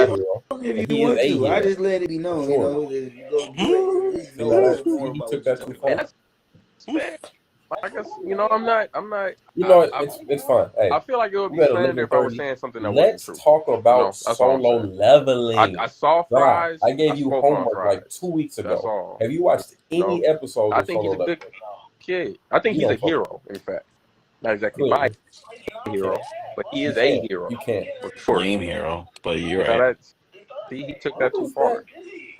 a hero. If He you is want a to, I hero. just let it be known. Sure. You know, if you go do it, at least See, know now a that's little more he about took what you're that too talking far. about. I guess I'm not. It's fine. Hey, I feel like it would we be got slander if I was 11:30. saying something that wasn't Let's true. talk about That's all I'm solo saying. leveling. I saw Right. Fries. I gave you spoke on homework like Fries. 2 weeks ago. That's all. Have you watched any episodes I of think Solo he's a good Leveling? kid. I think You he's a don't fuck hero. In fact, not exactly my hero, but he is a hero. You can't. For sure. Lame hero, but you're Now right. he took that too far.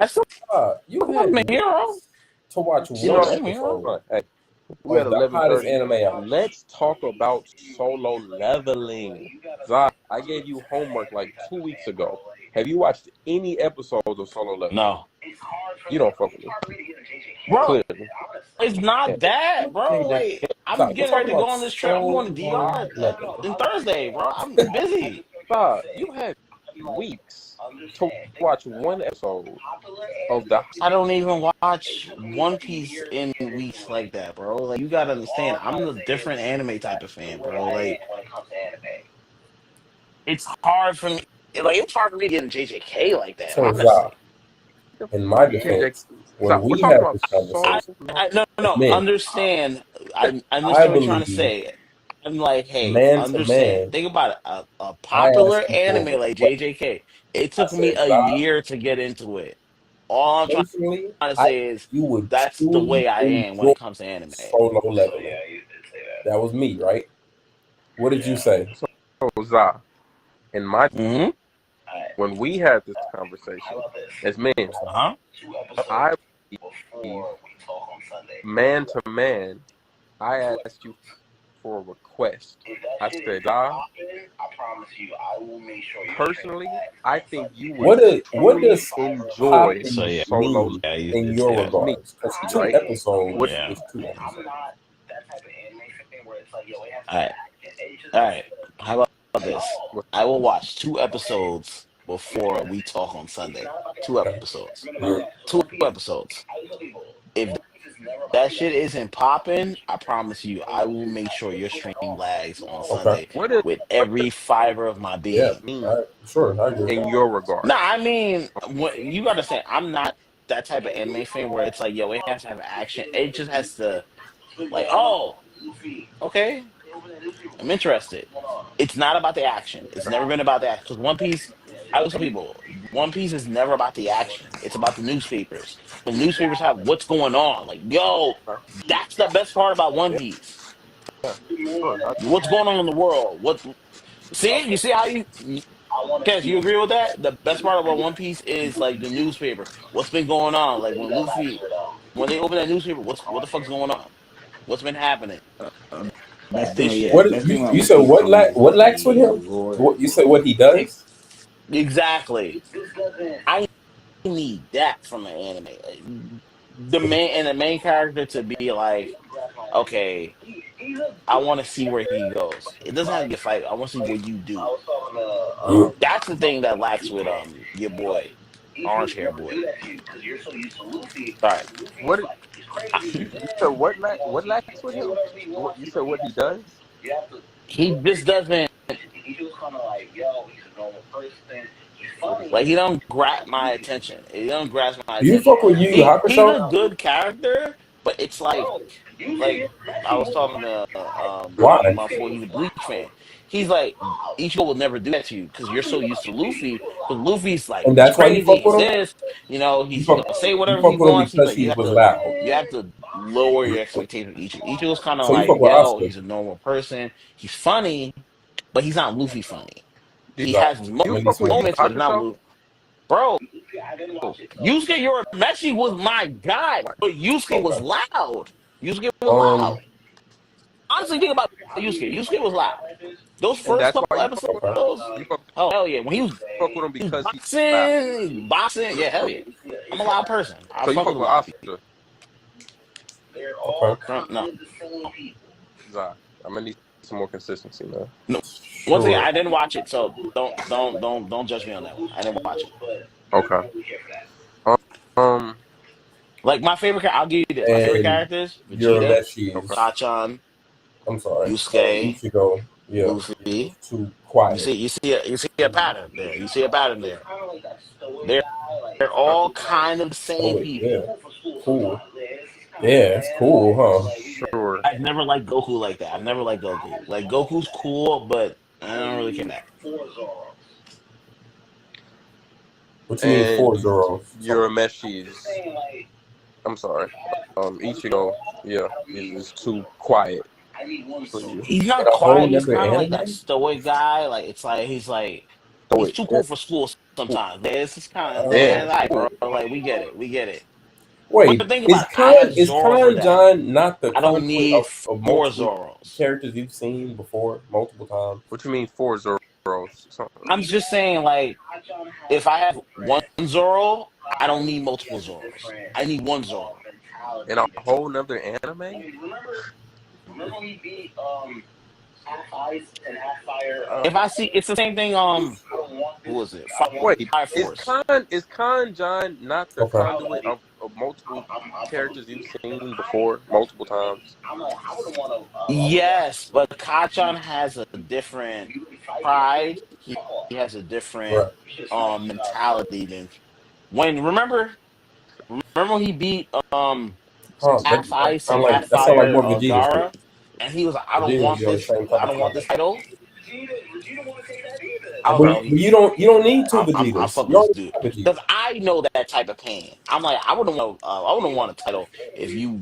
That's still You a had hero. to watch You one know, episode. Hey, we at Of the hottest 11:30. anime out. Let's talk about solo leveling. Zah, I gave you homework like 2 weeks ago. Have you watched any episodes of Solo Leveling? No. You don't fuck with me. Bro, Clearly. it's not that, bro. Like, I'm getting ready to go on this trip. I'm going to DR on Thursday, bro. I'm busy. Zah, you had weeks to watch one episode of the. I don't even watch One Piece in weeks like that, bro. Like, you gotta understand, I'm a different anime type of fan, bro. Like, it's hard for me. Like, it's hard for me to get in JJK like that, So, honestly. in my defense, when we have this conversation, No. man, Understand. I understand what you're trying to say. I'm like, hey, man to understand. man, Think about it. A popular asked you anime for like what- JJK. It took I me said, a "Zah, year to get into it. All I'm trying personally, to say is you would that's the truly way I am when enjoy it comes to anime. Solo Leveling." That was me, right? What did you say? So, Zah, in my Mm-hmm. when we had this conversation as men, I man to man, I asked you for a request. I said, Zah, personally, I think you would What does enjoy So, yeah. Solo mean Yeah, in your That's me. regards? Because two Right? episodes Yeah. is 2 episodes. All right. How about this? I will watch 2 episodes before we talk on Sunday. 2 episodes. 2 episodes. If that shit isn't popping, I promise you, I will make sure your stream lags on Sunday with every fiber of my being. Sure, I agree. In your regard. Nah, I mean, you gotta say, I'm not that type of anime fan where it's like, yo, it has to have action. It just has to, like, oh, okay, I'm interested. It's not about the action. It's never been about the action. Because One Piece, I always tell people, One Piece is never about the action. It's about the newspapers. The newspapers have what's going on. Like, yo, that's the best part about One Piece. What's going on in the world? You see how Kez, you agree with that? The best part about One Piece is like the newspaper. What's been going on? Like when they open that newspaper, what the fuck's going on? What's been happening? Best This thing, shit. What best thing about you One said? Piece What to me what lacks with is him? the lore. What you said? What he does? Exactly. I need that from an anime. The main character to be like, okay, I want to see where he goes. It doesn't have to be a fight. I want to see what you do. That's the thing that lacks with your boy, orange hair boy. Sorry. What you said? What lacks with him? You said what he does? He just doesn't. Like, he don't grab my attention. He don't grasp my attention. You fuck with Yu Yu He's Hakusho? a good character, but it's like I was talking to Why? before. He's a Bleach fan. He's like, Ichigo will never do that to you because you're so used to Luffy. Because Luffy's like, And he's that's why you crazy. fuck with He's him. this. He's fuck- gonna say You whatever fuck he with him wants. He's because like, he was loud. you have to lower your expectations of Ichigo. Ichigo's kind of So you like, fuck with yo, Oscar. he's a normal person. He's funny, but he's not Luffy funny. He Right. has You fuck with moments, but he's not Hakusho? Luffy. Bro, Yusuke Urameshi was my guy, but Yusuke was loud. Yusuke was loud. Honestly, think about Yusuke. Yusuke was loud. Those And first that's couple why you fuck episodes, you fuck hell yeah. When he was with him because he's loud. boxing, yeah, hell yeah. I'm a loud person. I So you fuck fuck with with loud Oscar. people. No. Zah, I'm gonna need some more consistency, man. No. Once again, I didn't watch it, so don't judge me on that one. I didn't watch it. Okay. Like, my favorite I'll give you this. My favorite characters, Vegeta, Sachan, I'm sorry. Yusuke, You go. Yeah. Luffy. Too quiet. You see a pattern there. You see a pattern there. They're all kind of the same people. Yeah. Cool. Yeah, it's cool, huh? Sure. I've never liked Goku like that. I've never liked Goku. Like Goku's cool, but I don't really care that. What you mean four Zoro? Urumeshi's. I'm sorry. Ichigo, yeah, is too quiet for you. He's not quiet. He's kind of like that stoic guy. Like it's like he's too cool for school sometimes. It's just kind of like, bro. Like we get it. Wait, but think about is Kanjhan not the I don't need of four multiple Zoros characters you've seen before multiple times? What you mean four Zoros? I'm just saying, like, if I have one Zoro, I don't need multiple Zoros. I need one Zoro. In a whole nother anime? Remember when he beat Half Ice and Half Fire? If I see, it's the same thing. Who was it? Wait, Fire Force. Is Kanjhan not the conduit of multiple characters you've seen before multiple times? Yes, but Kanjhan has a different pride. He has a different mentality than when. Remember when he beat Half Ice and Half Fire Gaara, and he was like, I don't want this title. But you don't need two Vegetas. I fuck this dude because I know that type of pain. I'm like, I wouldn't want a title if you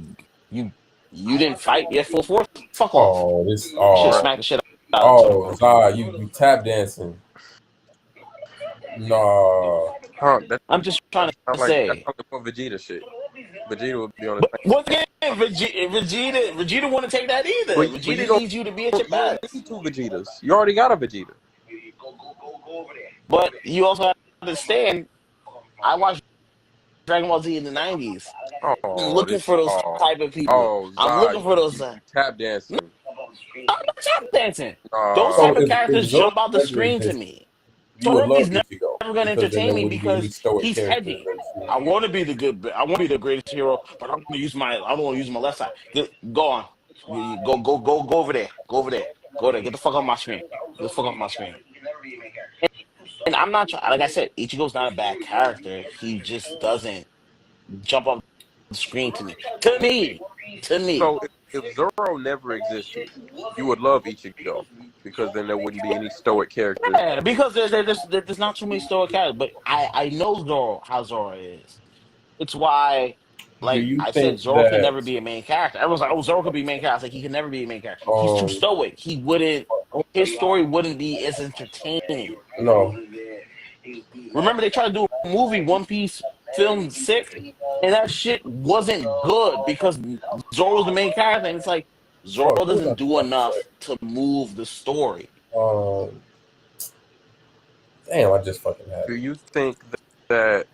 didn't fight your full force. Fuck off. Should smack the shit out. Oh, Zah, you tap dancing. No. I'm just trying to say. That's like Vegeta shit. Vegeta would be on the same. Once again, Vegeta wouldn't take that either. Vegeta needs you to be at your best. You don't need two Vegetas. You already got a Vegeta. But you also have to understand, I watched Dragon Ball Z in the 90s. I'm looking for those type of people. I'm looking for those. Tap dancing. I'm not tap dancing. Those type of characters jump out the screen to me. Toroki's never going to entertain me because he's heavy. I want to be the greatest hero, but I don't want to use my left side. Go on. Go over there. Go over there. Go there. Get the fuck off my screen. And I'm not trying. Like I said, Ichigo's not a bad character. He just doesn't jump off the screen to me. To me. So if Zoro never existed, you would love Ichigo because then there wouldn't be any stoic characters. Yeah, because there's not too many stoic characters. But I know how Zoro is. It's why, like I said, Zoro can never be a main character. Everyone's like, oh, Zoro could be a main character. I was like, he can never be a main character. He's too stoic. His story wouldn't be as entertaining. No. Remember, they tried to do a movie, One Piece Film 6, and that shit wasn't good because Zoro's the main character, and it's like, Zoro doesn't do enough to move the story. Damn, I just fucking had it. Do you think that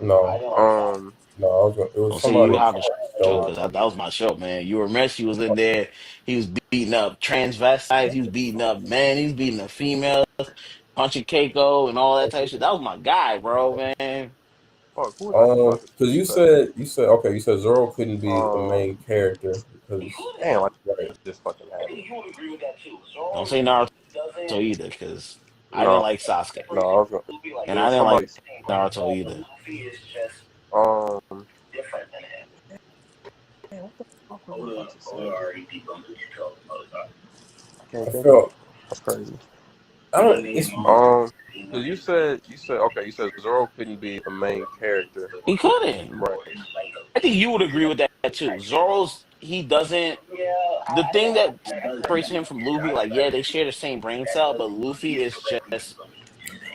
No. No, it was somebody. That was my show, man. Urameshi was in there. He was beating up transvestites. He was beating up men. He was beating up females, punching Keiko and all that type of shit. That was my guy, bro, man. Because you said okay. You said Zoro couldn't be the main character because damn, I just fucking had it. Don't say Naruto either, because I didn't like Sasuke. No, and I didn't like Naruto either. That's crazy. You said Zoro couldn't be the main character. He couldn't. Right. I think you would agree with that too. He doesn't. The thing that separates him from Luffy, like, yeah, they share the same brain cell, but Luffy is just.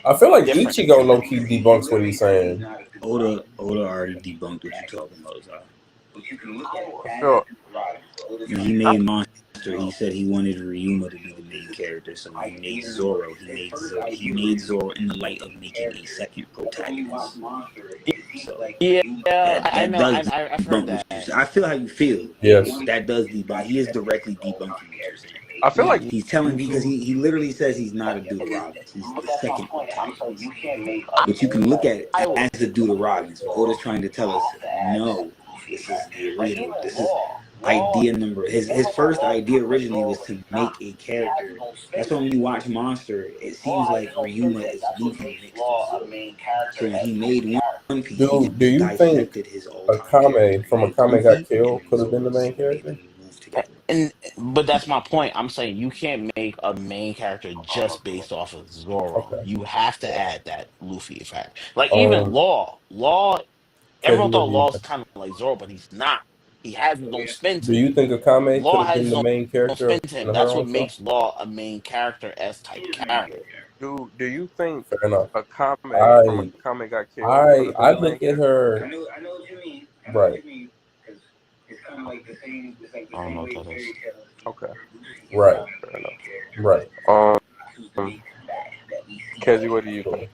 I feel like Ichigo low-key debunks what he's saying. Oda already debunked what you're talking about, Zah. Sure. He made Monster. He said he wanted Ryuma to be the main character, so he made Zoro. He made Zoro in the light of making a second protagonist. So I've heard that. I feel how you feel. Yes. That does debunk. He is directly debunking what you're saying. I feel like he's telling me because he literally says he's not a Deuteronomy. He's the second protagonist. But you can look at it as the Deuteronomy. So Oda's trying to tell us, no, this is the original. idea number. His first idea originally was to make a character. That's when you watch Monster, it seems like Ryuma is Luffy mixed with Zoro. So when he made One Piece, he Do just you think dissected his all-time character. Akame from Made Akame Got Luffy Killed and could have been the Zoro, main so made character? them move together. But that's my point. I'm saying you can't make a main character just based off of Zoro. Okay. You have to add that Luffy effect. Like even Um, Law, Kevin, everyone what thought do you Law's think? kind of like Zoro, but he's not. He has his own spin Do to you him. think Akame could Law have has been his the own main character spin in to him. her That's own what show? makes Law a main character S type character. Do you think Fair enough. Akame from I Akame Got Killed could have been I the main look at character? her I know what you mean. right, It's kind of like the same. It's like the I don't same know way what that is. fairy tales. Okay, right, fair enough. right. Kezi, what do you Cool. think?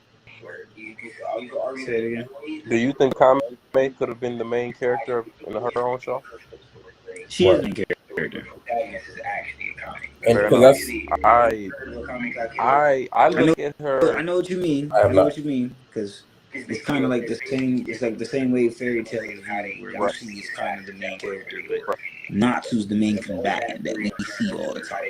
Say it again. Do you think Akame could have been the main character in her own show? She is Right. the main character. And Fair because enough. that's I look at I her. know what you mean. I I have know not. what you mean because it's kind of like the same. It's like the same way fairy tales is viewed, where Right. Lucy is kind of the main character, but Right. Natsu's the main combatant that we see all the time.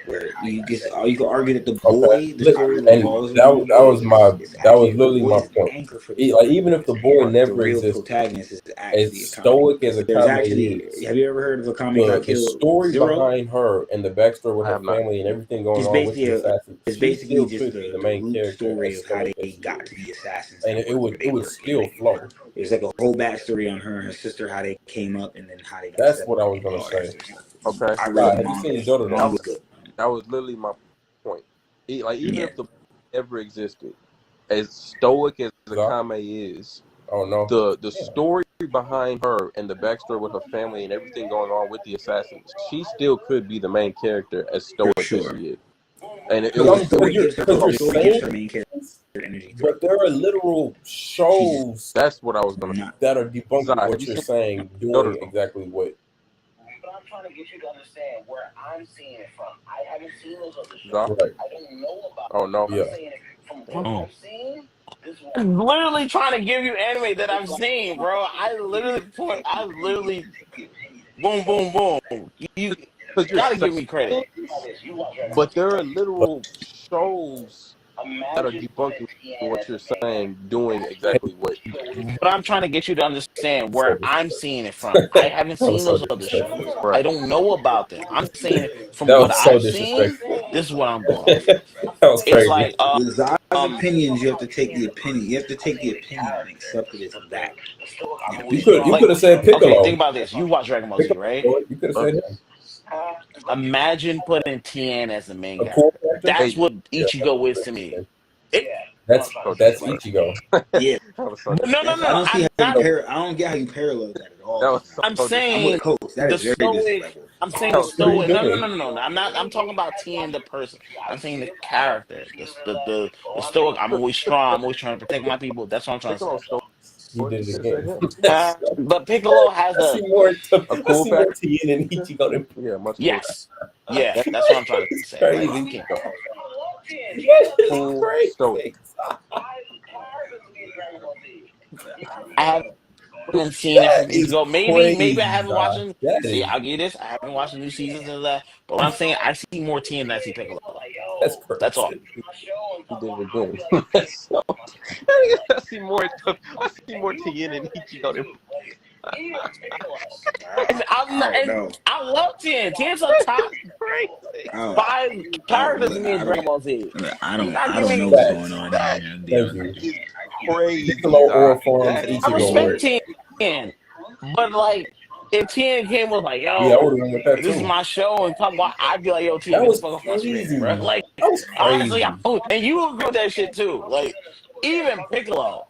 Where you can argue that the Okay. boy, the story And revolves around the that boy. was my It's that was actually the literally boy my is the point. anchor for the Like story. even if the boy The never real existed, protagonist is as actually Akame. stoic as There's Akame actually. is, Have you ever heard of Akame Got the Killed? story Zero? behind her and the backstory with I her have not. family and everything going It's on with basically the a, assassins, it's she basically still just could be the the main root character story as of how stoic they as she got is. to be assassins And and it where would they work. still flow. There's like a whole backstory on her and her sister, how they came up, and then how they got That's what I was separated and gonna all that say. stuff. Okay. I read the Have you manga. seen The Jotaro? manga's good. That was literally my point. Like even Yeah. if the boy ever existed, as stoic as Zop? Akame is, Oh no. the story behind her and the backstory with her family and everything going on with the assassins, she still could be the main character as stoic For as sure. she is. And it No, was the story gives her Because you're the story gives her saying main character energy. but there are literal She's shows that's what I was gonna not. that are debunking Zai, have what you you're seen saying, doing Jotaro? exactly what. But I'm trying to get you to understand where I'm seeing it from. I haven't seen those other shows. Zai? Right. I don't know about Oh no. Yeah. I'm saying it from what Oh. I've seen. This is what I'm literally trying to give you anime that I've seen, bro. I literally boom, boom, boom. You Because you're gotta give saying me credit. you watch Dragon Ball but Z. there are literal shows that are Imagine debunking Tien what as you're the main saying, doing exactly what. But I'm trying to get you to understand So where I'm seeing it from. I haven't that was seen so those other disrespectful. shows. Right. I don't know about them. I'm saying it from That what was so I've seen. disrespectful. This is what I'm going off of. That was It's crazy. like With Zai's opinions, you have to take the opinion. You have to take the opinion and accept it as that. You could Like, have said okay, Piccolo. think about this. You watch Dragon Ball Z, Piccolo, right? you could have said him. Imagine putting Tien as the main A character. cool character. That's what Yeah, Ichigo is to me. that's So that's disrespectful. Ichigo. Yeah. That was so No, no, That's, no. I don't see I'm how you not. I don't get how you parallel that at all. that was so I'm I'm saying with Coach. That the is very stoic. disrespectful. I'm saying that the was so What are you stoic. No, no, doing? no, no, no. I'm talking about Tien the person. I'm saying the character. The stoic. I'm always strong. I'm always trying to protect my people. That's what I'm trying to Piccolo say. stole. He did it You could have again. said him. But Piccolo has I a see more. A I cool see more factor. Tien and Ichigo than Yeah, much cooler. yes. Yeah, that's what I'm trying to say. Like crazy. you can't. Cool Crazy. stoic. I haven't seen it from That is Ichigo. Maybe crazy. I haven't watched it. That See, is I'll give you this. I haven't watched the new seasons of that. But what I'm saying, I see more Tien than I see Piccolo. that's crazy. That's all. He did it again. So, I see more Tien and Ichigo than. I'm not, and I love Tien. Tien's a top five characters to me in Dragon Ball Z. I don't Not know giving what's going on here. Thank you. Crazy. Piccolo or Forms That is I Ichigo. respect Tien, but like if Tien came was like, Yeah, I would yo, have went with that this is too. my show and talk about, I'd be like, yo, Tien, That get the was fuck off my screen, crazy. bro. Like That was honestly, crazy. and you agree with that shit too. Like even Piccolo.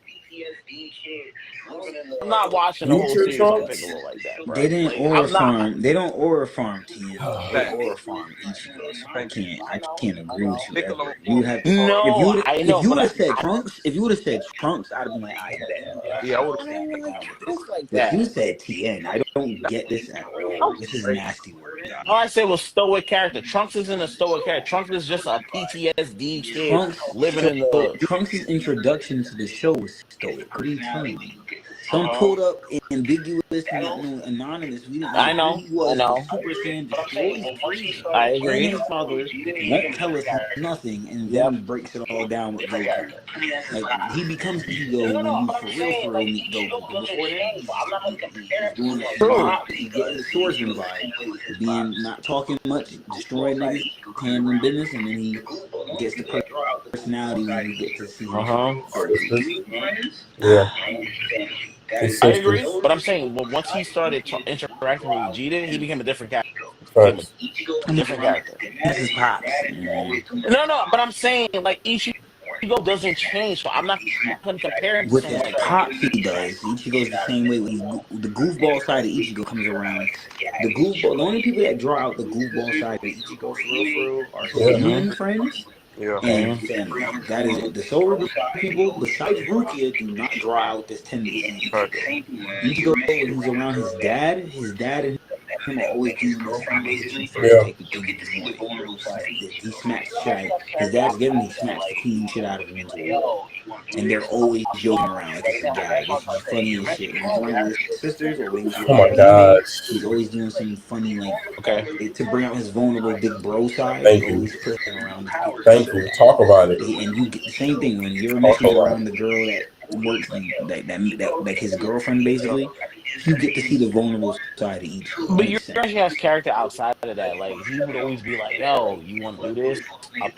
I'm not watching the whole Future series on Trunks? Piccolo like that, bro. They didn't Like, aura I'm not. farm. They don't aura farm Tien. Oh, They Facts. aura farm Ichigo. So I Thank can't agree with you Piccolo. ever. You have No, I know, if you would have but said Trunks, if you would have said Trunks, I'd have been like, I bet. Yeah, I would I have. don't like Trunks like But you that. said Tien. I don't get this at all. This is nasty word. All I said was stoic character. Trunks isn't a stoic character. Trunks is just a PTSD kid Trunks living in the hood. Trunks' introduction to the show was stoic. What are you telling me? Some pulled up ambiguous, anonymous. We didn't know I who know. he was, but Super Saiyan destroys Frieza. I And agree. his father won't tell us nothing, and Yep. then breaks it all down with Goku. Like, he becomes Ichigo when you for real meet Goku. But before then, he's doing that mob. He's getting the swordsman vibe, being not talking much, destroying niggas, handling business, and then he gets the personality when you get to see him. Yeah. I agree, but I'm saying, well, once he started interacting with Vegeta, he became a different character. Different character. This is Pops. No, but I'm saying, like, Ichigo doesn't change, so I'm not going to compare him to With someone his like that. Pops, he does. Ichigo's the same way. When the goofball side of Ichigo comes around, the only people that draw out the goofball side of Ichigo for real are his friends and family. That is it. The Soul people, besides Rukia, do not draw out this tendency in Ichigo. Ichigo, when he's around his dad and him are always doing this family first type of thing in the morning. He smacks the shit out. His dad's getting he smacks the clean shit out of him into a wall. And they're always joking around like it's a gag. It's just funny as shit. When he's around with his sisters or when he's Oh my gosh. he's always doing some funny, like, Okay. to bring out his vulnerable big bro side. Thank He's you. always pushing around these people. Thank you. Talk about it. And you get the same thing when Urameshi is around the girl that works that like his girlfriend basically. You get to see the vulnerable side of each. But Urameshi has character outside of that. Like, he would always be like, "Yo, you want to do this?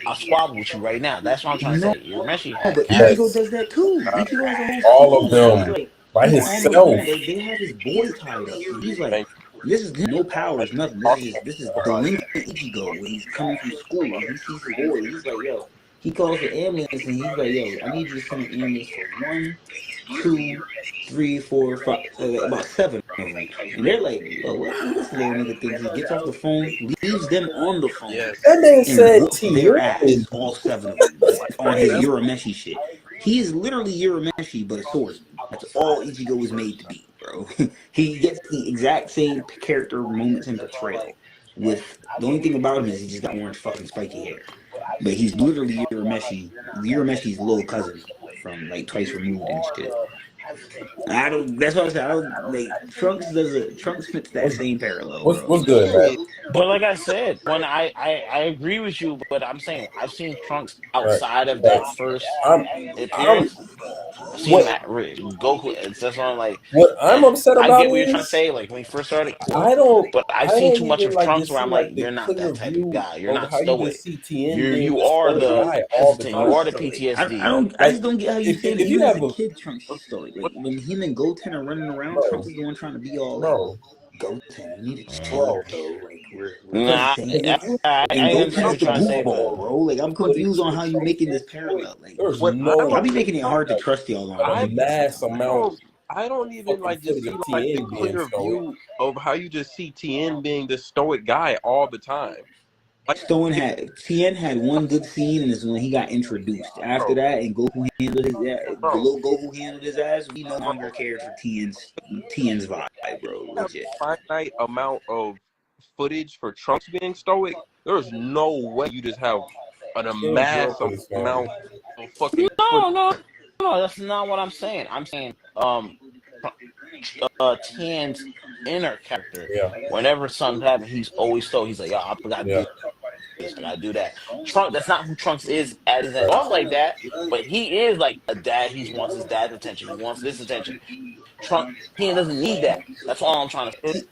I'll squabble with you right now." That's what I'm trying to say. Urameshi has but character. Ichigo does that too. Ichigo has a All whole of them by himself. They have his boy tied up. And he's like, this is no powers, nothing. This is delinquent Ichigo. When he's coming from school and he sees his boy, he's like, yo. He calls the ambulance and he's like, yo, I need you to send an ambulance for 1, 2, 3, 4, 5, about 7 of them. And they're like, yo, what this little nigga thinks? He gets off the phone, leaves them on the phone. That man said their ass, all 7 of them, on his Urameshi shit. He is literally Urameshi, but a swordsman. That's all Ichigo was made to be, bro. He gets the exact same character moments and portrayal. With the only thing about him is he just got orange fucking spiky hair. But he's literally Urameshi's little cousin from like twice removed and shit. That's what I said. Trunks fits that same parallel. What's good, man? But like I said, when I agree with you, but I'm saying I've seen Trunks outside of that first appearance. I've seen Goku. That's why I'm like. What I'm upset about. I get what you're trying to say. Like when he first started, cool. But I've seen too much of Trunks where I'm like, you're not that type of guy. You're not stoic. You are the hesitant. You are the PTSD. I just don't get how you say that. You have a kid, Trunks is stoic. Like, when him and Goten are running around, Trunks is the one trying to be all like, Goten, you need to chill, bro. I understand what you're trying to say, bro. Like, I'm confused on how you making this parallel. Like, I'll be making it hard to trust y'all on a mass amount. I don't even like just see like the clear view of how you just see Tien being this stoic guy all the time. Like, Tien had one good scene, and it's when he got introduced. After that, and Goku handled his ass. The little Goku handled his ass. We no longer cared for Tien's vibe, bro. Legit. Finite amount of footage for Trunks being stoic. There's no way you just have an massive amount of fucking. No, that's not what I'm saying. I'm saying Tien's inner character. Whenever something happens, he's always stoic. He's like, yo, I gotta do this, I gotta do that. Trunks, that's not who Trunks is at his end. Off like that, but he is like a dad. He wants his dad's attention. He wants this attention. Tien doesn't need that. That's all I'm trying to say.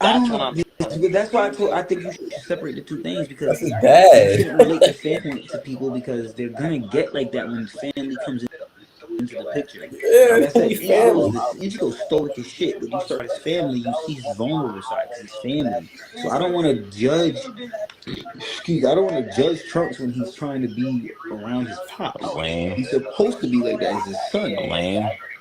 That's why I think you should separate the two things, because you shouldn't relate the family to people, because they're gonna get like that when family comes into the picture. Like I said, Ichigo's stoic as shit, but you start his family, you see his vulnerable side, because his family. So I don't want to judge. I don't want to judge Trunks when he's trying to be around his pops. He's supposed to be like that as his son.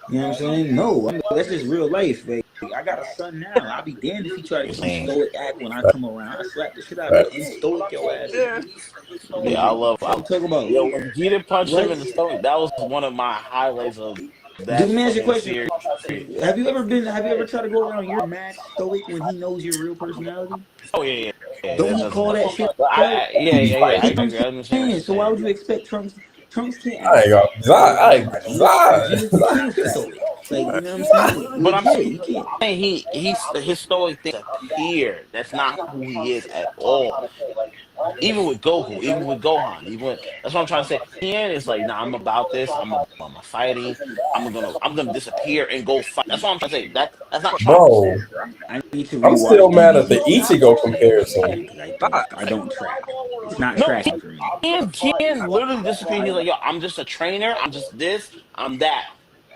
You know what I'm saying? No, that's just real life. Like, I got a son now. I'll be damned if he try to be stoic act when I come around. I slap the shit out of him and stoic your ass. Yeah, I'm talking about. Yo, when Vegeta punched him in the stomach, that was one of my highlights of that. Let me ask you a question. Have you ever tried to go around your mad stoic when he knows your real personality? Oh yeah. Don't he call that shit? Yeah. I understand. So why would you expect Trunks can't. Like, you know what I'm saying? But I'm Legit, you can't. saying his stoic things appear. That's not who he is at all. Even with Goku, even with Gohan, that's what I'm trying to say. Tien is like, nah, I'm about this. I'm fighting. I'm gonna disappear and go fight. That's what I'm trying to say. That's not Trunks. Bro, I need to I'm still rewatch mad at the DBZ Ichigo comparison. because I don't track. It's not No, tracking for me. Tien literally disappeared. He's like, yo, I'm just a trainer. I'm just this. I'm that.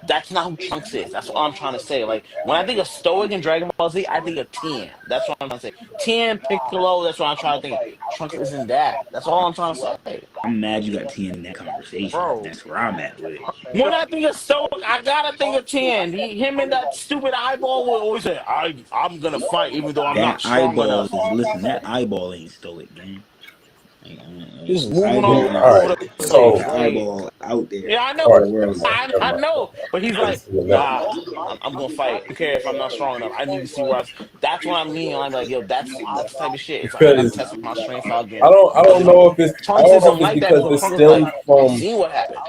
That's not who Trunks is. That's all I'm trying to say. Like when I think of Stoic and Dragon Ball Z, I think of Tien. That's what I'm trying to say. Tien, Piccolo. That's what I'm trying to think. Trunks isn't that. That's all I'm trying to say. I'm mad you got Tien in that conversation. Bro. That's where I'm at with it. When I think of Stoic, I gotta think of Tien. Him and that stupid eyeball will always say, I'm gonna fight even though I'm not That strong eyeball enough. listen, that eyeball ain't stoic, gang. Just moving Eyeball all not over the stoic. So- place. That eyeball out there. Yeah, I know. All right, The world is like, I know. But he's like, nah, I'm gonna fight. I don't care if I'm not strong enough. I need to see where that's what I mean. I'm like, yo, that's the type of shit. It's like I gotta Because test my strength out again. I don't know if it's Trunks isn't like that because because it Trunks is stems like, from I've seen what happened.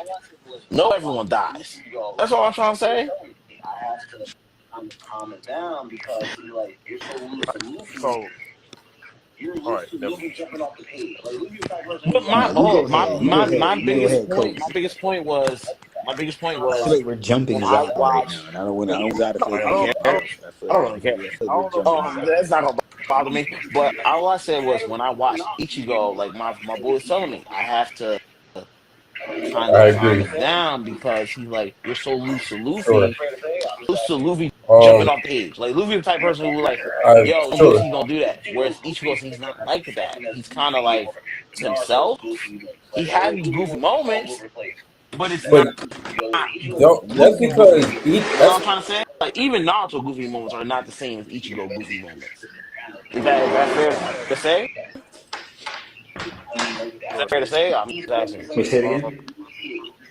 No, everyone dies. That's all I'm trying to say. I have to calm it down because like you're So, you're all right, jumping off the page. Like But my biggest point, Coach. my biggest point I feel was like we're jumping when his I out right now, watched. and I don't gotta feel I like don't we're care. I feel I don't like really care. I feel like we're jumping his out. That's not gonna bother me. But all I said was when I watched Ichigo, like my boy was telling me, I have to kind I of calm agree. it down because he's like, you're so loose to Sure. Luffy jumping off the page. Like Luffy the type of person who like, yo, don't believe Sure. he's gonna do that. Whereas Ichigo, he's not like that. He's kind of like himself. He has his goofy moments, but it's But not that's goofy. because You know what I'm trying to say? Like even Naruto goofy moments are not the same as Ichigo goofy moments. Is that fair to say? Is that fair to say? I'm just asking. Wait, say it again.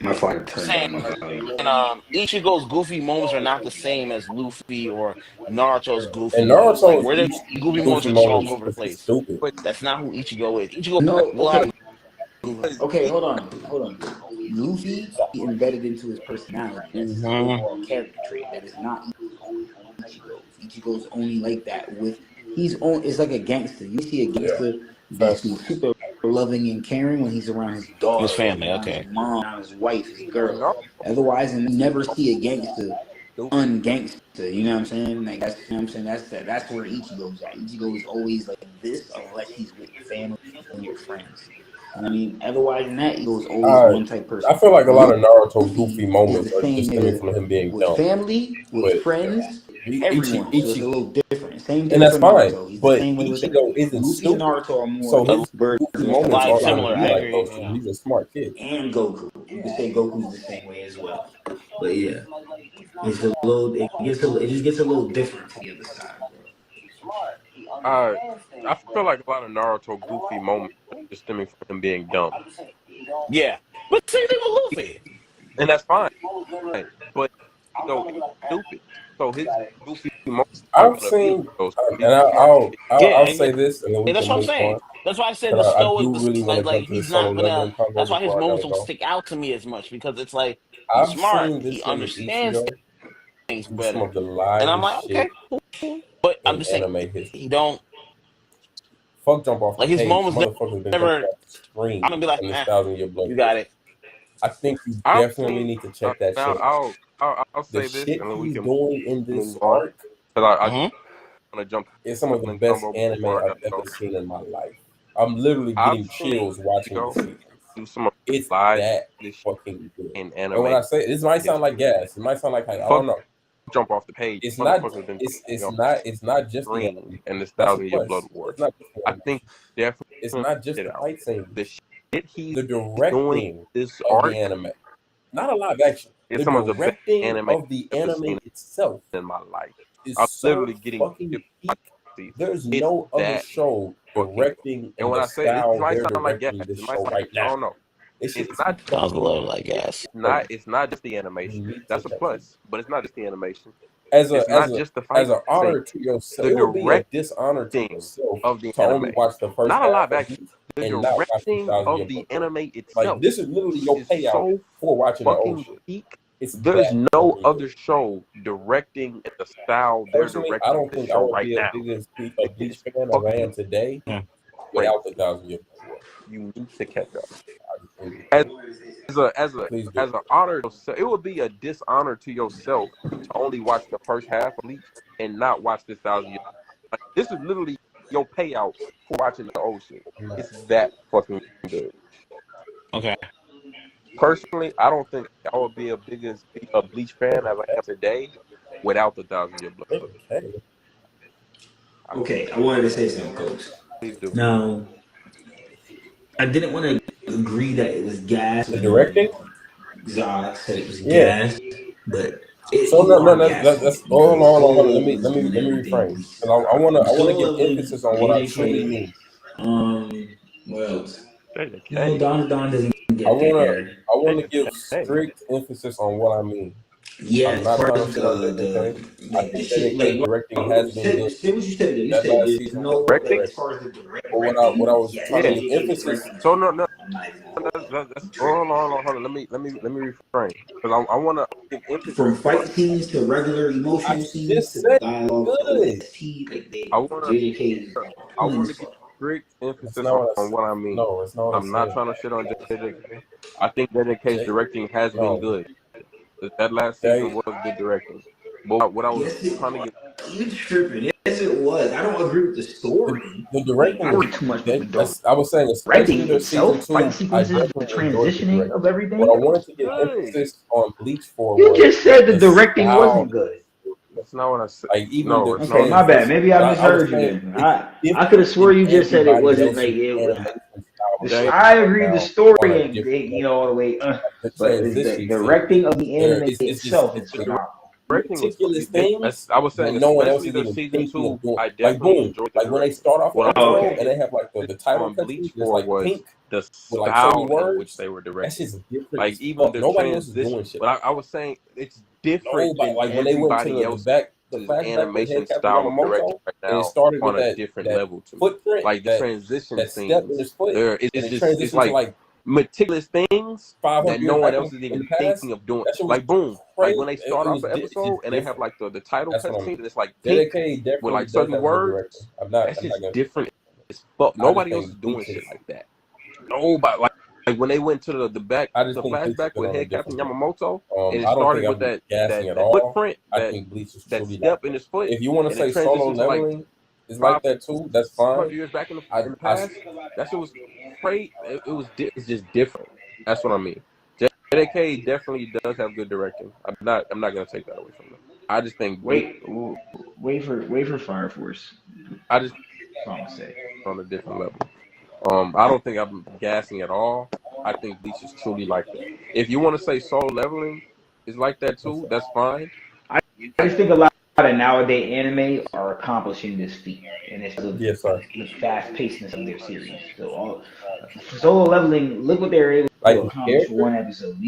My father turned Saying down my volume. Ichigo's goofy moments are not the same as Luffy or Naruto's goofy and moments. Like Naruto's where the goofy moments goofy are just all moments over the is place. stupid. but That's not who Ichigo is. Ichigo No, will okay. have Okay, hold on. Luffy embedded into his personality. That's his overall character trait. That is not Ichigo's. Ichigo's only like that with it's like a gangster. You see a gangster be super loving and caring when he's around his daughter, his family. around Okay. his mom, around his wife, his girl. Naruto, Otherwise, and you never see a gangster ungangster. You know what I'm saying? Like that's you know what I'm saying. That's where Ichigo's at. Ichigo is always like this unless he's with family or friends. And I mean, otherwise than that, Ichigo is always one type person. I feel like a lot of Naruto goofy Luffy moments is the are same just stemming from him being with dumb. family, with friends, everyone. So it's a little different. Same thing And that's for fine. Naruto. He's the But same way with Ichigo isn't Luffy stupid. and Naruto are more So his birds goofy of a moments feather are flock going to be I like agree. those two. He's a smart kid. and Goku. You could say Goku's the same way as well. But yeah, it's a little. It just gets a little different for the other side, bro. I feel like a lot of Naruto goofy moments are stemming from him being dumb, Yeah. But same thing with Luffy. and that's fine. But so he's stupid. So his goofy moments are I've gonna be seen, those. and I'll say this, and then we That's can what I'm move saying. on. That's why I said But the I stoic, do really want to like jump to the he's solo not gonna. leveling convo That's why his before I moments gotta don't go. stick out to me as much because it's like he's I've smart. seen this He nigga understands Ichigo things do some better, of the and I'm livest like, okay, shit cool. But I'm in just saying anime history. he don't Fuck jump off the like his page. moments. Motherfuckers been Never. jumping off the screen I'm gonna be like, in this 1,000-year blood you war. got it. I think you I've definitely seen. need to check that Now shit out. I'll The say this, shit and then we he's can doing in this move on. arc Because I Mm-hmm. want to jump is some of the in best combo anime before I I've gotta ever go. seen in my life. I'm literally I've getting seen chills watching the Ichigo seasons. do some of the It's live that this shit fucking good. in And when anime I say this might sound like history. gas, it might sound like I Fuck don't know. jump off the page. It's not. Motherfuckers been It's off not. It's not just the screen anime. in this That's a 1,000-year plus. blood war. It's not. Just the I anime. think definitely It's not just it the out. fight scenes. The shit he's The doing directing this of arc the anime, not a live action. is The some of the best directing anime of the I've ever seen anime itself in my life. is I'm so literally getting fucking chills peak. season. There's It's no other that show fucking good. directing And in when the I say this style might they're sound like gas, directing this it might show sound right I now. don't know. This shit It's is not Sounds a little like gas. it's not just the animation. You need to That's a check it. plus, but it's not just the animation. As It's a not as a just the as fight an honor scene. to yourself, The it would be a dishonor to directing yourself of the to only anime, watch the first not a half live of action. Bleach The and not watch the directing 1,000-year of the blood war. anime Like itself this is literally your is payout so for watching the old fucking shit. peak There's that no fucking other good. show directing the style they're Personally, I directing don't this think I show would right be as now. big as a Bleach It's fan as I am fucking today Yeah. great. without the 1,000 Year War. You need to catch up. I just As think please do. as an honor to yourself, it would be a dishonor to yourself to only watch the first half of Bleach and not watch this 1,000 Year. Like, this is literally your payout for watching the old shit. It's that fucking good. Okay. Personally, I don't think I would be a Bleach fan as I am today without the 1,000 Year Blood. Okay, I wanted to say something, Coach. Please do. Now, I didn't want to agree that it was gas. The directing? Zod said it was Yeah. gas, but So you are no, gassing that's it hold because on. Solo Let me was doing reframe everything. because I want to Solo give Leveling, emphasis on what I truly mean. What else? JJK. No, Don doesn't get I there. want to give strict emphasis on what I mean. Yeah, I'm not as far trying as to shit on JJK. I the think shit, JJK directing has been good. say what you said. You That said last there's season no was like great. as far as the directing. But what I was trying to give emphasis. So no. That's hold on. Let me reframe because I want to give emphasis From fight scenes to regular emotional scenes to dialogue to OST, like JJK. I want to give strict emphasis on what I mean. No, it's not. I'm not trying to shit on JJK. I think JJK's directing has been good. That last season was good directing. But what I was trying to get. You tripping? Yes, it was. I don't agree with the story. The directing I worry too much with the I was saying, especially the season 2, fight sequences, the transitioning of everything. What I wanted to give emphasis on Bleach for You was just said the directing wasn't good. That's not what I said. Like even No, the Okay, my bad. Maybe I misheard you. Then I could have swore you just said it wasn't like it was. I agree the story ain't all the way, but the directing of the anime itself is phenomenal. Ridiculous things. I was saying, no one else especially is the even season 2. doing. I definitely enjoyed the like when they start off What the I'm episode and they have like the title on cutscene, Bleach it's for like was pink the with like style 30 in words. which they were That directing. shit's different. Like even the nobody else is transition. doing shit. But I was saying it's different than Like when they went to everybody else. the flashback animation with Head style of Yamamoto, directing right and it now started on with a different that level to me. footprint, Like the transition that step in scenes, his foot, it's like meticulous things 500 that no one else is in even the past. thinking of doing. That shit was Like boom, crazy. like when they start off the episode and they have like the title That's what I cutscene mean. and it's like pink JJK definitely with like does certain have good words. direction. I'm not That's just gonna, different as fuck. Nobody else is think doing Bleach shit is- like that. Nobody like when they went to the flashback with Head Captain Yamamoto and it I don't started think with I'm gassing at that all. footprint, I think Bleach is that truly step like in his foot. If you want to and say it solo transitions to, like, leveling is like that too, that's fine. 100 years back in the past, that shit was great. It's just different. That's what I mean. JJK definitely does have good directing. I'm not gonna take that away from him. I just think Wait for Fire Force. I just say on a different level. I don't think I'm gassing at all. I think Bleach is truly like that. If you want to say Solo Leveling is like that too, that's fine. I just think a lot of nowadays anime are accomplishing this feat, and it's the fast pacedness of their series. So Solo Leveling, look what they're able to accomplish for one episode.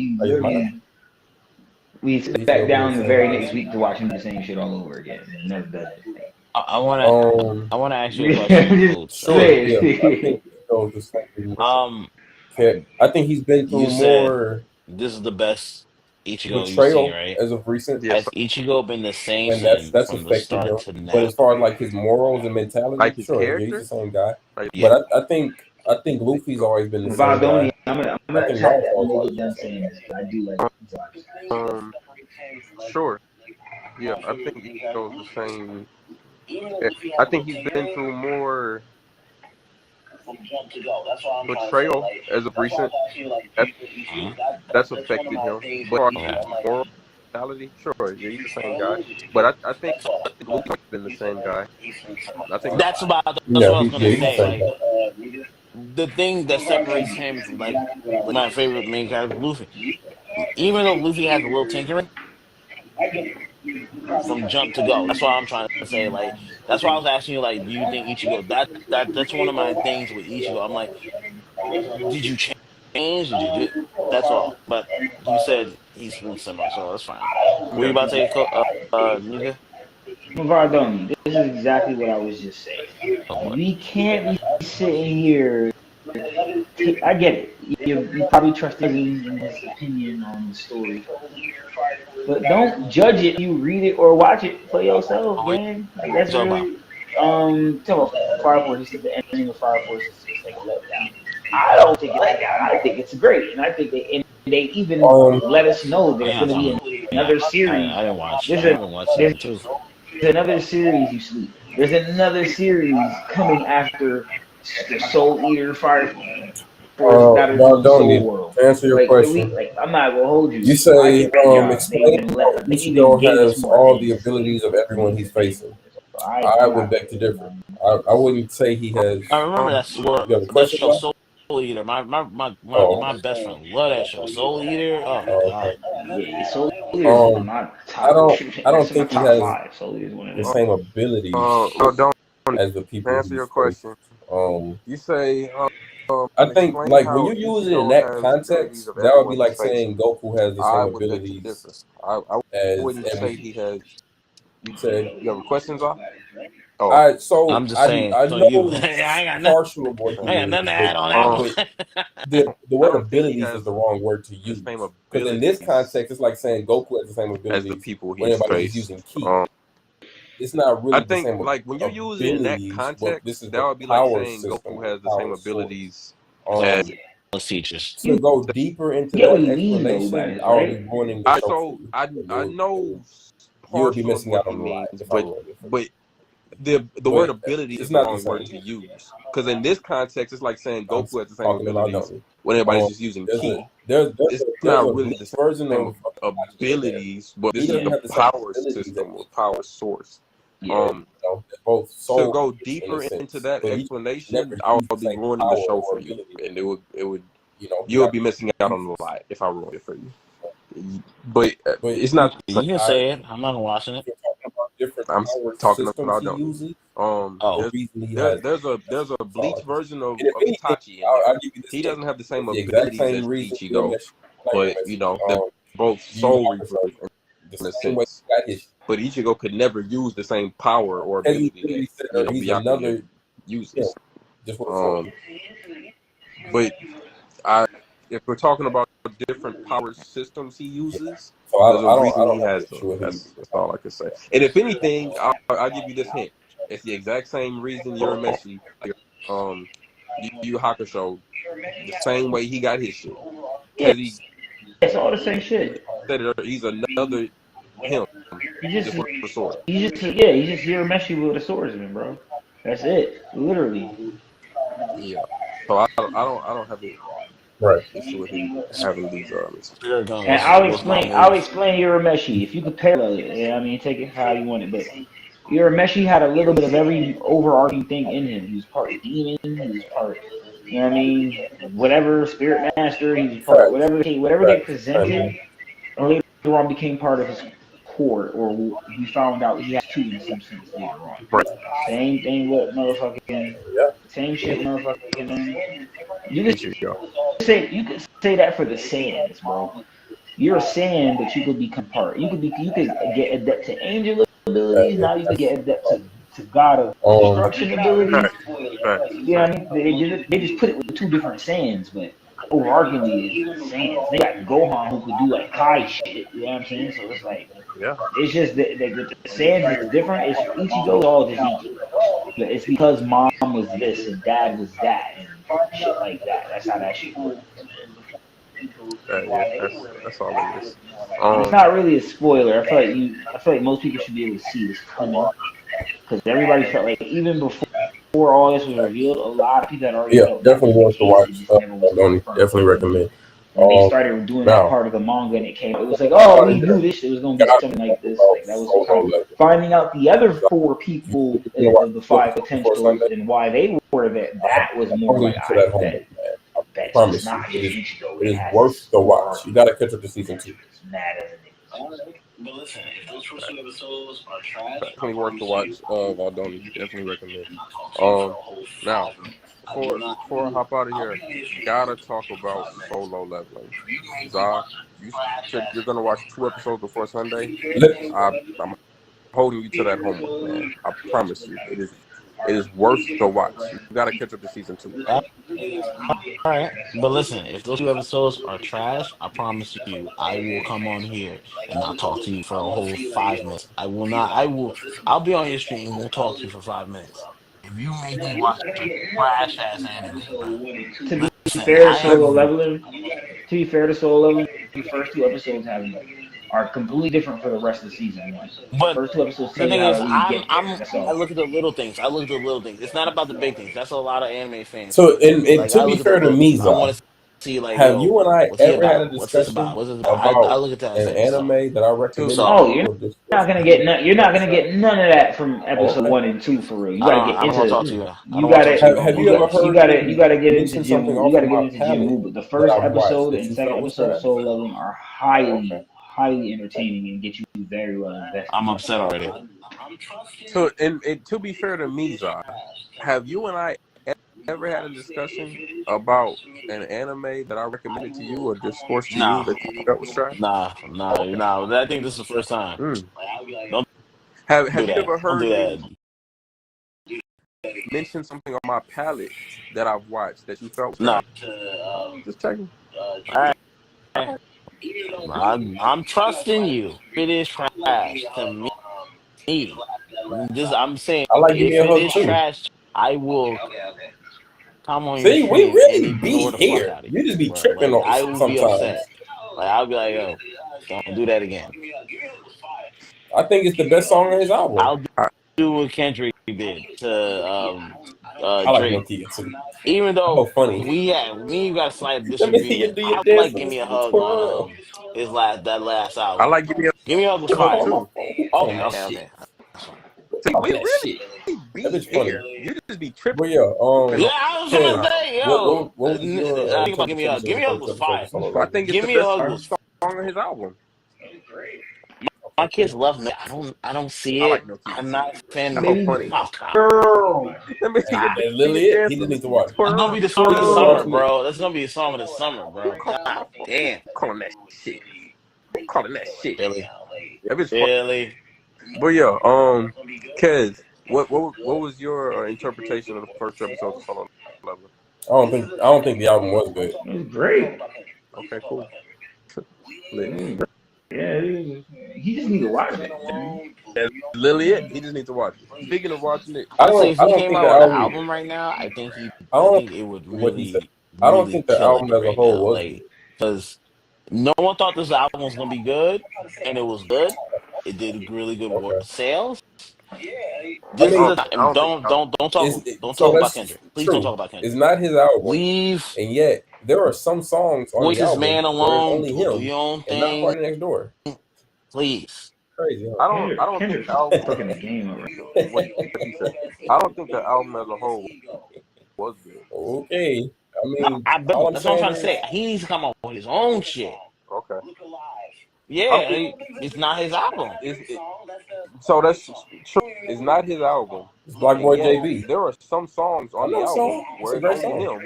We sit back down the very next week to watch him do the same shit all over again. And never does anything. I wanna ask you a question. I think he's been through more. This is the best Ichigo betrayal you've seen, right? as of recent. Has Ichigo been the same and that's from the affected start him. to now? But as far as like his morals and mentality, like his he's character, the same guy. Yeah. But I think Luffy's always been the same guy. I'm gonna attack that when you get done saying this, but I do like Sure. Yeah, I think Ichigo's the same. I think he's been through more betrayal as of recent. That's affected him. But moral mentality, sure, yeah, he's the same guy. But I think Luffy's been the same guy. I think that's what I was gonna say. Like, the thing that separates him from like my favorite main character, Luffy. Even though Luffy has a little tinkering from jump to go. That's what I'm trying to say. Like, that's why I was asking you, like, do you think Ichigo? That's one of my things with Ichigo. I'm like, did you change? Did you do? That's all. But you said he's been similar, so that's fine. Were you about to say, Nika? Vardoni, this is exactly what I was just saying. We can't be sitting here. I get it. You probably trust him in his opinion on the story. But don't judge it. You read it or watch it for yourself, man. Like that's really talk about Fire Force. He said the ending of Fire Force is like a letdown. I don't think it's a letdown. I think it's great, and I think they even let us know there's going to be another series. I didn't watch. I haven't watched that too. There's another series. You sleep. There's another series coming after the Soul Eater Fire Force Battle Soul World. To answer your question, I'm not gonna hold you. You say explain how Ichigo has all the abilities of everyone he's facing. I would beg to differ. I wouldn't say he has. I remember that show, Soul Eater. My best friend loved that show, Soul Eater. Oh my god. Yeah, Soul Eater is my top. I don't think he has the same abilities as the people. To answer your question, you say. I think like when you use it in that context, that would be like saying Goku has the same abilities. I wouldn't say he has. You said you have questions off? All right, so I'm just saying. I know I got partial of what I got nothing to add on that. The word abilities is the wrong word to use. Because in this context, it's like saying Goku has the same abilities as the people when everybody's using ki. It's not really. I think the same like when you use it in that context, that would be like saying Goku has the same abilities as features. To go deeper into that explanation, I would be ruining the show. I know you would be missing out on a lot. But the word ability is the wrong word to use. Because in this context, it's like saying Goku has the same abilities when everybody's just using ki. It's not really the version of abilities, but this is the power system or power source. Both to go deeper into that explanation, I would be ruining the show for you, and it would you would be missing out on a lot if I ruined it for you. But it's not. You can say it. I'm not watching it. I'm talking about there's a Bleach version of Itachi. He doesn't have the same abilities as Ichigo, but they're both soul reavers in a sense. But Ichigo could never use the same power or ability that Byakuya uses. But if we're talking about different power systems he uses, there's a reason he has them. That's all I can say. And if anything, I'll give you this hint. It's the exact same reason Urameshi, Yu Hakusho, the same way he got his shit. It's all the same shit. He's another him. He's just Urameshi with a swordsman, bro. That's it, literally. Yeah. So I don't have it. Right. Issue with him having these and I'll explain Urameshi. If you could parallel it, take it how you want it, but Urameshi had a little bit of every overarching thing in him. He was part demon, he was part whatever spirit master, he was part whatever they presented, or later on became part of his core, or we found out he had two in some sense later on. Right. Same thing with motherfucking same shit motherfucking you could say that for the Saiyans, bro. You're a Saiyan, but you could become part. You could get adept to angel abilities. Now you could get adept to God of destruction abilities. You know what I mean? They just put it with two different Saiyans, but overarchingly it's Saiyans. They got Gohan who could do like Kai shit. You know what I'm saying? So it's like it's just the Saiyans is different. It's Ichigo all just Ichigo. But it's because mom was this and dad was that and shit like that. That's how that shit works. That's all it is. It's not really a spoiler. I feel like most people should be able to see this coming because everybody felt like even before all this was revealed, a lot of people had already definitely worth to watch. Definitely recommend. And they started doing that part of the manga, and it was like, oh, we knew this. It was going to be something like this. Like that was finding out the other four people of the five potentials and why they were there. That was more like I promise you, it is worth the watch. You got to catch up to season 2. But listen, if those first 2 episodes are trash, definitely worth the watch. Valdoni, definitely recommend. Now. Before I hop out of here, gotta talk about Solo Leveling. Zah, you said you're gonna watch 2 episodes before Sunday. I'm holding you to that homework, man. I promise you, it is It is worth the watch. You got to catch up to season 2. All right, but listen, if those 2 episodes are trash, I promise you, I will come on here and I'll talk to you for a whole 5 minutes. I will not. I'll be on your stream and we'll talk to you for 5 minutes. If you make me watch a trash ass anime, bro. To be Listen, fair to Solo Leveling, the first 2 episodes are completely different for the rest of the season. But first 2 episodes the tell you thing how is, to really get there. That's I all. look at the little things. It's not about the big things. That's a lot of anime fans. So, and Like, to I be look at fair the to little me, things. I want to see, like, have you and I what's he ever had a about? What's this discussion about? What's this about? I look at that and an say, so. anime that I recommend? Oh, you're not gonna get you're not gonna get none of that from episode 1 and 2 for real. You gotta get I don't want to talk to into. you. You gotta. Have you ever heard? You gotta get into mention Jim. something You off gotta of get my into Jim palette Woo. But the that first I've watched episode that and you second felt was episode of trash? Solo Leveling are highly entertaining and get you very well invested. I'm upset already. So, and to be fair to me, Zah, have you and I ever had a discussion about an anime that I recommended to you or discoursed to you that you felt was trash? Nah. I think this is the first time. Don't Have do you that. ever heard Don't do that. mention something on my palette that I've watched that you felt was Nah. trash? Just checking. All right. I'm trusting you. It is trash to me. I'm saying, I like giving if you a it hug is too. trash, I will come on See, your we stream really and be ignore the here. fuck out of You just be bro. tripping Like, on I will be sometimes. upset. Like, I'll be like, yo, don't do that again. I think it's the best song on his album. I'll do what Kendrick did to I like Drake. Nokia too. Even though funny. you got a slight Let me see you disagreement, do your I dance like with Give Me a the Hug twirl. on that last album. I like Give Me a Give Me a Hug was Hug fire. too. Okay. See, we really be That bitch funny. here. You just be tripping. But yeah, I was gonna say, yo, what was your I think about Give Me a Hug. Give Me a Hug was fire. I think it's Give the Me a best Hug was song on his album. My kids love me. I don't see I it. like Nokia. I'm not a fan of Baby it. girl. Let me see you and Lily, he just needs to watch. That's gonna be the song of the Twirl. summer, bro. That's gonna be the song of the summer, bro. God damn. Calling that shit. Calling that shit. Billy. That bitch Billy. But yeah, Kez, what was your interpretation of the first episode of Solo Leveling? I don't think the album was good. It was great. Okay, cool. Yeah, he just need to watch it. That's literally it. He just needs to watch it. Speaking of watching it, Honestly, if he came out with an album right now, I think it would really. I don't think the album as a whole was because no one thought this album was gonna be good, and it was good. It did really good with sales. This is the time. Don't talk about Kendrick. Please don't talk about Kendrick. It's not his album. Leave. And yet there are some songs on Leave the this album man alone. only Do him your own and not thing. Party Next Door. Please. Crazy. Huh? I don't think the album. Fucking the game already. I don't think the album as a whole was good. Okay. I mean, that's what I'm trying to say. He needs to come up with his own shit. Okay. Yeah, it's not his album. So that's true. It's not his album. It's Black Boy JB. There are some songs on the album where it's only him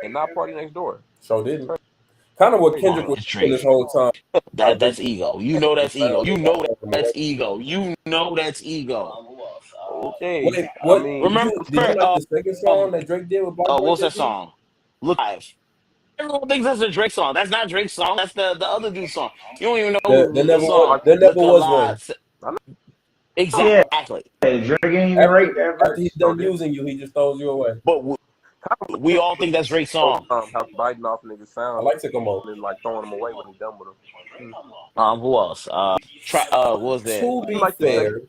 and not Party Next Door. So didn't. Kind of what Kendrick was doing this whole time. That's ego. You know that's ego. You know that's ego. You know that's ego. Okay. Wait, what? Remember? Did you like the second song that Drake did with Black Boy? What's that song? Look Live. Everyone thinks that's a Drake song. That's not Drake's song. That's the other dude's song. You don't even know there never was one. Exactly. Hey, Drake ain't even right there. After he's done using you, he just throws you away. But we all think that's Drake's song. Have biting off niggas' sound. I like Sycamore. And like throwing them away when he's done with them. Who else? What was that? To be fair,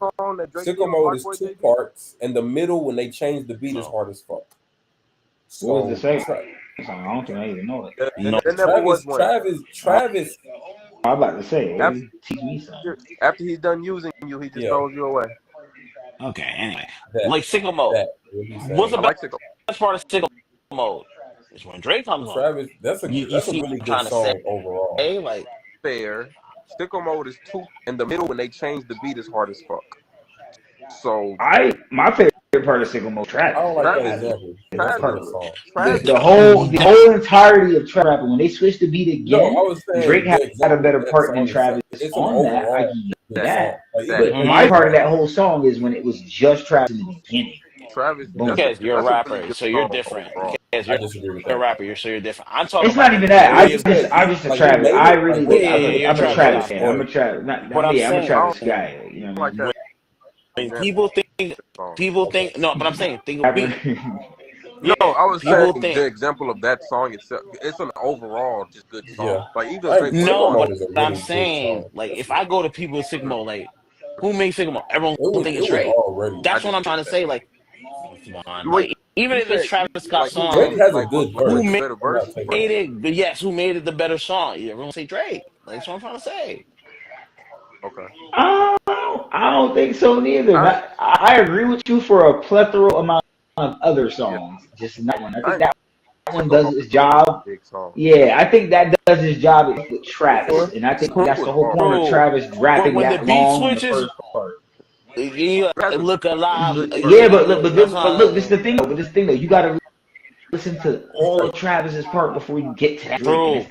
Sycamore is 2 parts, and the middle when they change the beat is hard as fuck. So, what was the second? I don't think I even know it. No. Travis. I'm about to say. After he's done using you, he just throws you away. Okay, anyway. Like Sicko Mode. What's the best part of Sicko Mode? Is when Drake comes on. Travis, that's a really good song overall. Hey, like fair. Sicko Mode is 2 in the middle when they change the beat is hard as fuck. So my favorite part of Sicko Mode Travis. I don't like that example. That's part of the song. The whole entirety of Trap when they switched the beat again, Drake had a better part than Travis on that. I give you that. But my part of that whole song is when it was just Travis in the beginning. Travis, Boom. that's You're a a really rapper, good so you're song different. overall. I disagree with You're a that. rapper, so you're different. I'm talking It's about not the even that. majority I'm just a Like, Travis. he made I it, really, like, you're I'm a Travis Travis guy. fan. I'm a Travis. What I'm I'm a saying, Travis I guy. You know don't what I like mean? that when example. people think no, but I'm saying Rapper. No, I was saying people think the example of that song itself. It's an overall just good yeah. song. Like even Like, Drake no, Sycamore but song. is a I'm really good saying song. like if I go to people with Sycamore, like who makes Sycamore? Everyone think It it's was Drake. already. I That's what I'm disagree trying to with that. say. Like, come on, Wait, like even you if it's said Travis Scott like who Drake made song, it? has a Like good what's who verse. the made better I'm verse? not taking that. it? But yes, who made it the better song? Yeah, everyone say Drake. Like, that's what I'm trying to say. Okay. I don't think so neither. I agree with you for a plethora amount of other Yeah, songs, just not one. I I think ain't that took one a does whole its job. big song. Yeah, I think that does his job with You Travis, sure? and I think True that's was the whole hard. point of Bro, Travis rapping when the that beat long in the switches, first part. you It has a look alive. good verse. Yeah, but look, That's but look, this is not the thing though. But this thing though, you got to listen to all of Travis's part before you get to that Drake, and true.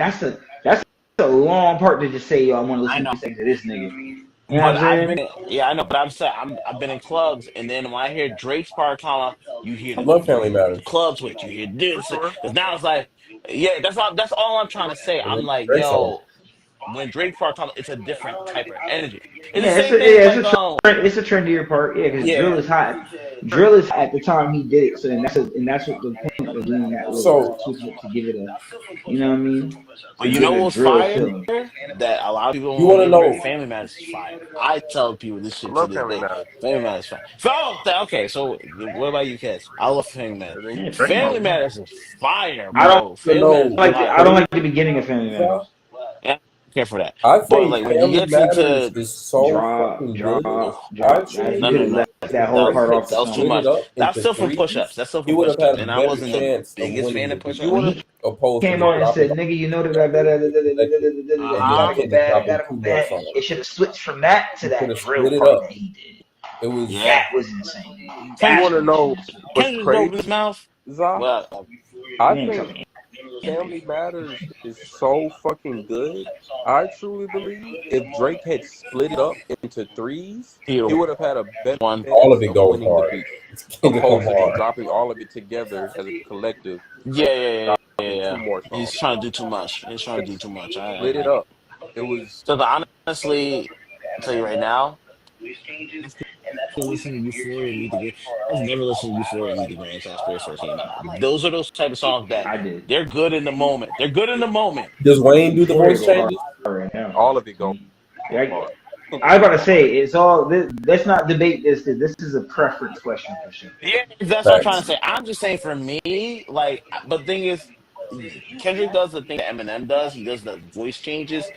that's a long part to just say, yo, I want to I listen know. to this nigga. You know what But I'm saying? I know, but I'm saying I've been in clubs, and then when I hear Drake's part come out, you hear I love Family the Matters. club switch, you hear For this, sure. because now it's like, yeah, that's all I'm trying to say. And I'm then like, Drake song. yo, when Drake part comes, it's a different type of energy. It's the Yeah, same thing like it's a trendier part. Yeah, because drill yeah, is hot. Drill is hot at the time he did it. So then that's what the point of doing that was So switching it to give it a, you know what I mean, but to you give know it a what's drill fire feeling. that a lot of people you don't want to give credit. know? Family Matters is fire. I tell people this I shit to love this Family day. Matters. Family Matters is fire. So okay, so what about you, kids? I love Family Matters. I think Yeah, Frank Family Matters. Matters is fire, I don't You bro. want to Family Matters is know? I fire. don't Family like the beginning of Family Matters? Matters. Yeah, I don't care for that. I But think like when he Family gets Matters into is so Drop, fucking drop, good. drop. Now Actually, you no, could no, have no, left that if whole Drake part had off the that was too split song. it much. up That's into still from push-ups. threes, That's still he from would have push-ups, had a and I better wasn't the chance of biggest winning fan the of debate you When want he to. opposed to came just on and dropping said, the "Nigga, you know that collective and then drop Uh-huh. it just back, dropping got two it more back." songs. It should have switched from that to He could that have drill split it part up. that he did. It was Yeah. That was insane. You That's want to when shit know was switched. what's Kendrick crazy, open his mouth. Za? Well, I You ain't think talking Family Matters is so fucking good. I truly believe if Drake had split it up into threes, he he would have had a better one. all of chance it of goes winning the hard. beat, It's gonna come opposed to just hard. dropping all of it together as a collective, Yeah, yeah, yeah, yeah, dropping two yeah. more He's songs. trying to do too much. He's trying to do too much. I Split it agree. up. It was So honestly, I'll tell you right now, I listen to Euphoria and Meet the Game. I've never listened to Euphoria and Meet the Grand since Spirit first came out. Those are those type of songs that I did. they're good in the moment. They're good in the moment. Does Wayne do the Euphoria voice go hard changes? right now. all of it go Yeah, hard. I was about to say it's all. Let's not debate this. This is a preference question for sure. Yeah, that's what I'm trying Facts. to say. I'm just saying for me, like, but the thing is, Kendrick does the thing that Eminem does. He does the voice changes,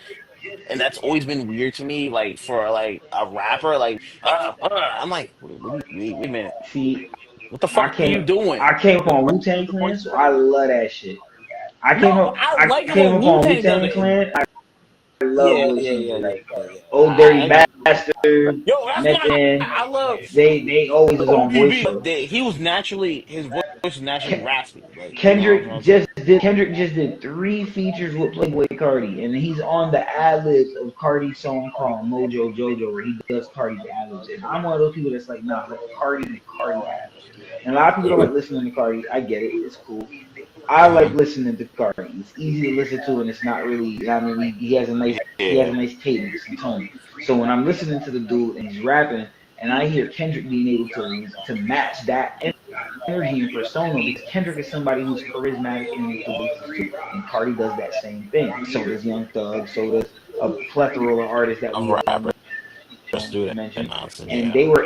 and that's always been weird to me. Like for like a rapper, like I'm like, wait a minute, See, what the I fuck are you came doing? I came up The on voice, Wu Tang the Clan, voice so crack. I love that shit. No, I I like it came when up Wu on Wu Tang does Tang it. Clan. I love Yeah, those yeah, songs. yeah, yeah, Like yeah, yeah. Old Dirty I agree. Bastard, Yo, that's Method my. Man. I love They always was on voice ODB. show. He was naturally his voice was naturally raspy. Like what I'm saying. Kendrick just did 3 features with Playboy Cardi, and he's on the ad libs of Cardi's song called Mojo Jojo, where he does Cardi's ad libs. And I'm one of those people that's like, nah, let Cardi do Cardi ad libs. And a lot of people don't like listening to Cardi. I get it, it's cool. I like listening to Cardi. It's easy to listen to, and it's not really. I mean, he has a nice Yeah, cadence and tone. So when I'm listening to the dude and he's rapping, and I hear Kendrick being able to match that energy and persona, because Kendrick is somebody who's charismatic and with the voices too, and Cardi does that same thing. So does Young Thug. So does a plethora of artists that of we all rappers do that mentioned, nonsense. and Yeah. they were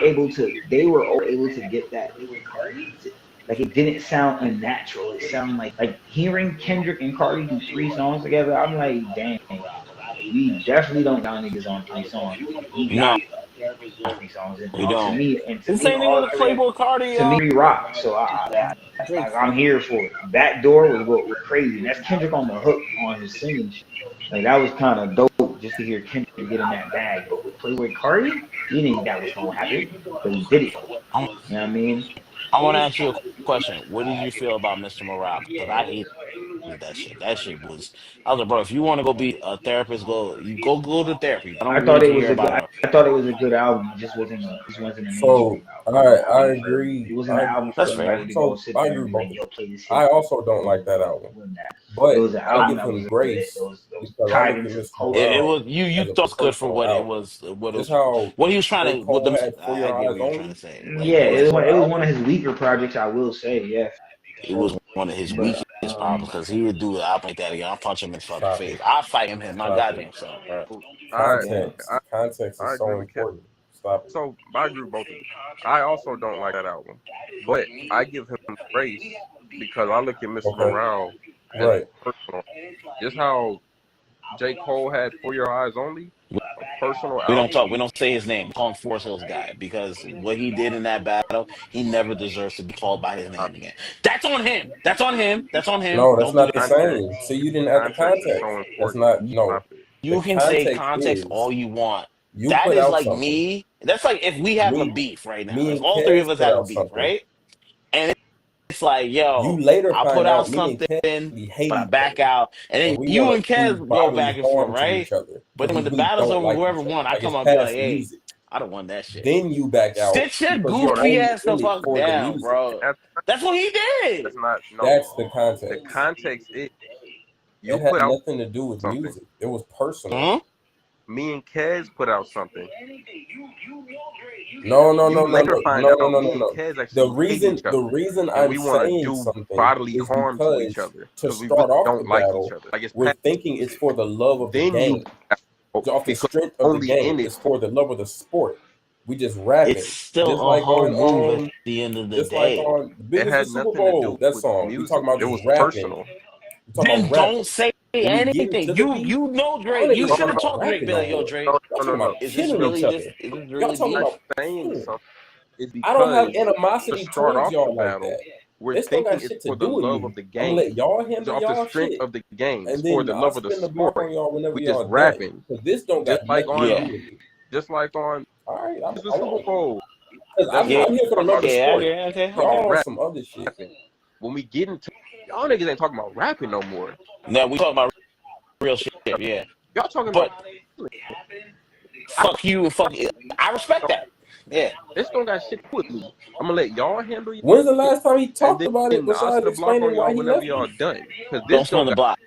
all able to get that the way Cardi does it. Like it didn't sound unnatural. It sounded like hearing Kendrick and Cardi do 3 songs together. I'm like, dang, we definitely don't got niggas on 3 songs. He got No, 3 songs, we don't. and It's to the me, same thing all with the 3 Playboy Cardi. to me rock. So Drake. I'm here for it. Backdoor was what was crazy. And that's Kendrick on the hook on his singing shit. Like that was kind of dope just to hear Kendrick get in that bag. But with Playboy Cardi, you didn't think that was gonna happen, but he did it. You know what I mean? I want to ask you a question. What did you feel about Mr. Morale? Because I hate that shit. That shit was. I was like, bro, if you want to go be a therapist, go to therapy. I I don't thought need it to was hear a good. about I thought it was a good album. It just wasn't a So mainstream album. I It agree. wasn't an album That's for fair. everybody to go So sit I there agree and be with like, both of yo, them. play this shit. I also don't like that It album, wasn't that. It but was an I album give that him was good. grace That was because I tied look at into the Mr. culture. It Morale was you as a thought good for personal what it album. was. What it Just was. how What he was trying J. to. What Cole the. had For I Your get Eyes what you're trying to Only say. as Like a Yeah, it was. personal it was one album. of his weaker projects, I will say. Yeah, It was one of his but weakest problems because he would do an album like that again. I'll punch him in his fucking Stop face. it. I'll fight him my Stop it. goddamn self, bro. I Context. I Context I is agree so with Kev. important. Stop it. So I agree with both of them. I also don't like that album, but I give him grace because I look at Mr. Okay. Morale as Right. personal. Just how J. Cole had For Your Eyes Only, a personal We album. don't say his name. We call him Force Hills guy because what he did in that battle, he never deserves to be called by his I, name again. That's on him. That's on him. That's on him. No, that's Don't do not the that. context, same. See, you didn't add the context is context. so That's important. not no. Stop it. The You can say context context is all you want. you That put is out like something. me. That's like if we have a Me, beef right now. me If and all three of Kez us put have a out beef, something. right? And it's like, You yo, later I'll find put out out me and something, Kez we hate but I each back other, out, and and then we you want and to do Kev go bodily back and forth, harm to right? each other But then because when we the really battle's don't over, like whoever each other. won, I Like come it's out and be like, past the hey, music. I don't want that shit. Then you back out Sit your because you're goofy only ass the in it fuck for the down, music. bro. That's, That's what he did. that's not no. That's the The context. context is you It had put out nothing to do with something. music. It was personal. Hmm? Me and Kez put out something. No, no, You no, no, later no, find no, out no, no, me no, and no. Kez The actually hate reason, each the other, reason and I'm we want to saying do something bodily is harm to each because other to because we really start off the don't like each battle, other. Like it's we're past. thinking it's for the love of the Then you game. Off the because strength of the only game. in it It's for for the love of the sport. We just rapping. It's still Just a like whole on move at the end of the just like day. on the it biggest of had Super nothing to Bowl, do that with song. We music. talking about It just was rapping. personal. We talking Then about rapping. don't say When we get anything. into the beat, You know y'all Drake. You niggas should not have talked to Drake. rapping Be no like, yo, more. Drake, Y'all No, talking no, no. about is this killing each really other. just is this Y'all really talking I'm beef? about saying killing. something is I don't have because to animosity start towards off the y'all like battle, that. we're This don't got thinking it's shit to for the do with love me. of the I'm gonna game. let y'all It's handle off the y'all strength shit, of the game. and It's for then the I'll love of the spin the block sport. on y'all whenever We y'all just done. rapping. Because this don't Just got like nothing on to Yeah. do with me. just like on All right, the I Super won't. Bowl. Because That's Yeah. I'm here for the talking love of about the Yeah, sport. okay. Y'all on some other shit. rapping. When we get into y'all niggas ain't talking about rapping no more. Now we talking about real shit, yeah. Y'all talking But about fuck you and fuck I respect that. Yeah. this don't got shit to do with me. I'm gonna let y'all handle your When's the shit, last time he and talked about it then I'll besides spin the block on explaining why y'all he whenever left y'all me? done. Because Don't this spin don't the got block.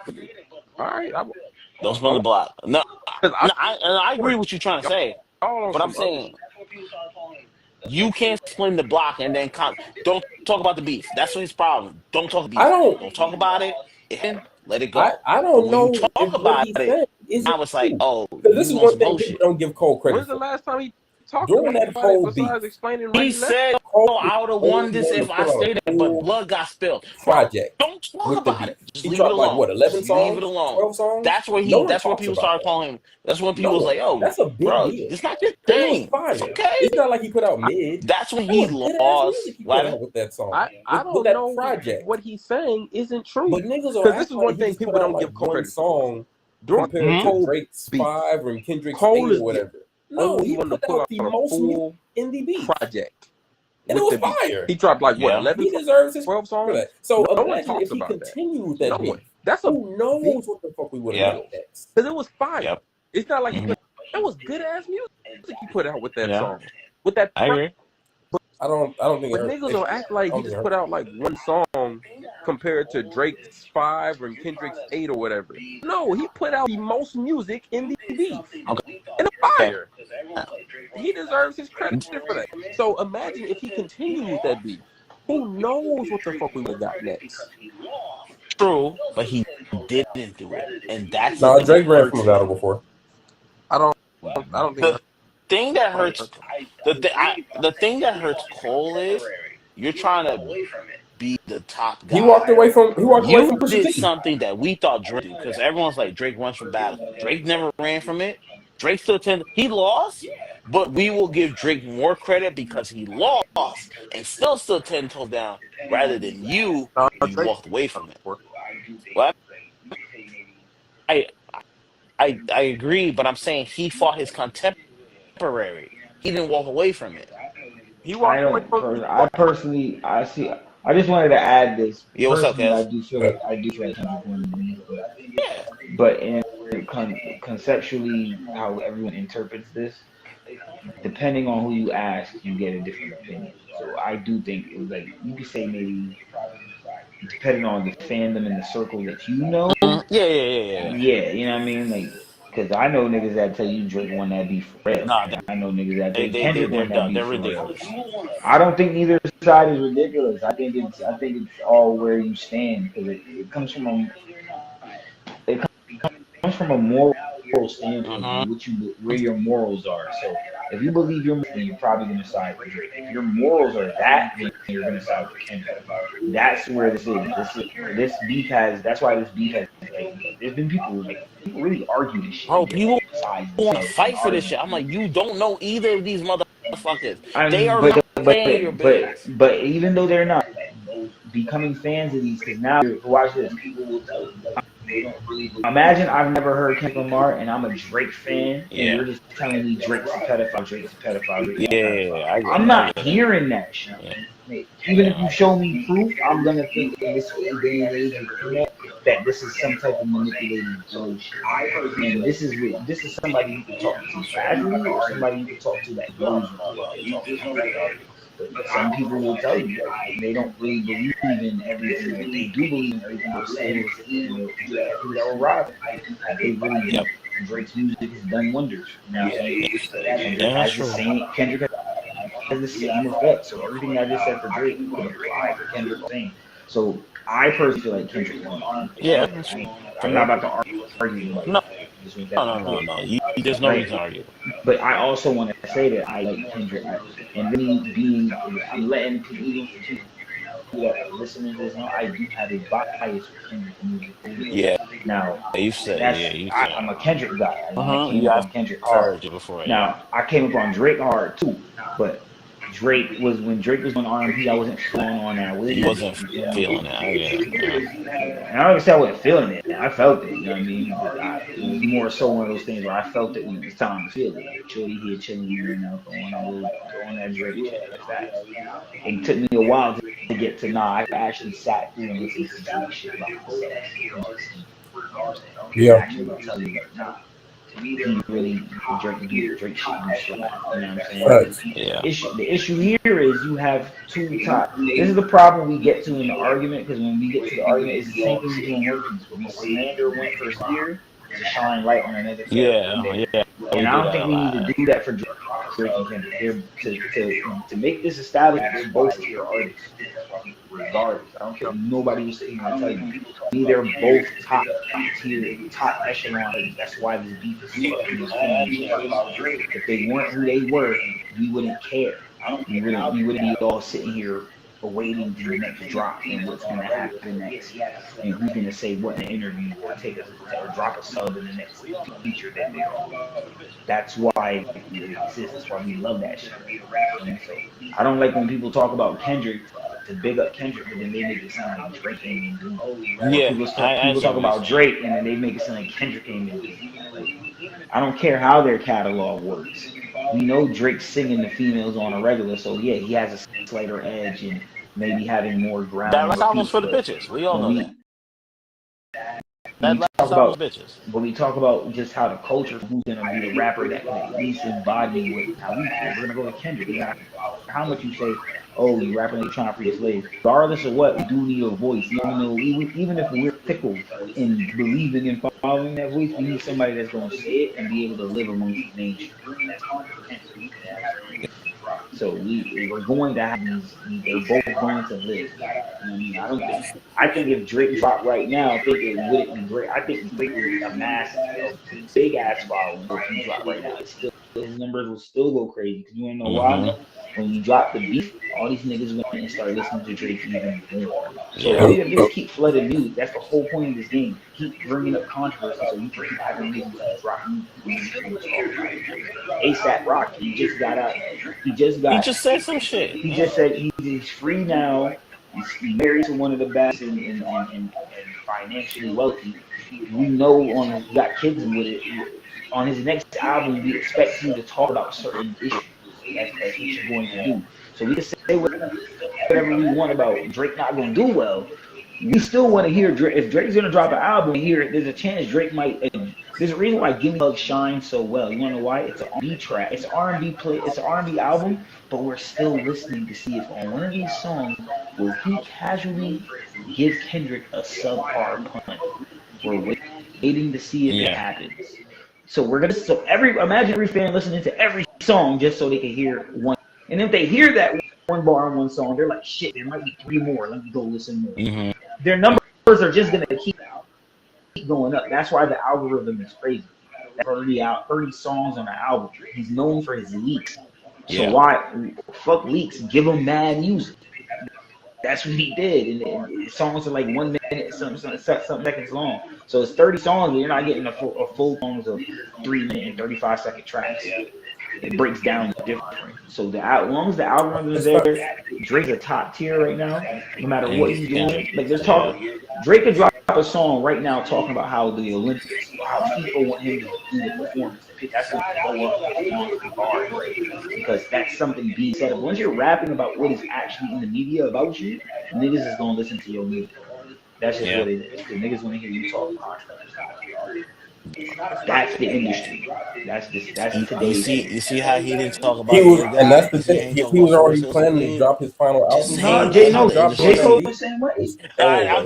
to me. All right, Don't spin the block. No, because I agree with what you're trying to say. y'all on But I'm some other saying you can't spin the block and then don't talk about the beef. That's his problem. Don't talk beef. Don't talk about it. Let it go. I But don't when you know talk if what about he it, said isn't now it's like, true. oh, Because this you is want one some thing whole people shit. don't give Cole credit When's the for. last time he talked During that about it whole besides beef, explaining why He he left? said, Cole "Oh, I would have won this wanted if to I put out stayed a there, but full blood got spilled." Bro, project don't talk with the about beef. it. Just He leave it dropped like alone. what, 11 Just leave it songs, alone. 12 songs? That's where No one that's where talks people about started that. calling him. That's when No people was one. like, "Oh, That's a big bro, deal. it's not your Because it was thing. It's fire. okay." It's not like he put out mid. That's when That he was good ass music lost. he put What? out with that song. I With don't that know project. what he's saying isn't true. But niggas will Because this act is like one he thing just put people out don't like give Cole one credit for. song During compared to Cole Drake's beef, 5 or Kendrick's Cole 8 is or the whatever. No, only he one to put pull out out the a most music full in the beef. project And it with was the beef. fire. He dropped like what, Yeah. 11 He deserves his 12 credit for songs? that. So No one imagine talks if he about that. continued No that one. beef. That's a Who knows big what the fuck we would have Yeah. done next? because it was fire. Yep. It's not like he Mhm. put that was good ass music he put out with that Yeah. song. With that I agree. I don't think But niggas will act like he just put out like one song compared to Drake's 5 or Kendrick's 8 or whatever. No, he put out the most music in the beef. Okay. And a fire. He deserves his credit for that. So imagine if he continued with that beef. Who knows what the fuck we would have got next? True, but he didn't do it, and that's No, the thing Drake that ran hurts from a him. battle before. I don't think The thing that hurts the thing that hurts Cole is you're trying to be the top guy. He walked away from You Pusha did T. something that we thought Drake did because everyone's like Drake runs from battle. Drake never ran from it. Drake still he lost, but we will give Drake more credit because he lost and still 10 toes down rather than you Drake walked away from it. Well, I I agree, but I'm saying he fought his contemporary. He didn't walk away from it. he walked away from I personally, I just wanted to add this. Yeah, what's up, Personally, Kaz? I do feel like Kendrick won, but conceptually, how everyone interprets this, depending on who you ask, you get a different opinion. So I do think it was like you could say maybe depending on the fandom and the circle that you know. Yeah. Yeah, you know what I mean? Like, because I know niggas that tell you Drake won that beef for real. Nah, I know niggas that think Kendrick won that done. beef They're for ridiculous. real. I don't think neither side is ridiculous. I think it's all where you stand because it comes from a moral standpoint, where your morals are. So if you believe your morals, then you're probably gonna side with Drake. If your morals are that, then you're gonna side with Kendrick. That's where this is. This beef has. That's why this beef has. Like, there's been people really argue this shit. Bro, people want to fight for this shit. I'm like, you don't know either of these motherfuckers. They are not paying your bills. But even though they're not becoming fans of these, because now watch this. Imagine I've never heard Kendrick Lamar and I'm a Drake fan, and you're just telling me Drake's a pedophile. Yeah, I'm not hearing that shit. Yeah. Even if you show me proof, I'm gonna think in this day and age of the internet that this is some type of manipulating bullshit. And this is somebody you can talk to casually or somebody you can talk to that knows you. But some people will tell you that they don't really believe in everything. That they do believe in everything, but still, that will rob it. They really Drake's music has done wonders. Kendrick has the same effect. So everything I just said for Drake would apply for Kendrick Lamar. So I personally feel like Kendrick won. Yeah, I'm not about to argue. No. There's no reason to argue. But I also want to say that I like Kendrick, and me I'm letting people that are listening to this know I do have a bias for Kendrick music. Yeah. Now you said I'm a Kendrick guy. I came up on Kendrick hard. Now I came up on Drake hard too, but when Drake was on R&B, I wasn't feeling on that wave. He wasn't feeling it. And I don't say I wasn't feeling it. I felt it. You know what I mean? It was more so one of those things where I felt it when it was time to feel it. Like, Shorty here chilling here now, on that Drake shit. It took me a while to get to I actually sat through and listened to Drake shit about myself. Yeah. Actually, I'll tell you right he really Drake shit. You know what I'm saying? Yeah. The issue here is you have two top. This is the problem we get to in the argument, because when we get to the argument, it's the same thing we do in working school. We slander one first year to shine light on another. Yeah. And I don't think we need to do that for Drake and Kendrick. To make this established, they're both tier artists. Regardless, I don't care. Nobody was sitting there telling you. They're both top tier, top echelon. That's why this beef is so. If they weren't who they were, we wouldn't care. We wouldn't be all sitting here awaiting the next drop and what's going to happen next, and who's going to say what in an interview or drop a sub in the next feature that they're on. That's why it exists. That's why we love that shit. So I don't like when people talk about Kendrick to big up Kendrick, but then they make it sound like Drake ain't even doing it. Yeah, people talk about Drake and then they make it sound like Kendrick ain't even doing it. I don't care how their catalog works. We know Drake's singing the females on a regular, so yeah, he has a slighter edge and maybe having more ground. That album's for the bitches. We all know that. That last album's bitches. But we talk about just how the culture, who's going to be the rapper that can at least embody how we feel. We're going to go to Kendrick. How much you say, oh, you rapping like trying to free slaves. Regardless of what, we do need a voice. Even if we're fickle in believing and following that voice, we need somebody that's going to say it and be able to live amongst the nation. So we're going to have these. They're both going to live. I think if Drake dropped right now, I think it wouldn't be great. I think Drake would amass a big ass following if he dropped right now. His numbers will still go crazy. Because you wanna know why? When you drop the beef, all these niggas went and start listening to Drake even more. So they just keep flooding music. That's the whole point of this game. Keep bringing up controversy so you can keep having niggas dropping music. ASAP Rocky, he just said some shit. He just said he's free now. He's married to one of the best and financially wealthy. We know he got kids with it. On his next album, we expect him to talk about certain issues. That's what you're going to do. So we can say whatever we want about Drake not going to do well. We still want to hear Drake. If Drake's going to drop an album here, there's a chance Drake might. There's a reason why Gimme Hug shines so well. You want to know why? It's an R&B track. It's an R&B play. It's an R&B album, but we're still listening to see if on one of these songs will he casually give Kendrick a subpar punt. We're waiting to see if it happens. So imagine every fan listening to every song just so they can hear one. And if they hear that one bar on one song, they're like, shit, there might be 3 more. Let me go listen more. Mm-hmm. Their numbers are just going to keep going up. That's why the algorithm is crazy. 30 songs on the album. He's known for his leaks. So why? Fuck leaks. Give him mad music. That's what he did. And songs are like 1 minute, something seconds long. So it's 30 songs, but you're not getting a full songs of 3 minute and 35-second tracks. It breaks down different. So as long as the algorithm is there, Drake's a top tier right now. No matter what he's doing, like there's talking. Drake could drop a song right now talking about how the Olympics, how people want him to do the performance. That's going to go up on bar because that's something being said. Once you're rapping about what is actually in the media about you, niggas is going to listen to your music. That's just what it is. The niggas want to hear you talk about stuff. That's the industry. That's today's. You see how he didn't talk about and that's the thing. He was already planning to drop his final album. J. Cole the same way.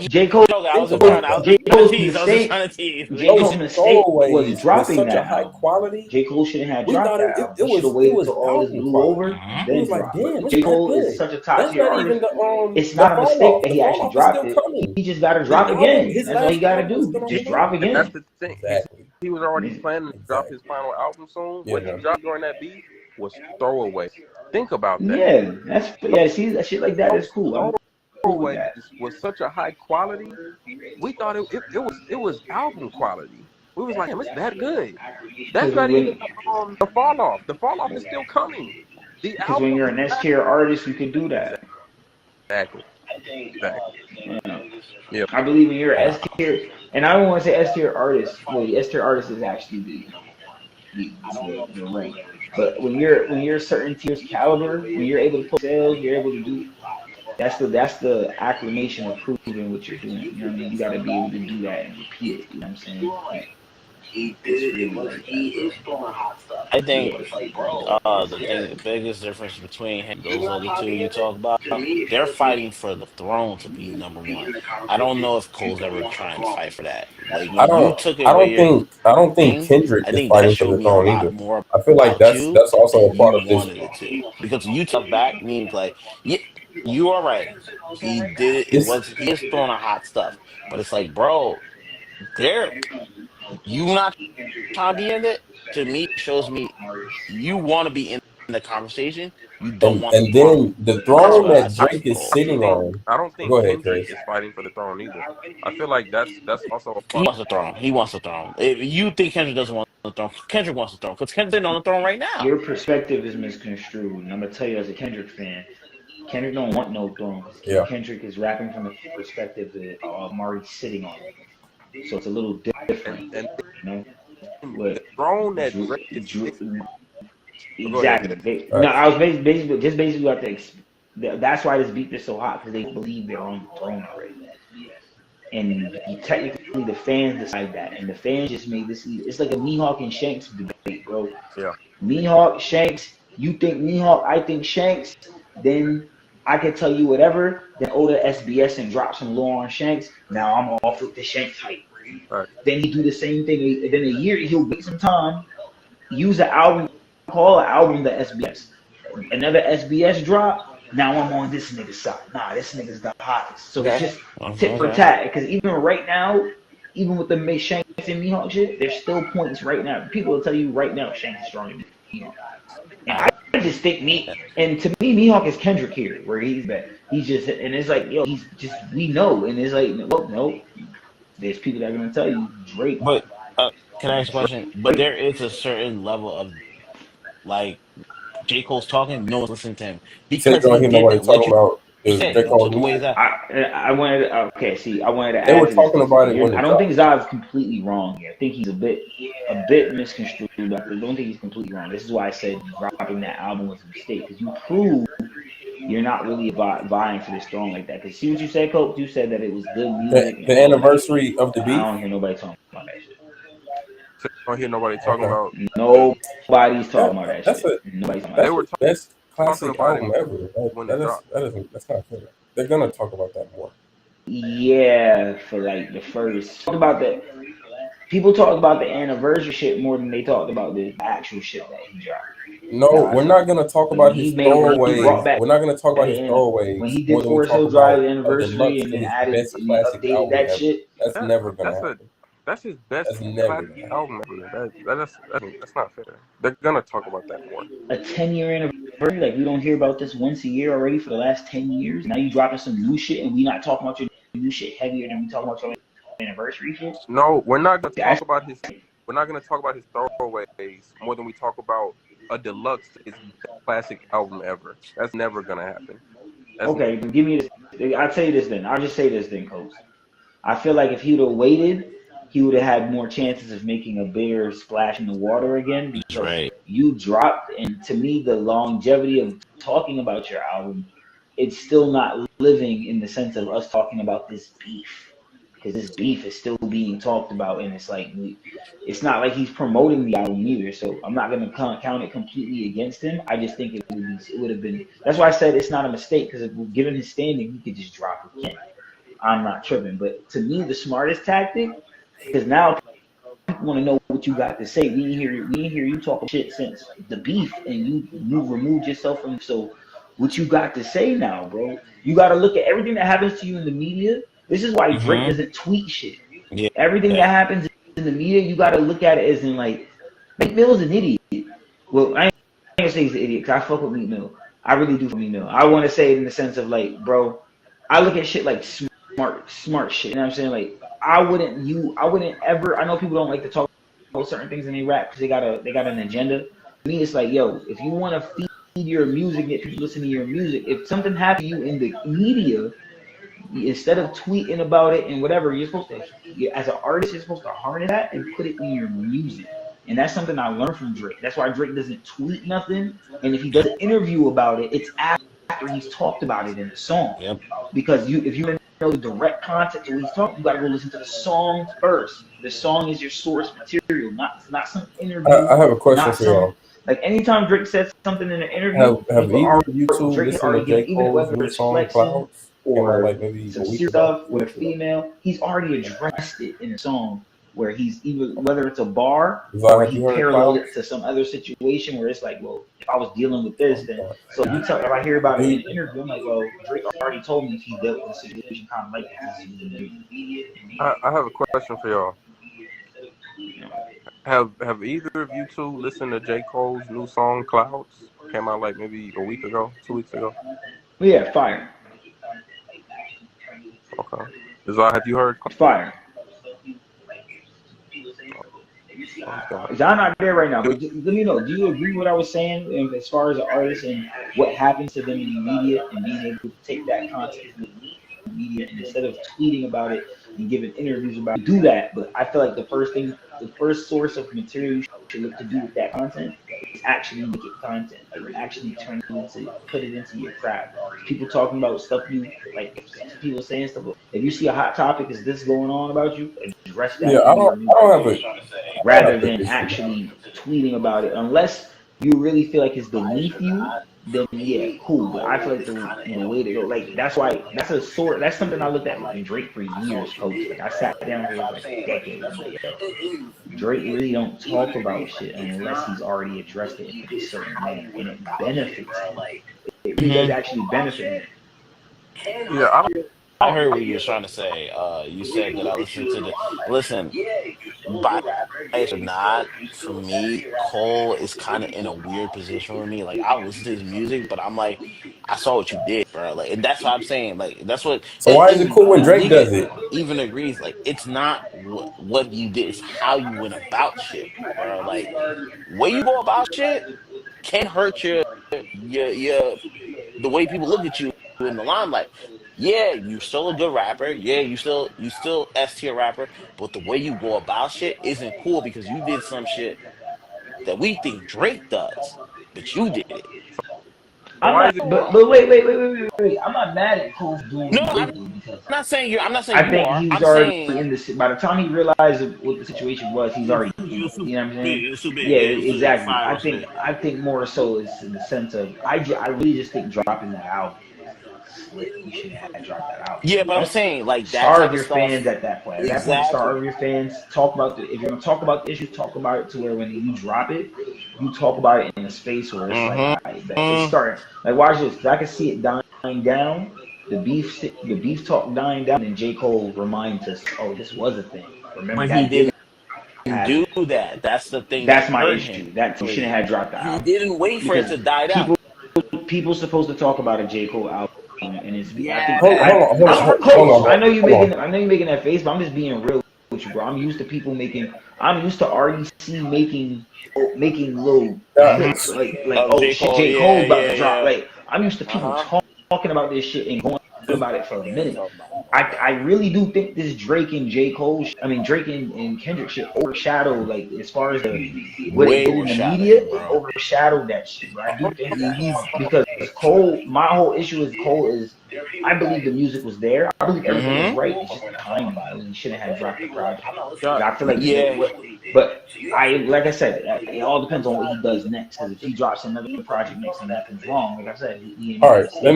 J. Cole's mistake was dropping that high quality. J. Cole shouldn't have dropped that. It was waited till all this blew over. Then drop. J. Cole is such a top tier artist. It's not a mistake that he actually dropped it. He just got to drop again. That's all he got to do. Just drop again. That's the thing. He was already planning to drop his final album soon. What he dropped during that beat was throwaway. Think about that. See that shit like that is cool. Throwaway was such a high quality. We thought it was album quality. We was like, it's that good. That's not even the fall off. The fall off is still coming. Because when you're an S tier artist, you can do that. Exactly. Yeah. I believe when you're S tier, and I don't want to say S tier artist. Well, the S tier artist is actually the rank. But when you're certain tiers caliber, when you're able to put sales, you're able to do. That's the acclamation of proving what you're doing. You know what I mean? You got to be able to do that and repeat it. You know what I'm saying? He is throwing hot stuff. I think the biggest difference between him and those other two you talk about, they're fighting for the throne to be number one. I don't know if Cole's ever trying to fight for that. Like I don't think Kendrick is fighting for the throne either. I feel like that's also a part of this. Because you took back means like you are right. He did it. He is throwing a hot stuff, but it's like, bro, you not trying to be in it, to me, shows me you want to be in the conversation. You don't want and then the throne that Drake is sitting on. I don't think Kendrick is fighting for the throne either. I feel like that's also a part. He wants the throne. If you think Kendrick doesn't want the throne, Kendrick wants the throne because Kendrick's on the throne right now. Your perspective is misconstrued. And I'm gonna tell you as a Kendrick fan, Kendrick don't want no throne. Yeah. Kendrick is rapping from the perspective that Amari's sitting on it. So it's a little different, you know. But throne that exactly. No, I was basically about to. That's why this beat is so hot because they believe they're on the throne already. And technically, the fans decide that, and the fans just made this. It's like a Mihawk and Shanks debate, bro. Yeah. Mihawk, Shanks. You think Mihawk? I think Shanks. Then I can tell you whatever. Then Oda SBS and drop some low on Shanks. Now I'm off with the Shanks hype. Right. Then he do the same thing. Then a year he'll wait some time, use an album, call an album the SBS. Another SBS drop. Now I'm on this nigga's side. Nah, this nigga's the hottest. So it's just tit for tat. Because even right now, even with the Shanks and Mihawk shit, there's still points right now. People will tell you right now Shanks is stronger than Mihawk. And I just think and to me, Mihawk is Kendrick here, where he's at. He's just, and it's like, yo, he's just, we know. And it's like, well, no. There's people that are going to tell you Drake. But can I ask a question? But there is a certain level of, like, J. Cole's talking, no one's listening to him. Because he did what he's talking about. I wanted to they were talking about it. I don't think Zod's completely wrong here. I think he's a bit misconstrued. I don't think he's completely wrong. This is why I said dropping that album was a mistake, because you prove you're not really vying for this throne like that. Because see what you said, Coach? You said that it was good music. The anniversary of the beef. I don't hear nobody talking about that shit. I don't hear nobody talking about. Nobody's talking about that shit. Nobody's talking about They that were shit. Best classic album ever. when it dropped. That's not fair. They're gonna talk about that more. Yeah, for like the first. Talk about that. People talk about the anniversary shit more than they talked about the actual shit that he dropped. No, we're not gonna talk about his throwaways. We're not gonna talk about his throwaways. When he did Forest Hill Drive anniversary and then added updated that shit. That's never gonna happen. That's his best classic album ever. That's not fair. They're gonna talk about that more. A 10-year anniversary, like we don't hear about this once a year already for the last 10 years. Now you dropping some new shit and we not talking about your new shit heavier than we talking about your anniversary shit. No, we're not gonna talk about his. We're not gonna talk about his throwaways more than we talk about a deluxe his classic album ever. That's never gonna happen. Okay, but give me this. I'll tell you this then. I'll just say this then, Coach. I feel like if he'd have waited, he would have had more chances of making a bigger splash in the water again. Because you dropped, and to me, the longevity of talking about your album, it's still not living in the sense of us talking about this beef. Because this beef is still being talked about, and it's like it's not like he's promoting the album either. So I'm not gonna count it completely against him. I just think it would have been. That's why I said it's not a mistake, because given his standing, he could just drop again. I'm not tripping, but to me, the smartest tactic, because now people want to know what you got to say. We didn't hear you talk shit since the beef, and you removed yourself from. So what you got to say now, bro? You got to look at everything that happens to you in the media. This is why Drake doesn't tweet shit. Yeah. Everything that happens in the media, you got to look at it as in like, Meek Mill's an idiot. Well, I ain't gonna say he's an idiot because I fuck with Meek Mill. I really do for Meek Mill. I want to say it in the sense of like, bro, I look at shit like smart shit. You know what I'm saying? Like, I wouldn't ever. I know people don't like to talk about certain things in their rap because they got an agenda. To me, it's like, yo, if you want to feed your music, get people listen to your music. If something happened to you in the media, instead of tweeting about it and whatever, you're supposed to, as an artist, you're supposed to harness that and put it in your music. And that's something I learned from Drake. That's why Drake doesn't tweet nothing. And if he does an interview about it, it's after he's talked about it in the song. Yep. Because if you know the direct context of what he's talking, you got to go listen to the song first. The song is your source material, not some interview. I have a question for y'all. Like anytime Drake says something in an interview, have either of you two listened to J. Cole's new song Clouds? Or like maybe some stuff with a female, he's already addressed it in a song where he's either, whether it's a bar or he paralleled it to some other situation where it's like, well, if I was dealing with this, then so if I hear about it in an interview, I'm like, well, Drake already told me if he dealt with the situation kind of like that. I have a question for y'all. Have either of you two listened to J. Cole's new song Clouds? Came out like maybe a week ago, 2 weeks ago. Yeah, fire. Okay. Have you heard? Fire. I'm not there right now, but let me know. Do you agree with what I was saying as far as an artist and what happens to them in the media and being able to take that content in the media and instead of tweeting about it and giving interviews about it, do that? But I feel like the first source of material you should look to do with that content is actually make it content or actually put it into your craft. People talking about stuff people saying stuff. If you see a hot topic, is this going on about you? Address that. Yeah, I don't have it. Rather than actually tweeting about it, unless you really feel like it's beneath you, then yeah, cool. But I feel like the way to go, like that's something I looked at with Drake for years, Coach. Like I sat down here like a decade. Drake really don't talk about shit unless he's already addressed it in a certain manner, and it benefits him. It really does actually benefit him. Yeah, I heard what you were trying to say. You said that I listened to listen, by or not, for me, Cole is kind of in a weird position for me. Like, I listen to his music, but I'm like, I saw what you did, bro. Like, and that's what I'm saying. Like, that's what. So why is it cool when Drake does it? Even agrees. Like, it's not what you did; it's how you went about shit, bro. Like, way you go about shit can hurt your the way people look at you in the limelight. Yeah, you still a good rapper. Yeah, you still S tier rapper. But the way you go about shit isn't cool because you did some shit that we think Drake does, but you did it. But wait. I'm not mad at Cole doing No, what he I'm did though, because not saying I'm not saying I you think are. he was I'm already saying in this. By the time he realized what the situation was, he's already in it. You know what I'm saying? it's too big. Yeah, Yeah, exactly. fire was big. I think more so is in the sense of I really just think dropping that album was slick. You should have dropped that album. Yeah, but I'm Don't saying like that type starve of your fans stuff. at that point. At that point, Exactly. starve your fans. Talk about if you're gonna talk about the issues, talk about it to where when you drop it, you talk about it in a space where it's like, all right, it's starting. Like watch this. 'Cause I can see it dying down. The beef talk dying down, and J. Cole reminds us, oh, this was a thing. Remember But he that did didn't happen. do that. That's the thing That's that my hurt issue. him. That he shouldn't have dropped the He album didn't wait for it because to die down. people supposed to talk about a J. Cole album, and it's I think Hold on. I know you're making that face, but I'm just being real with you, bro. I'm used to RDC making little clips like oh J. shit, Cole, J. Cole's about to drop. yeah. Like I'm used to people talking about this shit and going about it for a minute. I really do think this Drake and J. Cole, Drake and Kendrick shit overshadowed, like, as far as what it did in the media, it overshadowed that shit, bro. I do think because Cole, my whole issue with Cole is, I believe the music was there. I believe everything was right. It's just the timing. He shouldn't have dropped the project. I feel like, but like I said, it all depends on what he does next. Because if he drops another project next and nothing's wrong, like I said, all right, let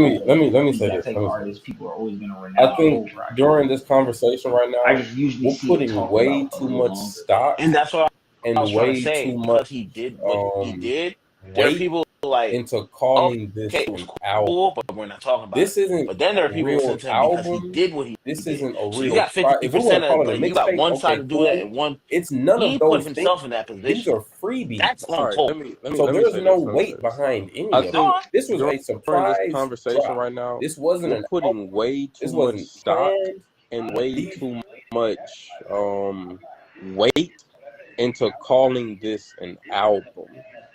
me say this. Artists, people are always gonna renounce. I think during this conversation right now, I just usually we're putting way too much stock, and that's what and I was way say, too much. He did what he did. There are people like into calling this an album, but we're not talking about this. Isn't but then there are people real listening to him album. because he did what he this did. Isn't a real. So you got 50% of like, you got one side to do that and one. It's none of those. He put himself in that position. These are freebies. That's on Cole. So there's no weight behind any of it. This was a surprise conversation drop. Right now. This wasn't an putting way too much stock and way too much weight into calling this an album.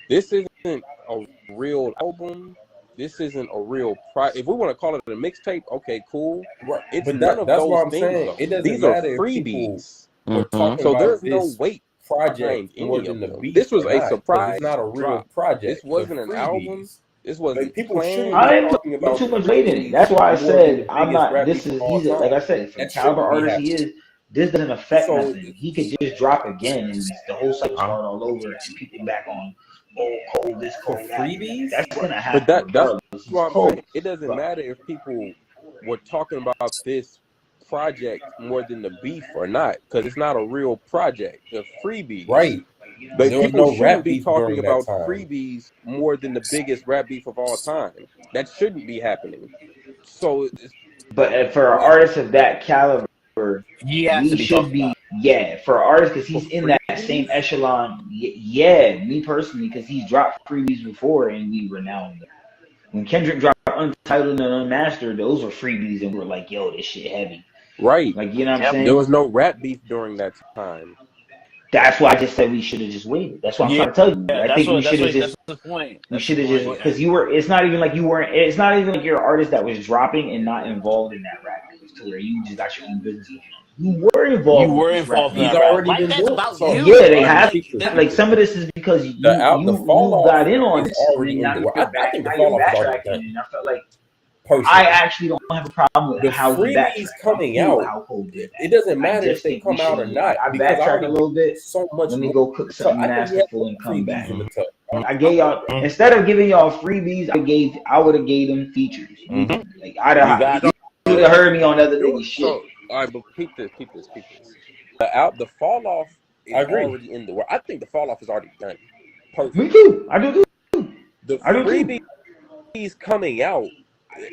This isn't a real album. This isn't a real If we want to call it a mixtape, okay, cool. Right. It's but none of that's those what I'm things. saying. It doesn't These matter are freebies. So there's no weight project more than the beat. This was a surprise. It's not a real project. This wasn't an album. This wasn't like, people shouldn't I didn't put too much weight in it. That's why I said I'm not. He's like I said, for the caliber artist he is. This doesn't affect nothing. He could just drop again, and the whole cycle start all over, and people back on. Cole, this Cole, freebies. That's gonna happen. But that's why I'm saying it doesn't matter if people were talking about this project more than the beef or not, because it's not a real project. The freebies, right? But people shouldn't be talking about freebies more than the biggest rap beef of all time. That shouldn't be happening. So, but for an artist of that caliber, he should be. Yeah, for an artist, because he's in that same echelon. Yeah, me personally, because he's dropped freebies before and we renowned them. When Kendrick dropped Untitled and Unmastered, those were freebies and we're like, yo, this shit heavy. Right. Like, you know what I'm saying? There was no rap beef during that time. That's why I just said we should have just waited. That's what I'm trying to tell you. I think we should have just. That's the point. We should have just, because you were. It's not even like you weren't. It's not even like you're an artist that was dropping and not involved in that rap beef to where you just got your own business. You were involved. You were involved. He's already been doing. So, yeah, they have. Like some of this is because you got in on this. I think the fall off is already done. And I felt like. I actually don't have a problem with how freebies coming out. It doesn't matter if they come out or not. I backtracked a little bit. So much. Let me go cook something masterful and come back. I gave y'all, instead of giving y'all freebies, I would have gave them features. Like you would have heard me on other niggas shit. All right, but keep this. The fall off is already in the world. I think the fall off is already done. Perfect. Me too. I do too. The freebies coming out.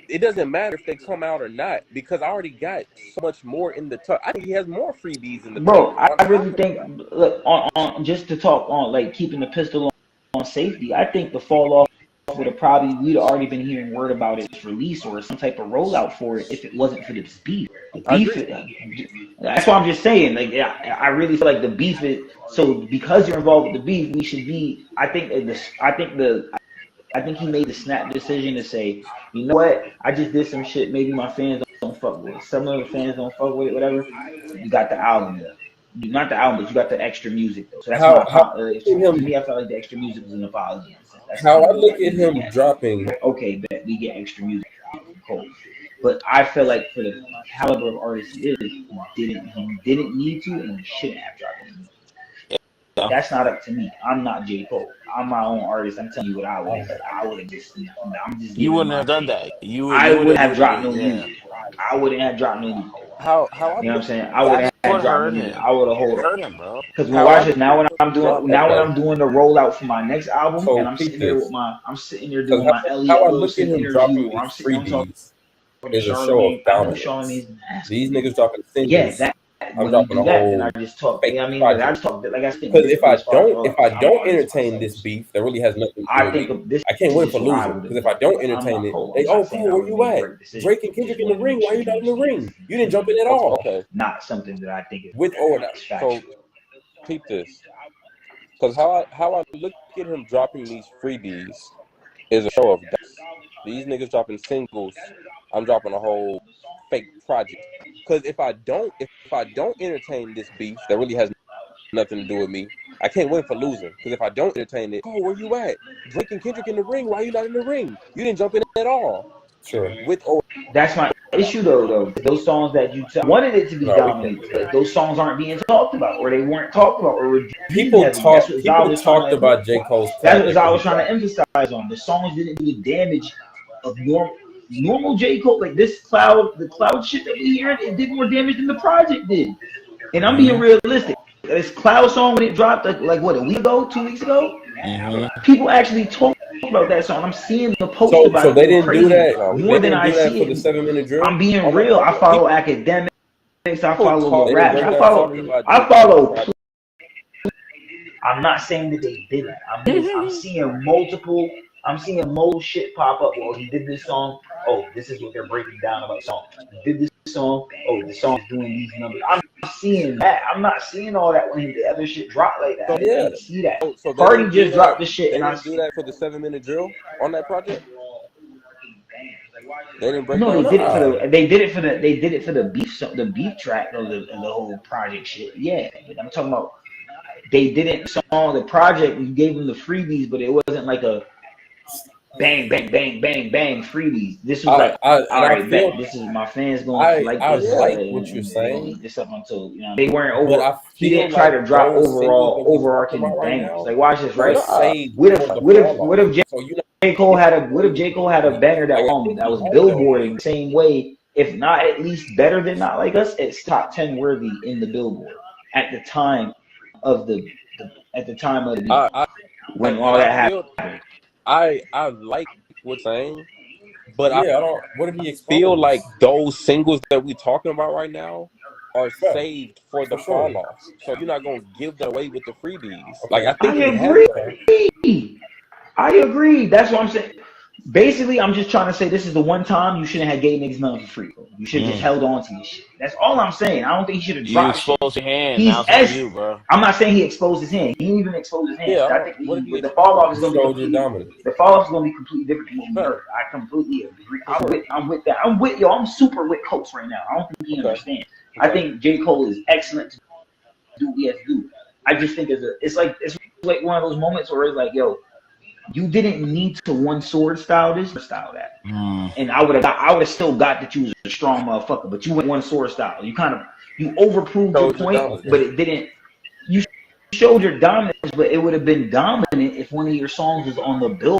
It doesn't matter if they come out or not, because I already got so much more in the tuck. I think he has more freebies in the tuck. I really think, look, on just to talk on like keeping the pistol on safety, I think the fall off would have probably, we'd already been hearing word about its release or some type of rollout for it if it wasn't for this beef. That's why I'm just saying, like, I really feel like the beef is, so because you're involved with the beef, we should be, I think he made the snap decision to say, you know what, I just did some shit maybe my fans don't fuck with. Some of the fans don't fuck with it, whatever. You got the album there. not the album, but you got the extra music though. So that's to me. I felt like the extra music was an apology. That's how I look at him dropping. Okay, bet we get extra music from Cole, but I feel like for the caliber of artist he is, he didn't need to, and he shouldn't have dropped it. That's not up to me. I'm not J. Cole. I'm my own artist. I'm telling you what I would have done. I would have just, you wouldn't have done that. I wouldn't have dropped no music. I wouldn't have dropped no music. How you know what I'm saying? I would have dropped no music. I would have hold him, bro. Because watch this. Now when I'm doing the rollout for my next album, so and I'm sitting there with I'm sitting there doing my Elliot Wilson interview. I'm sitting talking. Is a show of dominance. These niggas dropping singles. Yeah, I'm dropping a whole. And I just talk. I mean, I just talk. Like I think. Because if I don't entertain this beef, that really has nothing to do with me. I can't win for losing. Because if I don't entertain it, cool, where you at? Drake and Kendrick in the ring. Why you not in the ring? You didn't jump in at all. Okay. Not something that I think is with or without. So keep this. Because how I look at him dropping these freebies is a show of these niggas dropping singles. I'm dropping a whole fake project. Because if I don't entertain this beef that really has nothing to do with me, I can't win for losing. Because if I don't entertain it, where you at? Drake and Kendrick in the ring. Why you not in the ring? You didn't jump in at all. Sure. That's my issue though. Those songs that you wanted it to be dominated, but those songs aren't being talked about, or they weren't talked about, or people talked about J. Cole's. That's what I was trying to emphasize on. The songs didn't do the damage of normal J. Cole, like the cloud shit that we hear, it did more damage than the project did. And I'm being realistic. This cloud song when it dropped, like what, a week ago, 2 weeks ago, people actually talked about that song. I'm seeing the post about it. So they didn't do that more than I see for the 7-minute drill. I'm being real. I follow academics. I follow rap. I follow. I'm not saying that they didn't. I'm seeing multiple. I'm seeing more shit pop up. Well, he did this song. Oh, this is what they're breaking down about the song. He did this song. Oh, the song's doing these numbers. I'm seeing that. I'm not seeing all that when the other shit dropped like that. I didn't see that. So Cardi just dropped the shit, and I do that for the 7-minute drill on that project. They didn't break. No, they did it for the beef track of the whole project shit. Yeah, but I'm talking about they didn't song the project. We gave them the freebies, but it wasn't like a bang, bang, bang, bang, bang, freebies. This was this is my fans going like this. I like what you're saying. This up until they weren't over. He didn't try to drop overarching bangers. Like watch this, right? What if J. Cole had a banger that was billboarding the same way, if not at least better than Not Like Us? It's top 10 worthy in the Billboard at the time of the when all that happened. I like what you're saying, but what did he feel like those singles that we're talking about right now are saved for the fall off. So you're not gonna give them away with the freebies. Like I agree. That's what I'm saying. Basically, I'm just trying to say this is the one time you shouldn't have gave niggas nothing for free. You should have just held on to your shit. That's all I'm saying. I don't think he should have dropped shit. You exposed your hand. Now it's on you, bro. I'm not saying he exposed his hand. He didn't even expose his hand. Yeah, I think the fall off is going to be completely different from what we heard. I completely agree. I'm with that. I'm super with Coach right now. I don't think he understands. I think J. Cole is excellent to do what he has to do. I just think it's like one of those moments where it's like, yo, you didn't need to one sword style this style that, and I would have still got that you was a strong motherfucker, but you went one sword style. You overproved your point, but it didn't. You showed your dominance, but it would have been dominant if one of your songs was on the bill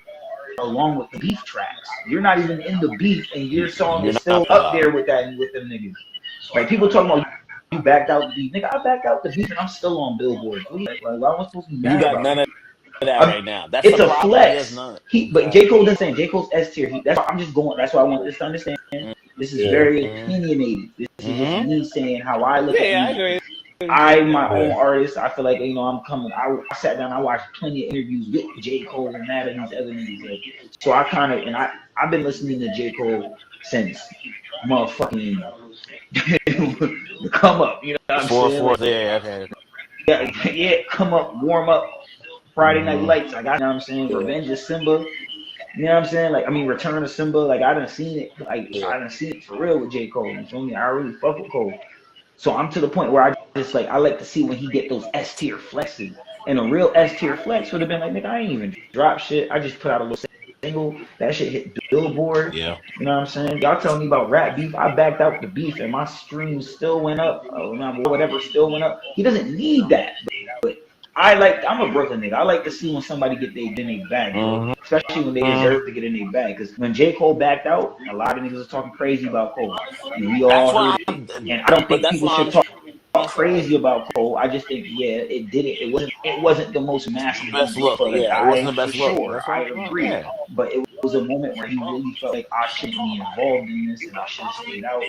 along with the beef tracks. You're not even in the beef, and your song is still up there with them niggas. Like people talking about you backed out the beef, nigga. I backed out the beef, and I'm still on Billboard. Like why am I supposed to be mad? You got none of that right now. That's it's a flex. But J. Cole doesn't say J. Cole's S tier. That's why I'm just going. That's why I want this to understand. This is very opinionated. This is just me saying how I look at it. I agree. I'm my own artist. I feel like I'm coming. I sat down. I watched plenty of interviews with J. Cole and that and these other niggas. So I kind of I've been listening to J. Cole since motherfucking come up. You know what I'm saying? Yeah. Come up, warm up. Friday Night Lights, you know what I'm saying? Revenge of Simba, you know what I'm saying? Return of Simba, I done seen it. I done seen it for real with J. Cole, you feel me? I really fuck with Cole. So I'm to the point where I just like I like to see when he get those S tier flexes. And a real S tier flex would have been like, nigga, I ain't even drop shit. I just put out a little single. That shit hit Billboard. Yeah. You know what I'm saying? Y'all telling me about rap beef. I backed out the beef and my streams still went up. Whatever still went up. He doesn't need that. But I'm a Brooklyn nigga. I like to see when somebody get in their bag, bro. Especially when they deserve to get in their bag. Because when J. Cole backed out, a lot of niggas was talking crazy about Cole. And we all heard it. And I don't think people should talk crazy about Cole. I just think, it didn't. It wasn't the most massive best look. for the Yeah, guy, it wasn't the best for look. sure. I agree. Yeah. But it was a moment where he really felt like I shouldn't be involved in this and I should have stayed out.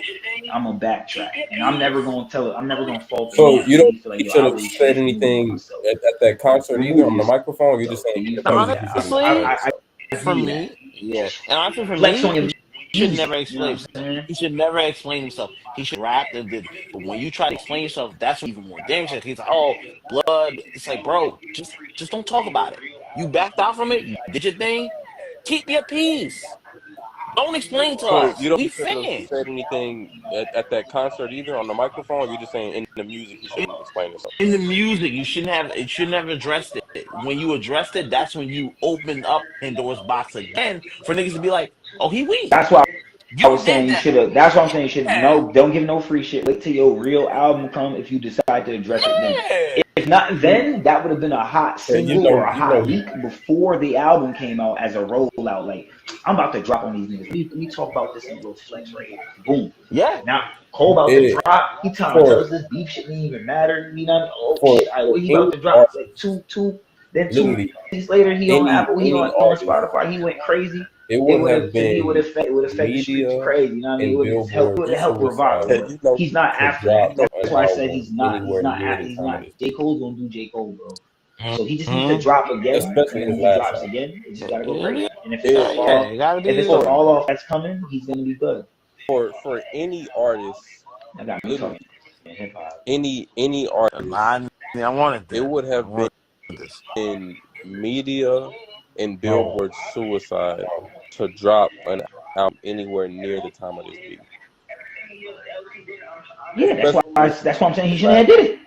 I'm gonna backtrack, and I'm never gonna fault. So you don't feel like you should have said anything at that concert either on the microphone. You're just saying honestly, for me, yeah, and I think for me. He should never explain himself. He should never explain himself. He should rap and did. But when you try to explain yourself, that's even more dangerous. He's like, "Oh, blood." It's like, bro, just don't talk about it. You backed out from it. You did your thing. Keep your peace. Don't explain to us. You don't We said anything at that concert either on the microphone. You're just saying in the music he shouldn't explain himself. In the music, you shouldn't have addressed it. When you addressed it, that's when you opened up Pandora's box again for niggas to be like, "Oh, he weak." That's why I was saying you should have. That's why I'm saying you should. No, don't give no free shit. Wait till your real album come if you decide to address it then. If not, then that would have been a hot single or a hot week before the album came out as a rollout. Like, I'm about to drop on these niggas. We talk about this in little flex right here. Boom. Yeah. Now Cole about to drop. He trying to tell us this beef shit didn't even matter. You know what I mean? He about to drop like two. Then 2 weeks later, he on Apple. He on Spotify. He went crazy. It would affect you crazy. You know what I mean? It would have helped revive. He's not after that. That's why I said he's not after. He's not. J. Cole's gonna do J. Cole, bro. So he just needs to drop again. Especially when he drops again, he just gotta go crazy. And if it's all off that's coming, he's gonna be good. For any artist, I got me hip hop. Any artist, I wanted that. It would have been in media and Billboard suicide to drop an album anywhere near the time of this beat. Yeah, that's why I'm saying he shouldn't have did it.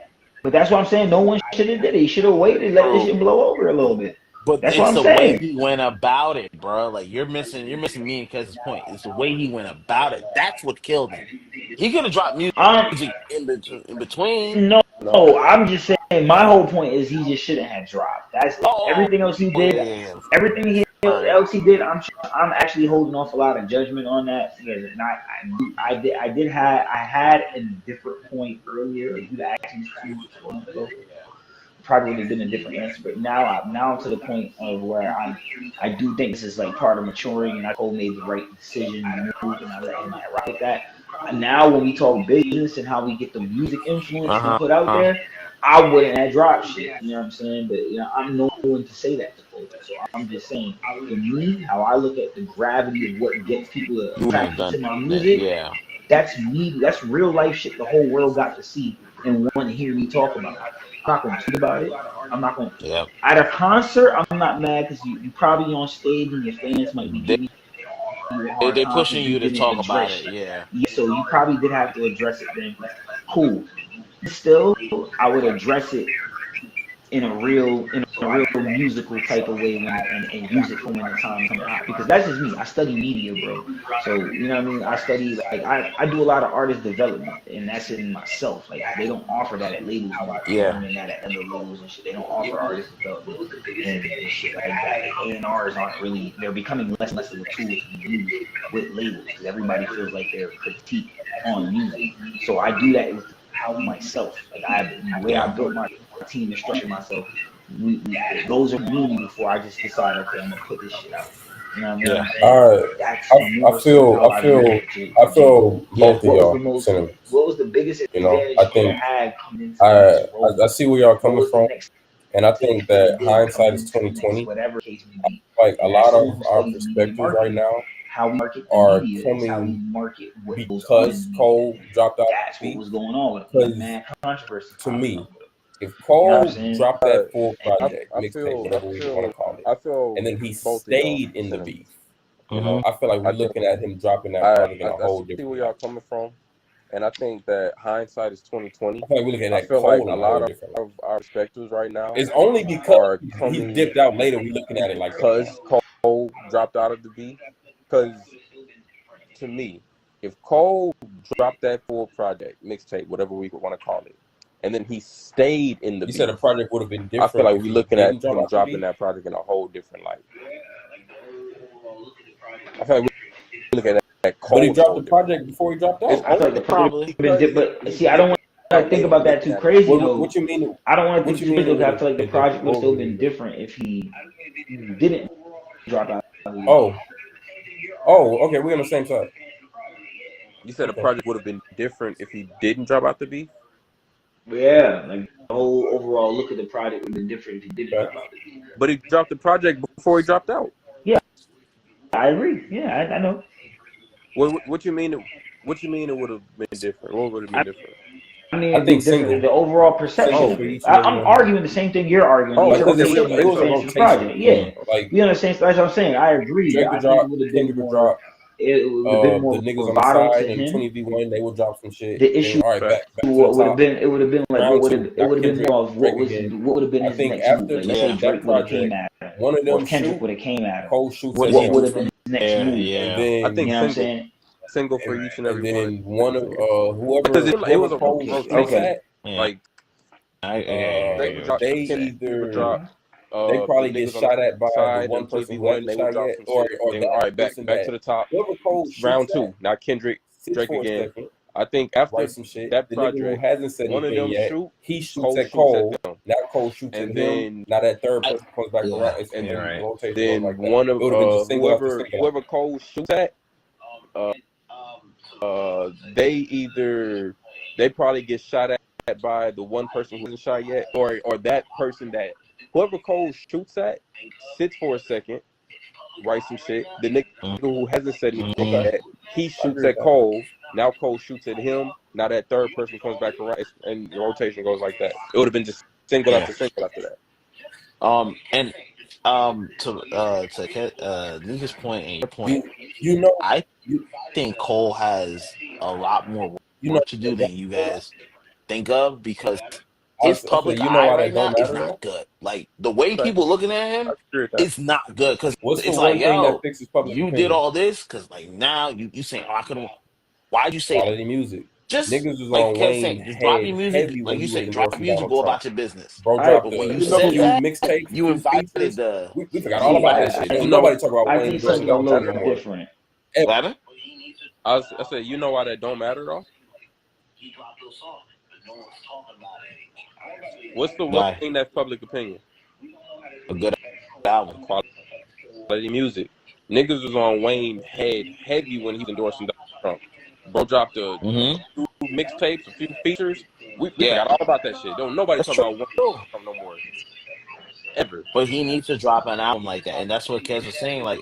But that's why I'm saying no one should have did it. He should have waited, let this shit blow over a little bit. But that's it's what I'm the saying. way he went about it, bro. Like you're missing me and Kes's point. It's the way he went about it. That's what killed him. He could have dropped music in between. No, I'm just saying my whole point is he just shouldn't have dropped. That's everything else he did. Yeah. Everything else he did. I'm actually holding off a lot of judgment on that. And I had a different point earlier. If you'd asked me 2 weeks ago, probably would have been a different answer. But now I'm to the point of where I do think this is like part of maturing, and I made the right decision and move, and I let him rock with that. And now when we talk business and how we get the music influence to put out there, I wouldn't have dropped shit. You know what I'm saying? But I'm no one to say that to folks. So I'm just saying, for me, how I look at the gravity of what gets people attracted to my music, that's me. That's real life shit the whole world got to see and want to hear me talk about it. I'm not going to tweet about it. I'm not going to. At a concert, I'm not mad because you probably on stage and your fans might be giving you they're pushing you to talk about it. So you probably did have to address it then. Cool. Still, I would address it in a real musical type of way and use it for when the time comes out. Because that's just me. I study media, bro. So, you know what I mean? I study, like, I do a lot of artist development, and that's in myself. Like, they don't offer that at labels. And that at other labels and shit. They don't offer artist development and shit like that. A&Rs aren't really, they're becoming less and less of a tool to be used with labels because everybody feels like they're critiqued on music. So I do that with myself. Like, the way I built my team and structure myself, those are me before I just decide, okay, I'm gonna put this shit out. You know what I mean? All right. I feel both of y'all sentiments. What was the biggest advantage I think I see where y'all coming from, and I think that hindsight is 20/20. Like a lot of our perspectives right now are coming because Cole dropped out. That's what was going on with mad controversy. To me, if Cole dropped that full project, mixtape, whatever you want to call it, and then he stayed in the beef, I feel like we're looking at him dropping that project in a whole different. See where y'all coming from, and I think that hindsight is 2020. I feel like we're looking at I that feel like Cole a in a lot whole of different light. our perspectives right now It's only because are he coming dipped out later. We looking at it like that. because Cole dropped out of the B. Because to me, if Cole dropped that full project, mixtape, whatever we want to call it, and then he stayed in the You B, said the project would have been I different. feel like if we're he looking at didn't drop him out the dropping B. that project in a whole different light. I feel like we're looking at that Cole. But he in a dropped whole the different project before he dropped out. It's I feel like the project would have been different. But see, I don't want to think about that too crazy though. What you mean? I don't want to What think you too mean? crazy. I feel like the project would have still been different if he didn't drop out. Oh, okay. We're on the same side. You said the project would have been different if he didn't drop out the B? Yeah, like the whole overall look at the project would have been different if he didn't drop out the B. But he dropped the project before he dropped out. Yeah, I agree. Yeah, I know. What you mean? What you mean it would have been different? What would have been different? I mean, I think the overall perception of it. I'm arguing the same thing you're arguing. It was a rotation. Project. Yeah, like you understand? That's what I'm saying. I agree. Drake I would think drop, it would have Kendrick been would more. drop. It would have been more the niggas on the bravado side to and him. 20v1, they would drop some shit. The issue, all right, back what would have been, it would have been like Round what two, would have, it would have been more of what would have been I his think next after move. Like, let's say Drake would have came at him, one of them or Kendrick would have came at him. Cole shoots. What would have been his next move? Yeah. Then, I think you know what I'm saying. Single for each and every then one. one of whoever Because it was a rotation. Like they either drop. They probably get shot at by the one and person who 20v1, hasn't they shot would drop yet, some or shit. or Then, the all right, back person to the top. Whoever Cole shoots Round at, two. Now Kendrick, Drake for a again. second, I think after write some shit. that The nigga who project, hasn't said one of anything them yet, shoot, he shoots Cole at shoots Cole. at them. Now Cole shoots And at then- him. Now that third person comes back around, and then right. rotation Then goes like that. one of It would've been just single after single. whoever Cole shoots at, they probably get shot at by the one person who hasn't shot yet, or that person that whoever Cole shoots at sits for a second, writes some shit. The nigga who hasn't said anything yet, he shoots at Cole. Now Cole shoots at him. Now that third person comes back around, and the rotation goes like that. It would have been just single after single after that. And to Nika's point and your point, I think Cole has a lot more work to do than you guys think of, because his public eye right now is not good. Like the way people looking at him, it's not good, because it's like, yo, you did all this because like now you saying, oh, I couldn't. Why'd you say quality music? Just niggas was like on Kev saying, Wayne just drop your music, heavy like when you he said, was drop endorsing your music, go Donald about Trump. your business. Bro dropped But when the you said that, mixtape. you invited we forgot all about that shit. Nobody talk about I Wayne think endorsing something a Donald Trump little no more. different. What? I said, you know why that don't matter though? What's the one thing that's public opinion? A good album, quality music. Niggas was on Wayne heavy when he's endorsing Donald Trump. Bro dropped a few mixtapes, a few features. We forgot all about that shit. Don't nobody talk about Wayne Trump no more. Ever. But he needs to drop an album like that, and that's what Kez was saying. Like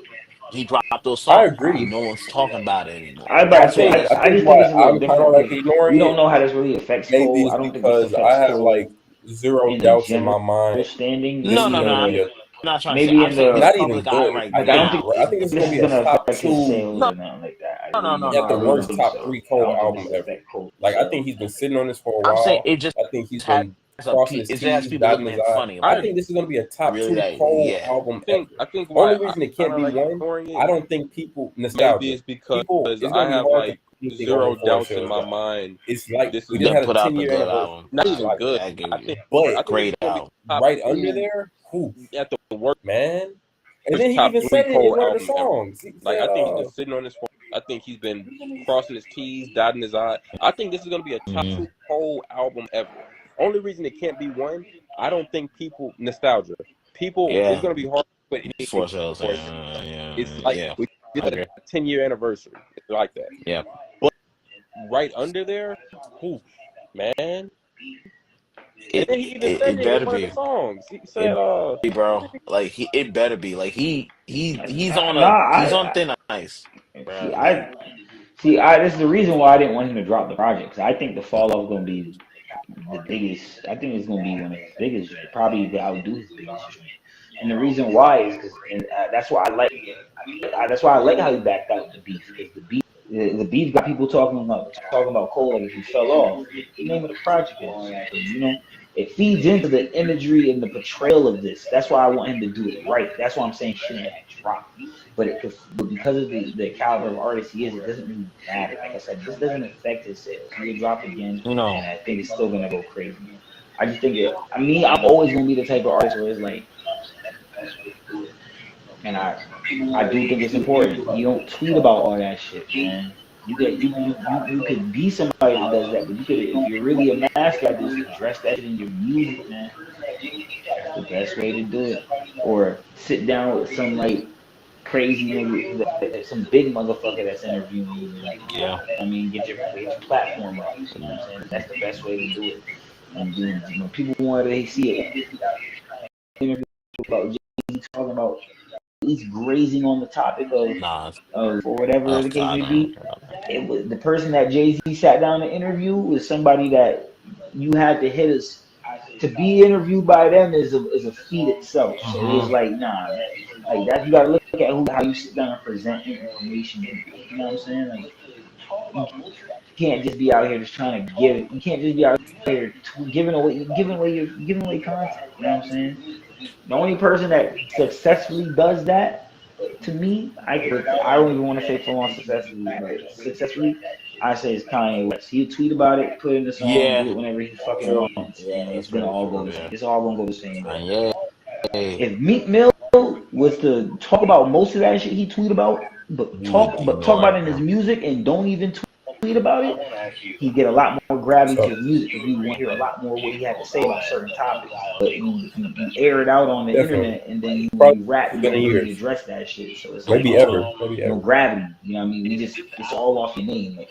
he dropped those songs. I agree. No one's talking about it anymore. I just think it's a little different. We don't know how this really affects Cole. I don't think this affects I have Cole like zero doubts in my mind. Standing. No. I'm not trying maybe to say. In the not even good. Right I think this is going to be a top two. Sales or nothing like that. At the worst top 3 Cole album ever. Like I think he's been sitting on this for a while. I'm saying it just. I think he's been crossing his T's, dotting his I's. Funny. I think this is going to be a top 2 Cole album ever. I think only reason it can't be one. I don't think people nostalgia. Maybe it's because it's I have like zero doubts in my mind. It's like this we is just had a put out 10-year good anniversary. album. Not even good. But great album. Right under there, at the work, man. And then he even said it in one of the songs. Like I think he's been sitting on this. I think he's been crossing his T's, dotting his I. I think this is going to be a top 2 Cole album ever. Only reason it can't be one, I don't think people nostalgia. People, it's going to be hard to put anything. It's like we did a 10-year anniversary. It's like that. Yeah. But right under there, man. And then he even said it better in one be. of the songs. He said, bro, like it better be. Like he's on thin ice. This is the reason why I didn't want him to drop the project, because I think the fall off is going to be the biggest. I think it's going to be one of his biggest, probably to outdo his biggest joint. And the reason why is because that's why I like. That's why I like how he backed out the beef, because the beef the beef got people talking about Cole like if he fell off. The name of the project is, it feeds into the imagery and the portrayal of this. That's why I want him to do it right. That's why I'm saying he shouldn't have dropped. But because of the caliber of artist he is, it doesn't really matter. Like I said, this doesn't affect his sales. He'll drop again, and I think it's still gonna go crazy. I just think I'm always gonna be the type of artist where it's like, and I do think it's important. You don't tweet about all that shit, man. You could be somebody that does that, but you could, if you're really a master at this, address that shit in your music, man. That's the best way to do it. Or sit down with some like crazy nigga, some big motherfucker that's interviewing you. Like, I mean, get your platform up. You know what I'm saying? That's the best way to do it. And then when people want to see it, interview about Jay-Z talking about he's grazing on the topic of or whatever the case may be. It was the person that Jay-Z sat down to interview was somebody that you had to hit us. To be interviewed by them is a feat itself. So it was like, nah, like that. You gotta look at how you sit down and present information. You know what I'm saying? Like, you can't just be out here just trying to give. You can't just be out here giving away content. You know what I'm saying? The only person that successfully does that, to me, I don't even want to say full on successfully, but successfully, I say it's Kanye West. He'll tweet about it, put it in the song, do it whenever he fucking wants. And it's all gonna go the same way. If Meek Mill was to talk about most of that shit he tweet about, but talk about it in his music and don't even tweet about it, he'd get a lot more gravity to his music because we want to hear a lot more what he had to say about certain topics. But you air it out on the internet and then you rap, you don't really address that shit. So it's maybe like, ever. No gravity. You know what I mean? It's all off your name. Like,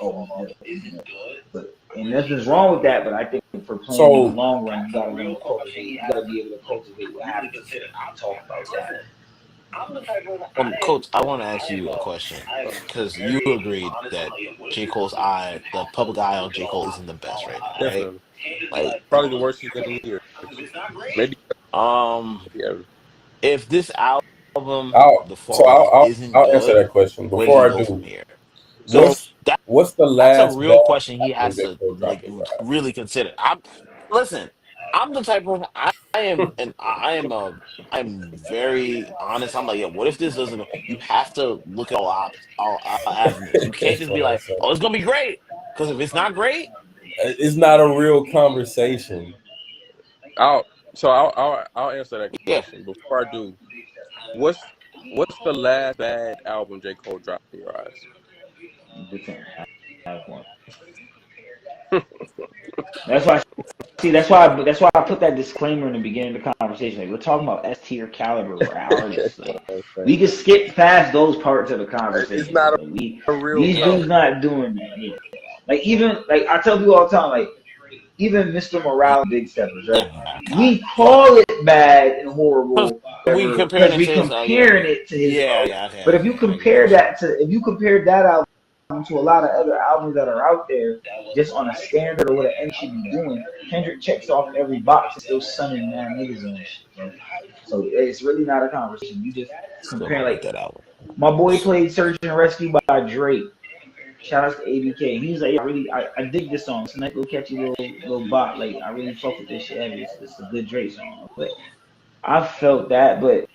and nothing's wrong with that, but I think for playing in the long run, you gotta learn to cultivate. You gotta be able to cultivate what happens. I'll talk about that. Coach, I want to ask you a question because you agreed that J. Cole's eye, the public eye on J. Cole isn't the best right now, right? Definitely. Like probably the worst he's been in years. Maybe. If this album, The Fall I'll isn't good, answer that question before I do. From here? So what's the last? That's a real question he has to really consider. I'm the type of I'm very honest. I'm like, what if this doesn't? You have to look at all avenues. You can't just be like, oh, it's gonna be great. Because if it's not great, it's not a real conversation. I'll answer that question. Before I do, what's the last bad album J. Cole dropped in your eyes? I have one. That's why I put that disclaimer in the beginning of the conversation. Like, we're talking about S tier caliber artists. Like, we can skip past those parts of the conversation. It's not like, these dudes not doing that. Yeah. Like, even I tell people all the time, like, even Mr. Morale, Big Steppers, right? We call it bad and horrible because we comparing it to his But if you compare that album to a lot of other albums that are out there, just on a standard or what an M should be doing, Kendrick checks off every box and still sunning mad niggas on shit. So it's really not a conversation. You just compare like that album. My boy played Search and Rescue by Drake. Shout out to ABK. He's like, I dig this song. It's a nice little catchy little bop. Like, I really fuck with this shit. It's a good Drake song. But I felt that, but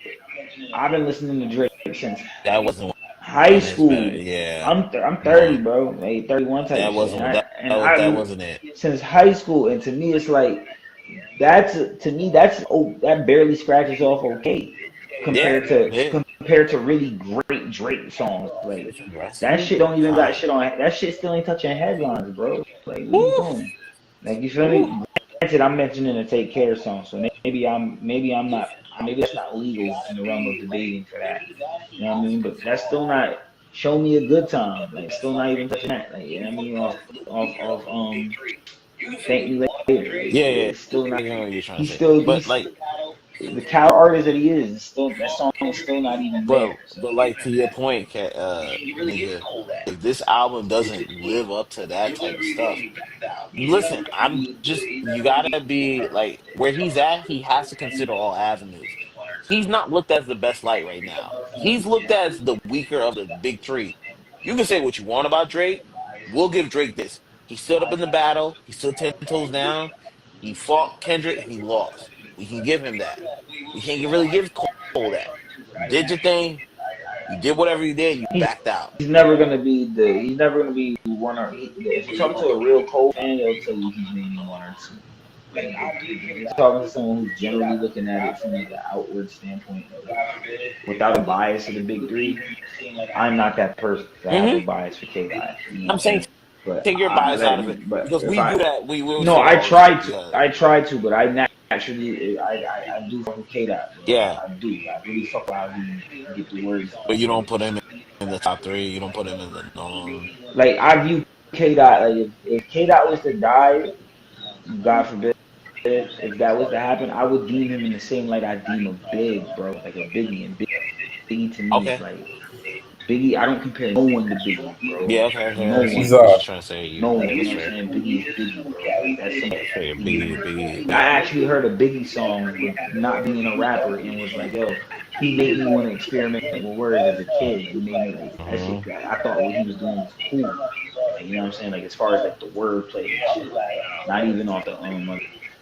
I've been listening to Drake since that wasn't high school. Yeah, I'm 30, bro. Like 31 type. That wasn't that wasn't it. Since high school, and to me, it's like that barely scratches off okay compared to really great Drake songs. Like, that shit don't even got shit on. That shit still ain't touching headlines, bro. Like, what you doing? Like, you feel me? Granted, I'm mentioning a Take Care song, so maybe I'm not. Maybe that's not legal in the realm of debating for that. You know what I mean? But that's still not Show Me a Good Time. Like, still not even touching that. Like, you know what I mean? Off Thank Me Later. It's still not. He's still, but like the caliber artist that he is, that song is still not even there. But like, to your point, nigga, if this album doesn't live up to that type of stuff, listen, you gotta be like, where he's at, he has to consider all avenues. He's not looked as the best light right now. He's looked as the weaker of the big three. You can say what you want about Drake. We'll give Drake this. He stood up in the battle. He stood 10 toes down. He fought Kendrick and he lost. We can give him that. We can't really give Cole that. You did your thing. You did whatever you did. You backed out. He's never gonna be the. He's never gonna be one or. If you talk to a real Cole fan, they'll tell you he's maybe one or two. Like, talking to someone who's generally looking at it from like an outward standpoint, without a bias of the big three. I'm not that person. I have a bias for K-Dot. I'm saying take your bias out of it because we do that. We will. No, I tried to. I tried to, but I naturally, I do fuck with K-Dot. Yeah, I do. I really fuck how he get the words. But you don't put him in the top 3. You don't put him in the Like, I view K-Dot, like, if K-Dot was to die, God forbid, if that was to happen, I would deem him in the same light I deem a Big, bro, like a Biggie. And Biggie to me is like, Biggie, I don't compare no one to Biggie, bro. Yeah, okay. No one. He's trying to say no one. You know what I'm saying? Biggie is Biggie, bro. That's something. Biggie. I actually heard a Biggie song with not being a rapper and was like, yo, he made me want to experiment with words as a kid. He made me like, that shit, I thought what he was doing was cool. Like, you know what I'm saying? Like, as far as like the wordplay and shit, not even off the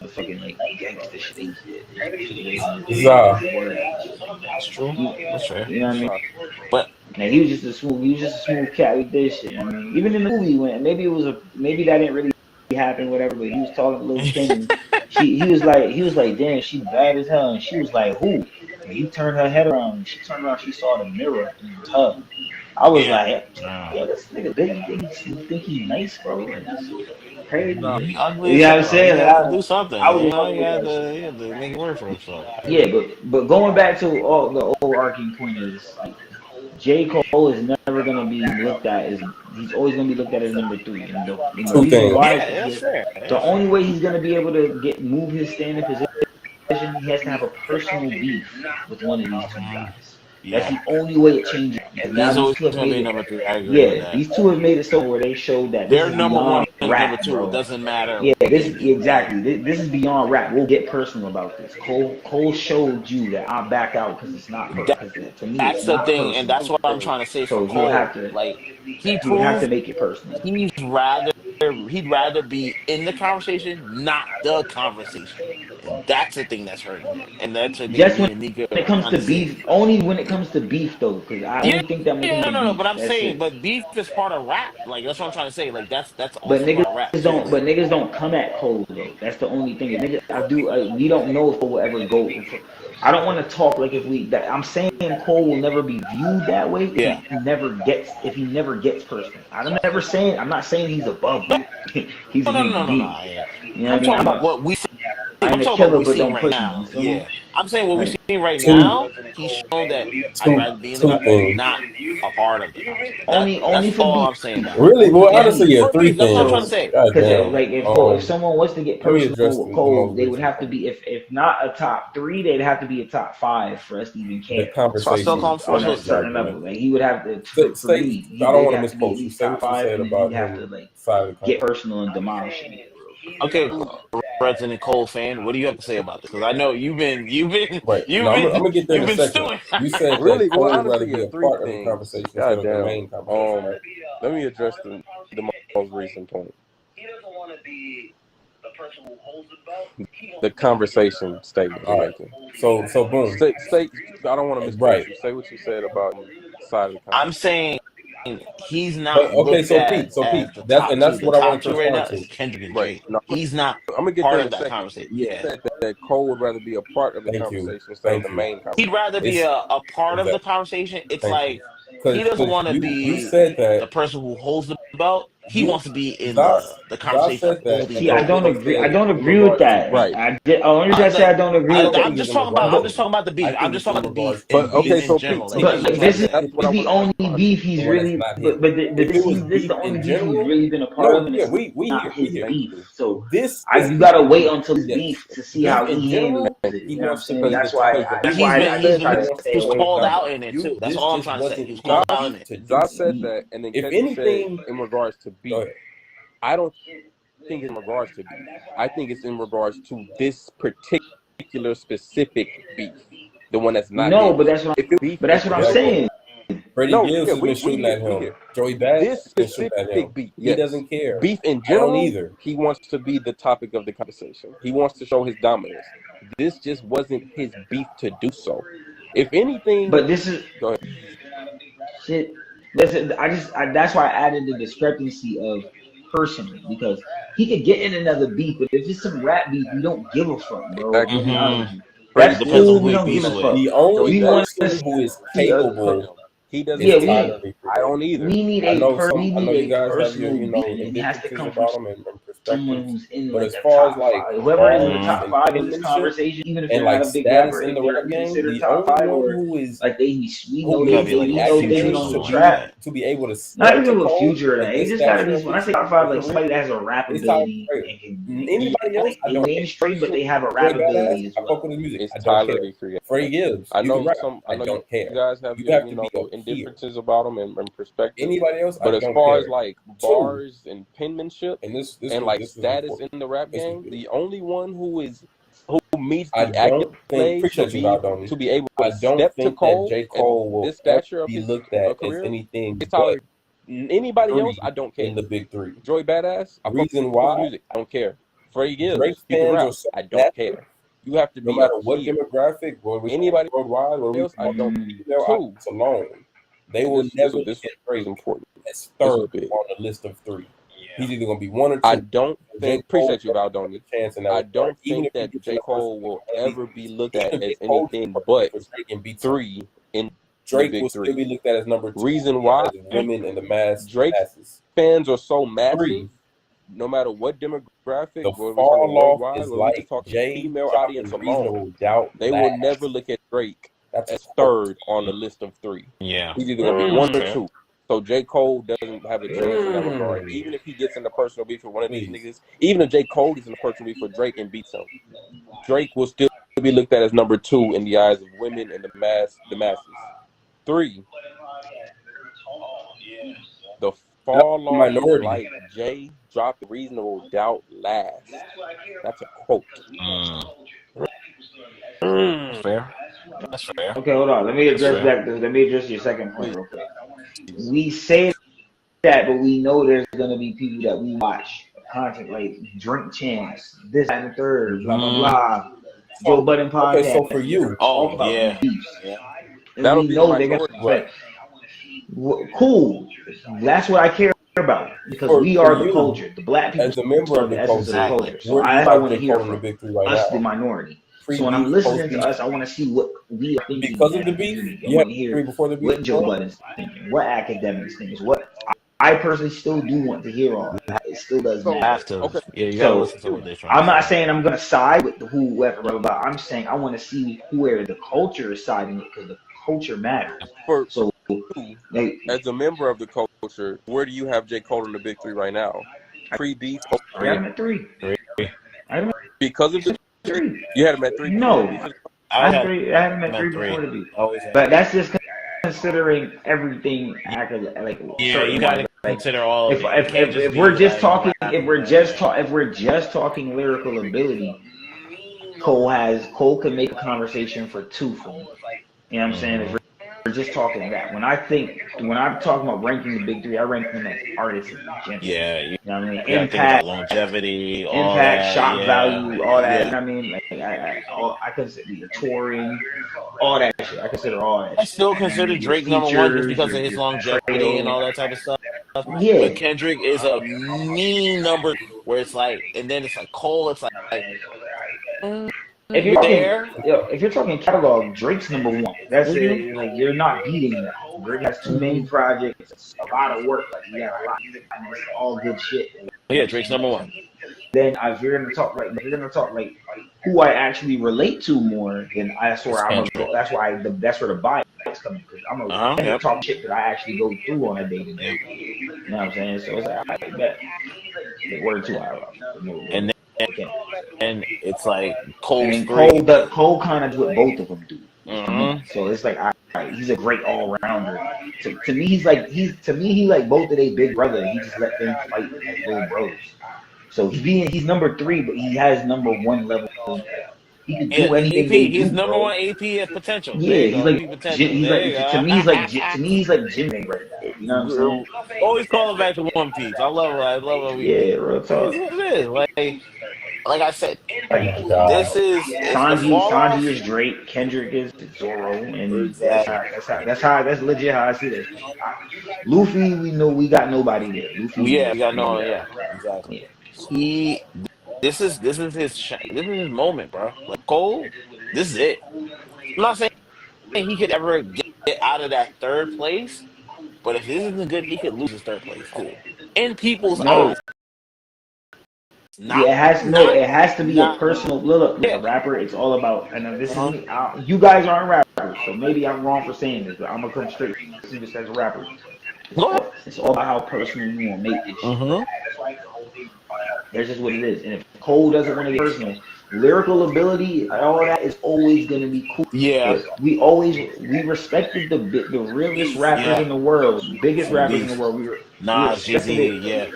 fucking like gangster shit he did. That's true. That's fair. You know what I mean? But now he was just a smooth cat with this shit. I mean, even in the movie when maybe that didn't really happen, whatever. But he was talking to Lil Kim. He was like, damn, she bad as hell. And she was like, who? And he turned her head around. And she turned around. She saw the mirror in the tub. I was like, yeah, this nigga Biggie think he's nice, bro. Like, crazy. He ugly. You know what I'm saying? Like, do something. I was you had to make it work for himself. Yeah, but going back to all the overarching point is like, J. Cole is never gonna be looked at as he's always gonna be looked at as number 3. And the reason why the only way he's gonna be able to move his standing position, he has to have a personal beef with one of these two guys. That's the only way it changes. These always gonna be number 3. I agree with that. These two have made it so where they showed that they're number 1 and rap, number 2. bro. It doesn't matter. Yeah, this is beyond rap. We'll get personal about this. Cole showed you that I back out because it's not personal. To me, that's the thing, personal. And that's what I'm trying to say. So Cole, have to make it personal. He'd rather be in the conversation, not the conversation. And that's the thing that's hurting him. And that's a just when it comes to beef. Only when it comes to beef, though, because I don't think that. No. But I'm saying, but beef is part of rap. Like that's what I'm trying to say. Like that's also but niggas part of rap. But niggas don't come at Cole though. That's the only thing. Niggas, we don't know if Cole will ever go. I don't want to talk like I'm saying Cole will never be viewed that way. Yeah. If he never gets personal. I'm not saying he's above you. He's no. You know I'm talking about what we see. I'm talking about what we're seeing right now. Yeah. I'm saying what we're seeing right now, he's shown that I'd rather be in the conversation, not a part of the conversation. That's all I'm saying. Really? Well, honestly, 3 things. That's what I'm trying to say. Because like if someone was to get personal with Cole, they would have to be if not a top 3, they'd have to be a top 5 for us to even care. The conversation on a certain level. Like he would have to. For me, I don't want to misquote you. Say what you said about you have to like get personal and demolish it. Okay, Resident Cole fan, what do you have to say about this? Because I know you've been. I'm gonna get there in a second. You said really, Cole would rather be a part of the conversation instead of the main conversation. Let me address the most recent point. He doesn't want to be the person who holds the belt. The conversation statement you're making. So boom. Say I don't want to misquote you. Say what you said about side of the conversation. I'm saying. He's not. Okay, so Pete, that's what I want to respond to. Kendrick and Drake. No, he's not. I'm gonna get part there of that conversation. Yeah, that Cole would rather be a part of the conversation instead of the main conversation. He'd rather be a part of the conversation. It's like he doesn't want to be you said that the person who holds the belt. He wants to be in the conversation. See, I don't agree. I don't agree with that. Right. I don't agree with that. I'm just talking about the beef. I'm just talking about the beef. But okay, so this is the only beef he's really. But this is the only beef he's really been a part of. Yeah, we his beef. So this you gotta wait until his beef to see how he handles it. You know what I'm saying? That's why he's called out in it too. That's all I'm trying to say. He's called out in it. Josh said that, and then if anything in regards to beef, I don't think it's in regards to beef. I think it's in regards to this particular specific beef, the one that's not. No, but that's what I'm saying. Freddie Gibbs has been shooting at him. Joey Badass This has been shooting at him. specific beef, He doesn't care. Beef in I don't general, either. he wants to be the topic of the conversation. He wants to show his dominance. This just wasn't his beef to do so. If anything, But this is go ahead. shit. Listen, that's why I added the discrepancy of personally, because he could get in another beef, but if it's some rap beef, we don't give a fuck, bro. Exactly. To be honest with you. Right, That's it depends cool. on who We he don't give beefs a with. fuck. The only We want person who is see a capable He doesn't. Yeah, is we Tyler need. the I Creator. don't either. We need I a know per. We I know need you a guys have your, personal you know, beef, and it has to indifferences come from about them and someone perspectives. who's in But like as the far as top like five. Whoever is in the bars top and five in this penmanship conversation, even if and they're like not a big status rapper, in if the they're rap game, considered the top only five, one or who is like we who know Gotta they be like we a know Future they or been on something the like trap. that. to be able to Not step even to with Cole Future or at that. It this just gotta stature be of when I his say top five, like career, somebody that has a rap it's Tyler the ability Creator. and can Anybody else, I they don't care. mainstream, but they have a Joey rap ability Badass, as I fuck well. with his music. It's I don't Tyler care. the Creator. Freddie Gibbs, I you can know rap. some. I I know don't you care. guys have You your, have to be a peer. indifferences about them and perspective. Anybody else, I But as don't far as care. like Two, bars and penmanship and this and like this was status important. in the rap This was game, beautiful. the only one who meets I the don't think, accolades appreciate you, Valdoni. to be able I to don't step to think that Cole J. at Cole will this ever stature of be his looked at as career, anything it's but Tyler. Anybody else, I three don't care. in the big three. Joey Badass, I fuck Reason with his why music, I don't care. Freddie Drake Gibbs, you can fans rap, are so I don't passive, care. You have to no be matter a what peer. demographic, where we Anybody worldwide, where we else, I don't. female Two, audience alone, they will this never was look at was Drake important. as This was third big. on the list of three. He's either gonna be one or I two. don't J. think. Cole Appreciate you, doesn't have Valdoni. a chance in that I regard. don't Even think if he that gets in J. the first Cole will ever be looked even at if as J. Cole anything gets but for Drake and beats him, three in the Drake big will still three. be looked at as number two Reason in the why eyes of women and the Drake masses. fans are so massive, Three, no matter what demographic, the whether we're fall talking off worldwide, is whether we're just like talking Jay female dropping audience alone, Reasonable Doubt they will last. never look at Drake That's a as quote. third on the list of three. Yeah. He's either gonna be one or Okay. two. So J. Cole doesn't have a chance in that regard. Even if he gets in a personal beef with one of these Please. niggas, even if J. Cole gets in a personal beef with Drake and beats him, Drake will still be looked at as number two in the eyes of women and the masses. Three, the fall off is Minority. like Jay dropped Reasonable Doubt last. That's a quote. Fair. That's fair. Okay, hold on. Let me That's address fair. that. Let me address your second point real quick. We say that, but we know there's gonna be people that we watch content like Drink Champs, this that, and the third, blah blah blah. Joe Budden podcast. Okay, so for you, talk about yeah. beefs. And That'll we be know the they're gonna minority. cool. That's what I care about because we For are the you, culture. The black people as a member are of the the essence of the culture, culture. So where do you I have want to J. hear Cole in the from big three right us, the now? minority. Pre-beef, So when I'm listening post-beef. to us, I want to see what we are thinking. Because of the beef, I you want have to hear three before the beef. what Joe Budden's thinking, what academics think, what I personally still do want to hear all. It still does You matter. have to. Okay. Yeah, you gotta So listen to what they're trying I'm to not say. saying I'm gonna side with whoever, but I'm saying I want to see where the culture is siding it because the culture matters. For So you, they, as a member of the culture, where do you have J. Cole in the big three right now? Pre-beef, I got him at three. because of the Three. you had him at three. No, I I had had him at him three at three. before the beef. Always had. But that's just considering everything like Yeah, certain you gotta ones. Like, consider all of it. You can't if be we're just like talking rap if we're and just rap. if we're just talking lyrical ability, Cole can make a conversation for two for me. You know what I'm saying? If we're just talking that. When I'm talking about ranking the big three, I rank them as artists in general. Yeah, you You know what I mean? gotta think about longevity, all Impact, that. shock Yeah. value, all that. Yeah. You know what I mean? Like I consider the touring, all that shit. I consider all that. I still shit. consider Your Drake number one just features, because of his your longevity portrayal. and all that type of stuff. Yeah. But Kendrick is a mean number where it's like, and then it's like Cole. It's like If you're there. if you're talking catalog, Drake's number one. That's it. Like you're not beating that. Drake has too many projects, it's a lot of work. Like you got a lot, and it's all good shit. Yeah, Drake's number one. Then if you're gonna talk like who I actually relate to more, then that's where that's where the bias comes because I'm gonna talk shit that I actually go through on a day to day. You know what I'm saying? So it's like I bet word to our And it's like Cole's and three. Cole kind of what both of them do. Mhm. So it's like he's a great all rounder. To me, he's like both of their big brother. He just let them fight as little bros. So he's number three, but he has number one level He could Yeah, do anything AP. they He's do, number bro. one AP at potential. There Yeah, you go. AP potential. he's There you like to me he's like Jimmy right now. You know what I'm saying? go. Always calling back to One Piece. I love it. I love what we Yeah, do. real Like, it's talk. what it is. Like I said, Oh Like my god. this is it's the Sanji, fall Sanji off. is Drake, Kendrick is Zoro, and Exactly. that's legit how I see this. Luffy, we know we got nobody there. Luffy Yeah, is we got no. yeah, Yeah, exactly. yeah. He. This is this is his moment, bro. Like Cole, this is it. I'm not saying he could ever get out of that third place, but if this isn't good, he could lose his third place too. In people's No, eyes, not yeah, not it has to be a not. personal look. With a Yeah. rapper, it's all about. And this is Uh-huh. me. You guys aren't rappers, so maybe I'm wrong for saying this, but I'm gonna come straight to this as a rapper. Go ahead. It's all about how personal you want to make this shit. Mm-hmm. That's just what it is. And if Cole doesn't want to get personal, lyrical ability, all that is always gonna be cool. Yeah. But we respected the realest rappers in the world, biggest rappers in the world. We Nas, respected Jay-Z, it. yeah.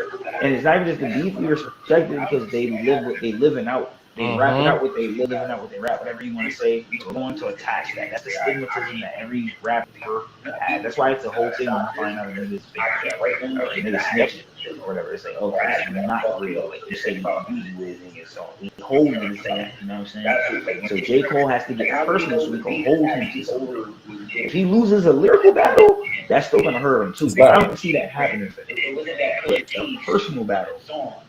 And it's not even just the beef. We respect it because they live what they living out. They rap it out what they living out what they rap. Whatever you want to say, you're going to attach that. That's the stigmatism that every rapper has. That's why it's a whole thing when you find out a nigga's fake or a nigga snitching or whatever. They say, oh, this is not real. Like you say about you with in your song. We hold him to say, you know what I'm saying? So J. Cole has to get personal so we can hold him to something. If he loses a lyrical battle, that's still gonna hurt him too. But I don't see that happening. But a personal battle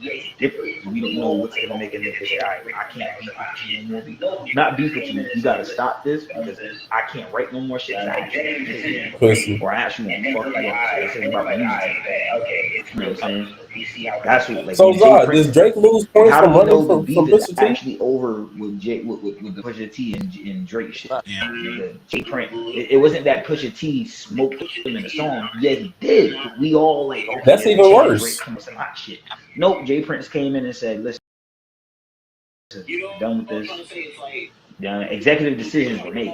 is different. We don't know what's gonna make a nigga say, I can't beef with you no more. Not beef with you. You gotta stop this because I can't write no more shit. Pussy. Or I actually want to fuck you up. This is about music. You know what I'm saying? That's what. Like, So Zod, does Drake lose points how from do we know running the from beef is Pusha T? actually over with the Pusha T and Drake shit? Yeah. The J Print. It wasn't that Pusha T smoked him in the song. Yeah, he did. We all like, okay, That's even worse. Drake comes to my shit. Nope. J Prince came in and said, listen, done with this. Executive decisions were made,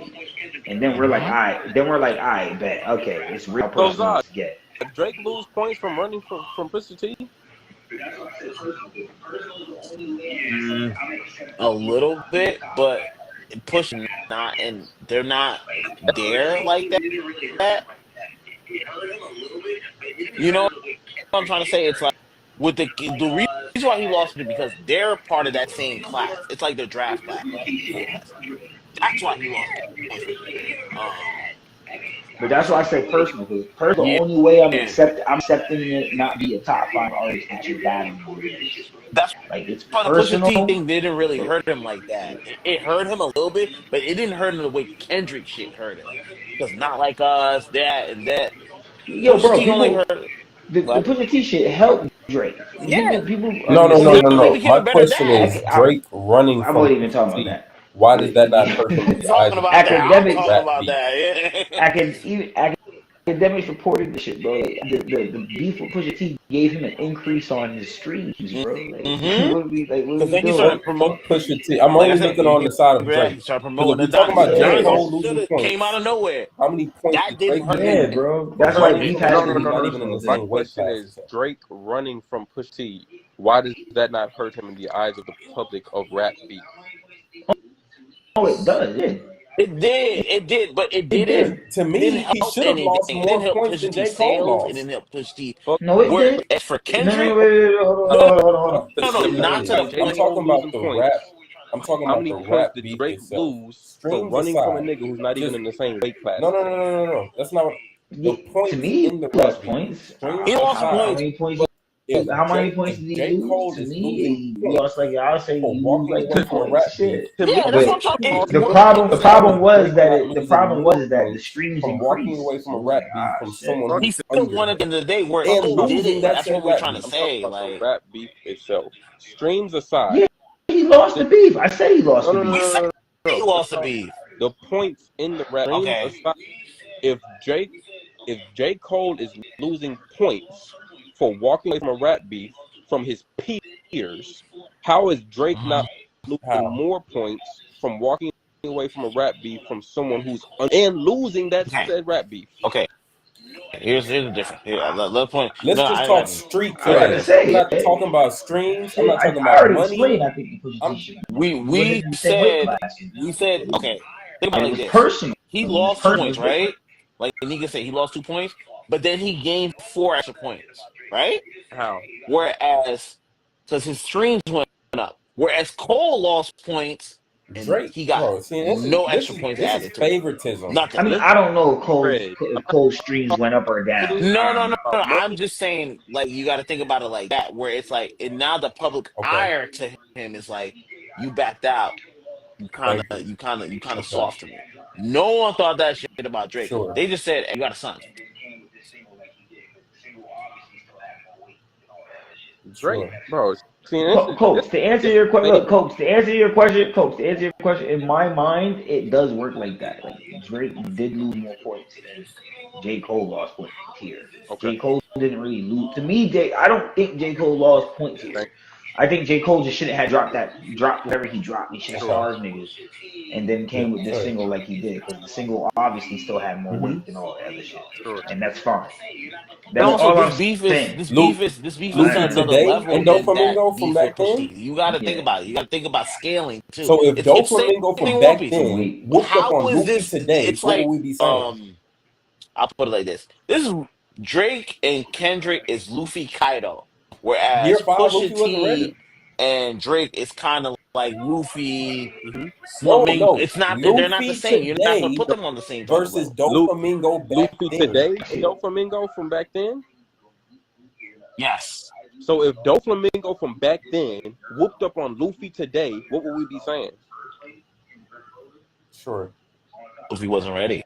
and then we're like, all right, bet, okay, it's real personal to get. Did Drake lose points from running from Pusha T? A little bit, but Push not, and they're not there like that. You know what I'm trying to say? It's like with the reason why he lost it because they're part of that same class. It's like their draft class. That's why he lost points. But that's why I say personal. Because the only way I'm accepting it not be a top 5 artist that you're battling with. That's like it's why the personal. Pusha T thing didn't really hurt him like that. It hurt him a little bit, but it didn't hurt him the way Kendrick shit hurt him. Because not like us, that and that. Yo, bro, the Like, Pusha T shit helped Drake. Yeah. People no. My question is Drake running from. I'm not even talking about that. Why does that not hurt him? Academics reported the shit, bro. Like, the beef with Pusha T gave him an increase on his streams, bro. Like, what we doing? Promote Pusha T. I'm only looking on the side of Drake. We're talking about Drake losing points. Came out of nowhere. How many points that didn't hurt him, bro? That's why beef has to be not even in the same. My question is Drake running from Pusha T. Why does that not hurt him in the eyes of the public of rap beef? Oh, it does. Yeah. It did, but it didn't. To me, he should have lost more points than J. Cole lost. It didn't help push the. No, it did. As for Kendrick, hold on. Not to the point. I'm talking about the rap. I'm talking about the rap did beef Drake itself. lose for running from a nigga who's not even in the same weight class? No. That's not the point. To me, in the plus rap points. He lost points. How many points did he lose? To me, he lost like I'll say he lose like 1 point. Shit. Yeah, that's what I'm talking. The problem was that the streams from walking away from a rap beef from someone he still won at the end of the day where he did it. That's what we're trying to say. Like rap beef itself. Streams aside. Yeah, he lost the beef. I said he lost the beef. He lost the beef. The points in the rap aside, if J. Cole is losing points for walking away from a rap beef from his peers, how is Drake not losing more points from walking away from a rap beef from someone who's and losing that said rap beef? Okay. Here's the difference. Here, let's point. Let's No, just I talk got street I got to cred. say, I'm not talking about streams. I'm not I talking about already money. explained. I think the Pusha I'm T shit. we said okay. Think about And it it like was this. personal. He It was lost 2 personal. points, right? Like nigga said, he lost 2 points, but then he gained 4 extra points, right? How? Whereas, because his streams went up. Whereas Cole lost points and Drake, he got bro. See, no extra points this added is to it. favoritism. Nothing. I mean, I don't know if Cole's streams went up or down. No. I'm just saying, like, you got to think about it like that, where it's like, and now the public ire to him is like, you backed out. You kind of soft to me. No one thought that shit about Drake. Sure. They just said, hey, you got a son. Drake, bro. Coach, to answer your question, Coach, to answer your question, in my mind, it does work like that. Like Drake did lose more points than J. Cole lost points here. Okay. J. Cole didn't really lose. To me, I don't think J. Cole lost points here. I think J. Cole just shouldn't have dropped whatever he dropped. He should have starved niggas, and then came with this single like he did, because the single obviously still had more weight than all that other shit, and that's fine. That's all I'm saying. This beef is on another level and than Doflamingo that from beef back with then. Pusha. You got to think about it. You got to think about scaling too. So if Doflamingo from back then whooped up how on is Luffy this today, it's what like would we be saying? I'll put it like this. This is Drake and Kendrick is Luffy Kaido, whereas Year 5, Luffy Pusha wasn't ready. T and Drake is kind of like Luffy. No, it's not. Luffy they're not the same. You're not gonna put them on the same versus level. Doflamingo back Luffy then. today, Doflamingo from back then. Yes. So if Doflamingo from back then whooped up on Luffy today, what would we be saying? Sure. Luffy wasn't ready.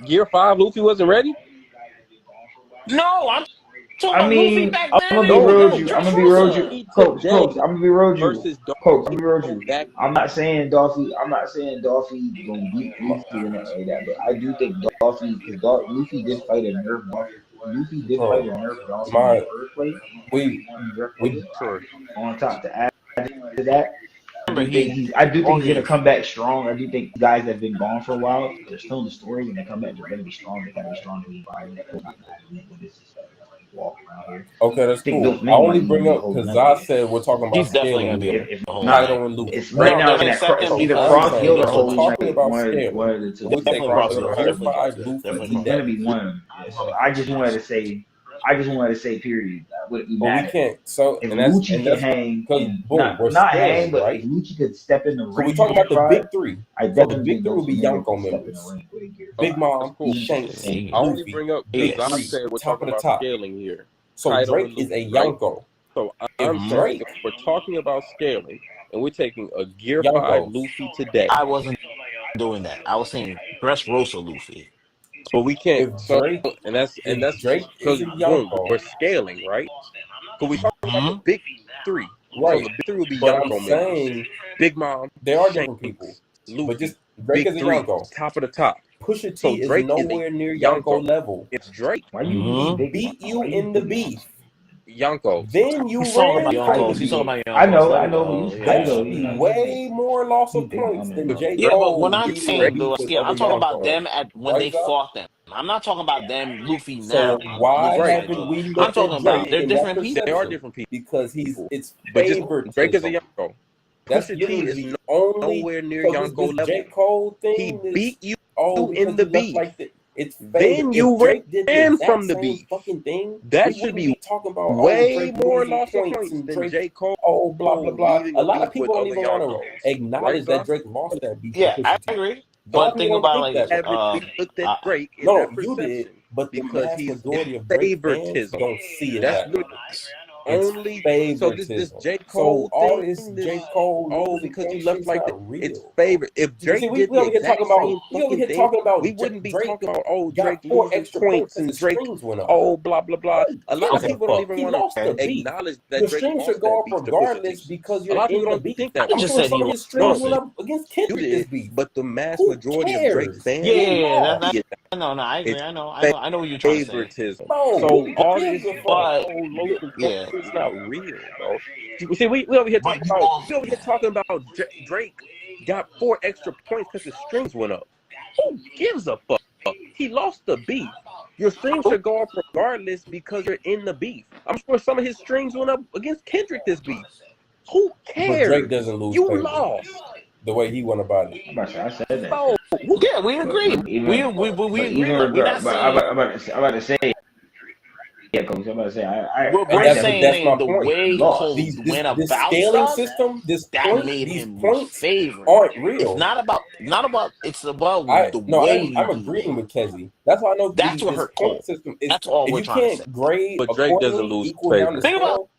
Year 5, Luffy wasn't ready? No, I'm talking I mean, Luffy back I'm then. gonna be real with you. I'm gonna be real with you. Coach, I'm gonna be real with you. Versus Coach, I'm gonna be real with you. I'm not saying Dolphy gonna beat Luffy or nothing like that, but I do think Dolphy, because Luffy did fight a nerf buff. Luffy did fight a nerf bounce on the earthquake. We on top to add to that. I do think he's gonna come back strong. I do think guys that have been gone for a while, they're still in the story. When they come back, they're gonna be strong. They gotta be strong to be walk around here. Okay, that's cool. I only bring up because I said we're talking about scaling. If Kaido and Luffy. It's right now in that either crossfield or whole talking about one scaling. of the two. We take It's gonna be one. So I just wanted to say, period. Would be But we can't. So if and that's Lucci could hang, not hang, but right? if Lucci could step in the ring, we talk about the big three. I So the definitely big three would be Yonko members. Big Mom, Shanks, I only bring up because I said we're top talking of the about top. scaling here. So Kaido Drake and is a Luffy, right? Yonko. So I'm saying if we're talking about scaling and we're taking a Gear 5 Luffy today. I wasn't doing that. I was saying Dressrosa Luffy. But we can't. If So, Drake, and that's Drake because is a Yonko. we're scaling, right? But we talking about the big three. Right. So the big three would be But Yonko I'm saying Big Mom. they are Shanks, different people. Luffy, But just Drake big is a three, Yonko. top of the top. Pusha T So is Drake is nowhere a near Yonko. Yonko level. It's Drake. Why you Beat you in the beef. Yonko. Then you He's talking ran about from the Yonkos. He's beef. talking about Yonkos. I know. That should be way more loss of points than J. Yeah, but Cole. when I'm beating saying the though, beef with I'm other talking about Yonkos. them when they fought them. I'm not talking about them Luffy So now. why Right. haven't we looked I'm talking at about Drake they're in different that people. They are perception? different people. Because it's But just favoritism. Drake is a Yonko. That's Pusha T literally is the only nowhere near so Yonko this level. J. Cole He thing is beat you because in the he left beef. like the, it's Then if you Drake did the ran exact from the same beef. fucking thing, That we should wouldn't be talking about way Drake more losing loss of points points and than Drake J. Cole. blah blah blah. leading A a lot of beef people with don't even other want Yonkos. to acknowledge Right, that Doc? Drake lost that beef. Yeah, to I Pusha T. agree. Dolphy But think don't about it think like that Haven't way. we looked at Drake in No, that you did, perception? but the Because vast he's majority of Drake fans favoritism. don't see it That's that way. literally It's only so this favoritism. J. Cole So all thing, this J. Cole losing because you points left shit's like that, not real. it's favorite. If Drake See, we did the over here exact talking about same we over fucking here thing, talking about we wouldn't be Drake talking about got Drake 4 losing extra points and and the Drake strings went up. blah blah blah. A lot of Gives a people don't fuck. even He want lost the to beef. acknowledge that Your Drake strings lost should go that up beef to Pusha regardless T. because A you're lot of in people the don't beef. think I that. I just sure said some he of his strings lost went it. up against You Kendrick this did, beef. but the mass Who majority of Drake cares? fans, Yeah, lost. no, I agree. it's I know what you're trying to say. favoritism. Bro, So who all gives this a fuck? But whole local yeah, is not real, bro. You see, we over here but talking you about also Drake got 4 extra points because the strings went up. Who gives a fuck? He lost the beef. Your streams should go up regardless because you're in the beef. I'm sure some of his streams went up against Kendrick this beef. Who cares? But Drake doesn't lose. You favor. lost. The way he went about it. I said that. Oh, yeah, we agree. We agree. We're not saying. I'm about to say. Yeah, coach. I'm about to say. We're saying the way Cole went about this scaling system, that made him favor. Aren't real. It's not about. It's about the way. I'm agreeing with Kezzy. That's why I know that's what hurt Cole. System is. That's all we're trying to say. You can't grade, but Drake doesn't lose favor. Think about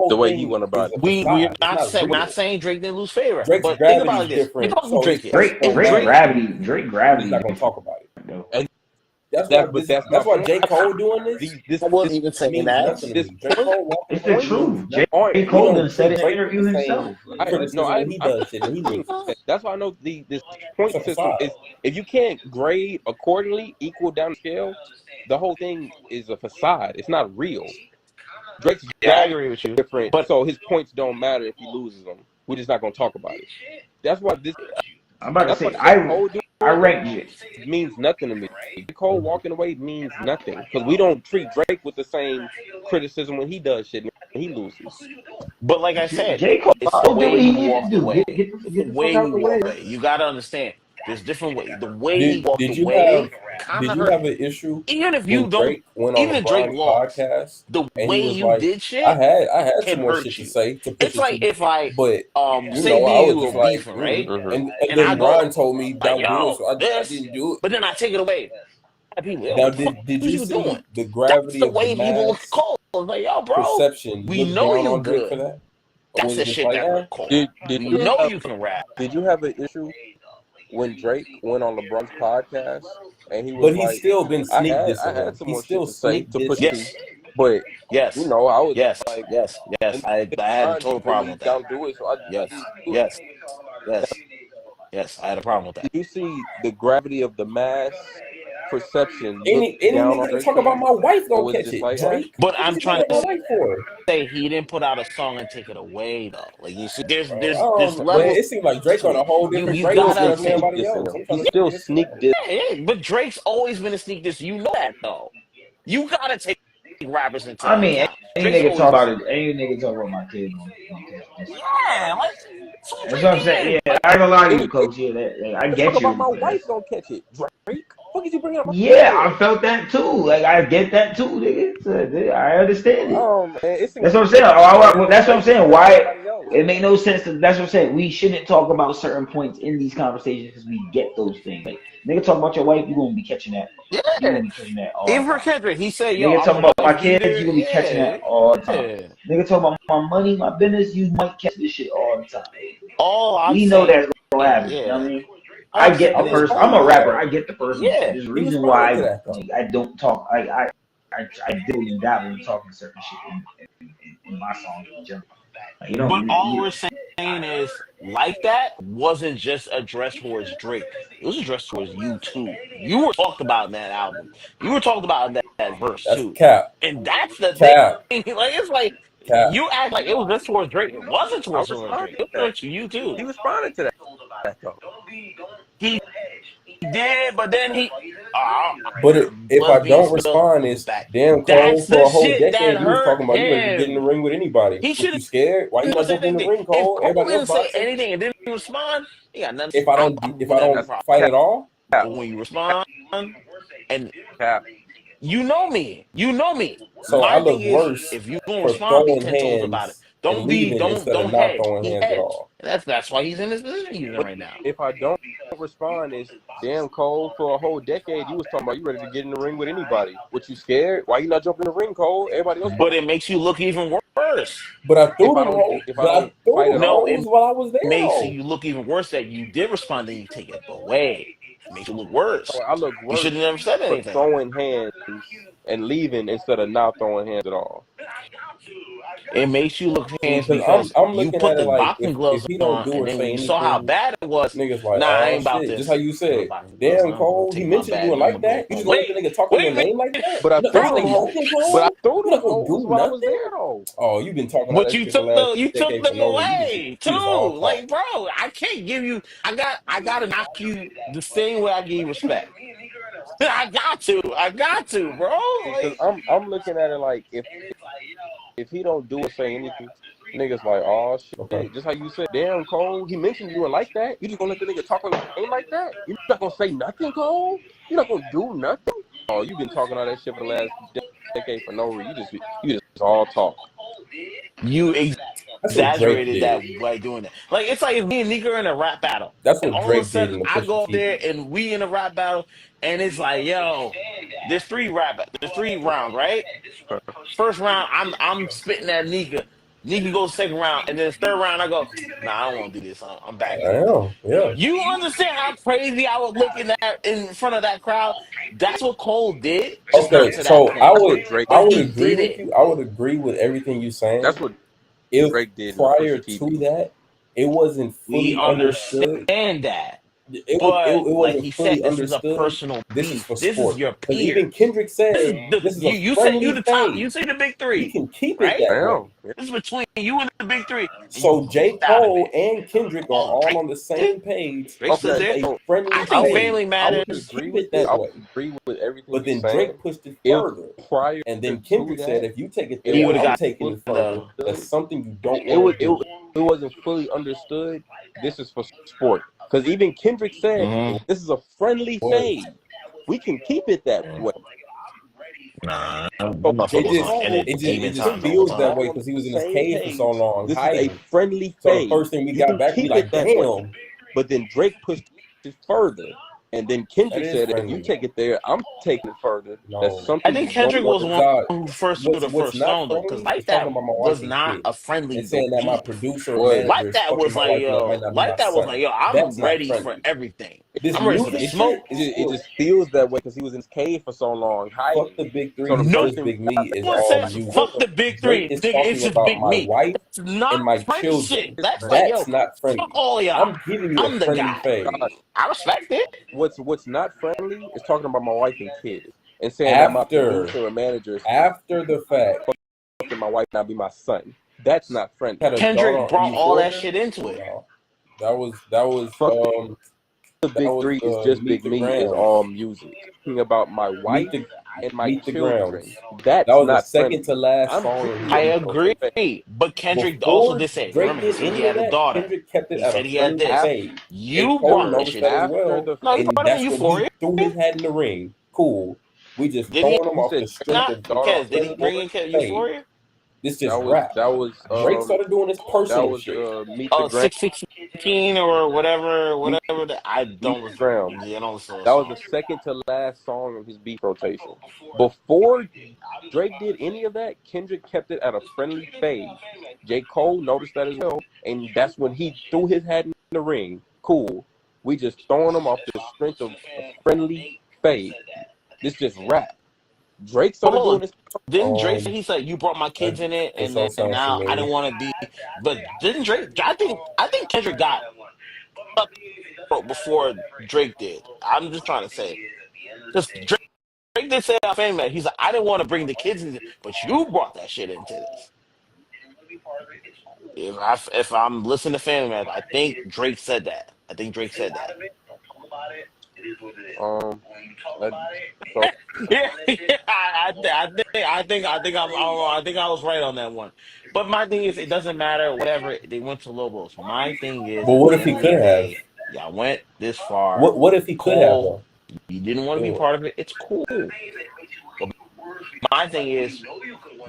the way he went about it. We're not saying Drake didn't lose favor. Drake's but think about this. Different. Think about who Drake is. Drake gravity. He's not gonna talk about it. And that's why J. Cole doing this. I wasn't even saying that. It's the truth. J. Cole done said it in interview himself. He does shit. And he means it. That's why I know this point system is. If you can't grade accordingly, equal down the scale, the whole thing is a facade. It's not real. Drake's I agree with you. Different, but so his points don't matter if he loses them. We're just not gonna talk about it. That's why this. I'm about to say I rank it. Means nothing to me. Cole walking away means nothing because we don't treat Drake with the same criticism when he does shit and he loses. But like I said, J. Cole it's the way he walked away. It's the way he walked away. You gotta understand. There's different ways. The way he walked away. Did you have an issue? Even if you don't, even if Drake lost, the way you did shit, I had some more shit to say. It's like if I, but say me were beefing, right? And then Brian told me don't do it, so I didn't do it. But then I take it away. People, now, did you see the gravity of the people look cold? Like, yo, bro, perception? We know you good. For that. That's the shit that we're cold. Did you know you can rap? Did you have an issue when Drake went on LeBron's podcast and he was but he's still been sneak dissing. I had some more still shit to say to push yes. But yes, you know, I was yes, like, yes. I had a total problem with that. Don't do it. So yes. I had a problem with that. You see the gravity of the mass perception. Any nigga talk about my wife gonna catch it, Drake. But I'm trying to say he didn't put out a song and take it away though. Like you see, there's levels. It seems like Drake on a whole different Drake than everybody else. He's still sneak diss. Yeah, but Drake's always been a sneak diss. You know that though. You gotta take rappers into. I mean, any nigga talk about it. Any nigga talk about my kid. Yeah, like that's what I'm saying. Yeah, I ain't gonna lie to you, coach. Yeah, I get you. About my wife don't catch it, Drake. What did you bring up? Yeah, I felt that too. Like I get that too, nigga. So, I understand it. Man, that's what I'm saying. That's what I'm saying. Why it make no sense. That's what I'm saying. We shouldn't talk about certain points in these conversations because we get those things. Like nigga talk about your wife, you gonna be catching that. Yeah, you gonna be catching that. Even for Kendrick, he said, "Yo, nigga talking about my kids, you gonna be catching that all the time." Nigga talking about my money, my business, you might catch this shit all the time. We know that's gonna happen. You know what I mean? I get the person. I'm a rapper. I get the person. Yeah, there's a reason why I don't talk. I deal and dabble in talking certain shit in my songs in general. Like, but all we're saying is like that wasn't just addressed towards Drake. It was addressed towards you too. You were talked about in that album. You were talked about in that verse too. Cap. And that's the Cap. thing. Like it's like Cap. You act like it was just towards Drake. It wasn't towards Drake. It was towards you too. He responded to that though. He did, but then he. But if I don't respond, it's damn Cole for a whole decade. He was talking about you ready to get in the ring with anybody. He should have scared. Why you not jumping in the ring, Cole? Everybody else say anything and didn't respond. He got nothing. If I don't fight at all, when you respond and you know me. So my I look worse if you don't respond. Be 10 toes about it. Don't hedge. Throwing hands at all. That's why he's in this position he's in right now. If I don't respond, it's damn Cole. For a whole decade, you was talking about you ready to get in the ring with anybody. What, you scared? Why you not jumping in the ring, Cole? Everybody else. But it makes you look even worse. But I threw it while I was there. It makes you look even worse that you did respond and you take it away. It makes you look worse. So I look worse. You should have never said anything. Throwing hands and leaving instead of not throwing hands at all. It makes you look hands because you put the boxing gloves on, and then when you saw how bad it was, niggas like, I ain't about this. Just how you said, damn Cole, he mentioned you like that. You just let the nigga talk in your name like that. But I threw the Cole while I was there though. Oh, you've been talking. But you took them away too. Like, bro, I can't give you. I gotta knock you the same way I give you respect. I got to, bro. Because I'm looking at it like if he don't do or say anything, niggas like, oh shit. Okay. Just how you said, damn Cole, he mentioned you were like that. You just gonna let the nigga talk ain't like that? You not gonna say nothing, Cole? You not gonna do nothing? Oh, you been talking all that shit for the last decade for no reason. You just all talk. You That's what Drake exaggerated did. that by doing that. Like it's like if me and Nika are in a rap battle. That's And what all of a Drake did sudden in the I Pusha go up T. there and we in a rap battle and it's like, yo, there's three rounds, right? First round, I'm spitting at Nika. Nika goes second round, and then the third round I go, nah, I don't want to do this. I'm backing I out. know, yeah. You understand how crazy I was looking at in front of that crowd? That's what Cole did, just Okay, not to that so point. That's what Drake But I would he agree did with it. you. I would agree with everything you're saying. That's what If Drake did in the prior Pusha T to beat. that, it wasn't We fully understood. understand that. It But like wasn't he fully said, this is a understood. personal This is beef. for This is sport. your Because even peers. Kendrick said, This is this is a you said you friendly the top. You fade. say the big We three, can keep it right? that way. Damn. Yeah. This is between you and the big three. And So you J. backed out of Cole it. and Kendrick are Oh, all Drake on the same page. Drake stood This Okay, is there. a so friendly I think I would, fade. family I would matters. agree Keep with it that I way. would agree with everything But you're then saying. Drake pushed it If further. prior And then to Kendrick said, that, if you take it it He there, would have I'm wasn't got taking fully it further. understood. That's something you don't It want was to do. it wasn't fully understood. This is for sport. Because even Kendrick said this is a friendly fade. We can keep it that way. Nah, that So motherfucker It was J. just, on Cole it just, it demon just time the whole feels that time. way on because he the was in his same cave for so page. long This is a hiding. friendly So the fade. first thing we You got can back, we keep like, it that way. damn, But then Drake pushed it further. And then that Kendrick is said, if you friendly. take it there, I'm taking it further. That's No, something I think you don't Kendrick want was to the do. one God, who first threw the what's first not stone though, because friendly like is talking that about my wife was and not kid a friendly and saying that my beef. producer or What? manager Like is that fucking was my like, wife and that might yo, not be my like that was son. like, yo, That's I'm not ready for friendly. everything. This I'm ready for music the It, smoke. it just feels that way because he was in his cave for so long, hiding. Fuck the big So three the No first versus thing we Big got Me back is to one back, all like, says music. fuck the big Drake three. is Nigga, it's talking just about big my me. wife That's not and my friendly children. shit. That's like, That's yo, not fuck friendly. all y'all. I'm giving you a I'm the friendly guy. fade. God, I respect it. what's not friendly is talking about my wife and kids and saying that my After producer or manager is the fact, fucking my wife not be my son. That's not friendly. had a Kendrick daughter brought all that Jordan. shit into it. No, that was Fuck the big three is just Meet Big the Me is Grams. all music. Talking about my wife and my Meet the children. Grams. That's That was the not second friendly. to last I'm song giving in you I his a beat agree, rotation. but Kendrick also Before did say, Drake remember, he did said he any of had a that, daughter. Kendrick kept it He at said a he had friendly this. fade. J. You Cole brought that noticed shit that in. as after well, the No, he and brought it in that's when he Euphoria. threw his hat in the ring. Cool. We just Did he throwing him you off said the strength not? of daughter a Kez, did he friendly bring in fade. Euphoria? This just rap. that was Drake started doing his personal shit. Meet the Oh, Gram 616 or whatever, Meet, I Meet don't the listen. Gram. Yeah, I don't listen to those That was the songs. second to last song in his beat rotation. Before Drake did any of that, Kendrick kept it at a friendly fade. J. Cole noticed that as well, and that's when he threw his hat in the ring. Cool. We just throwing him off the strength of a friendly fade. This just rap. Drake But started doing this. didn't Drake say he said you brought my kids in it, This and all then sounds now I familiar. didn't want to be. But didn't Drake? I think Kendrick got up before Drake did. I'm just trying to say, just Drake did say that famous. He's like, I didn't want to bring the kids in, but you brought that shit into this. If I'm listening to Family Man, I think Drake said that. I think Drake said that. So Yeah, I think I was right on that one. But my thing is, it doesn't matter. Whatever they went to Lobos. My thing is, But at what the if end he of the could have? day, y'all went this far. What if he could have Cole, though? you didn't want to be Yeah. part of it. It's cool. But my thing is,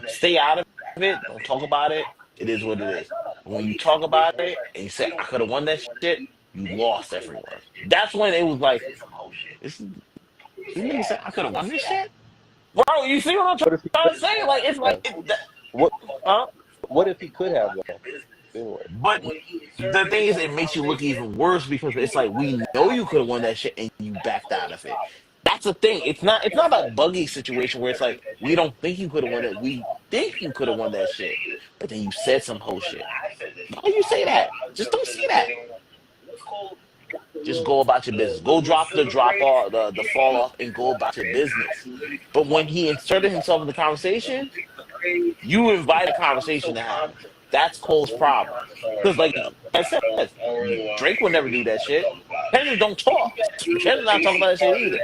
stay out of it. Don't talk about it. It is what it is. But when you talk about it and you say, I could have won that shit, you lost everyone. That's when it was like, this nigga said, I could have won this shit? Bro, you see what I'm what if he trying could to say? Like, it's like, what huh? what if he could have though? Anyway. But the thing is, it makes you look even worse because it's like, we know you could have won that shit and you backed out of it. That's the thing. It's not that buggy situation where it's like, we don't think you could have won it. We think you could have won that shit. But then you said some whole shit. Why you say that? Just don't say that. Just go about your business. Go drop the drop off, the fall off, and go about your business. But when he inserted himself in the conversation, you invite a conversation to happen. That's Cole's problem. Because, like I said, Drake would never do that shit. Kendrick don't talk. Kendrick not talking about that shit either.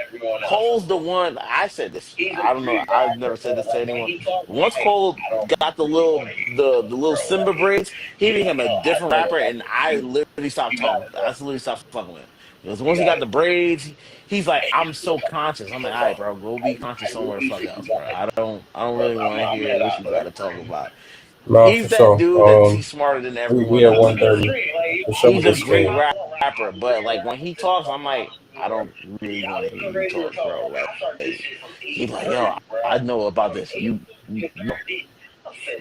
Cole's the one. I said this. I don't know. I've never said this to anyone. Once Cole got the little Simba braids, he became a different rapper, and I literally stopped talking. I literally stopped fucking with him. Because once he got the braids, he's like, I'm so conscious. I'm like, all right, bro, go be conscious somewhere the fuck else, bro. I don't really want to hear what you got to talk about. No, He's for that sure. dude that he's smarter than We everyone at else. 130 for sure He's with a this great stream. rapper, but like when he talks, I'm like, I don't really want to hear you talk, bro. Like he's like, yo, I know about this. You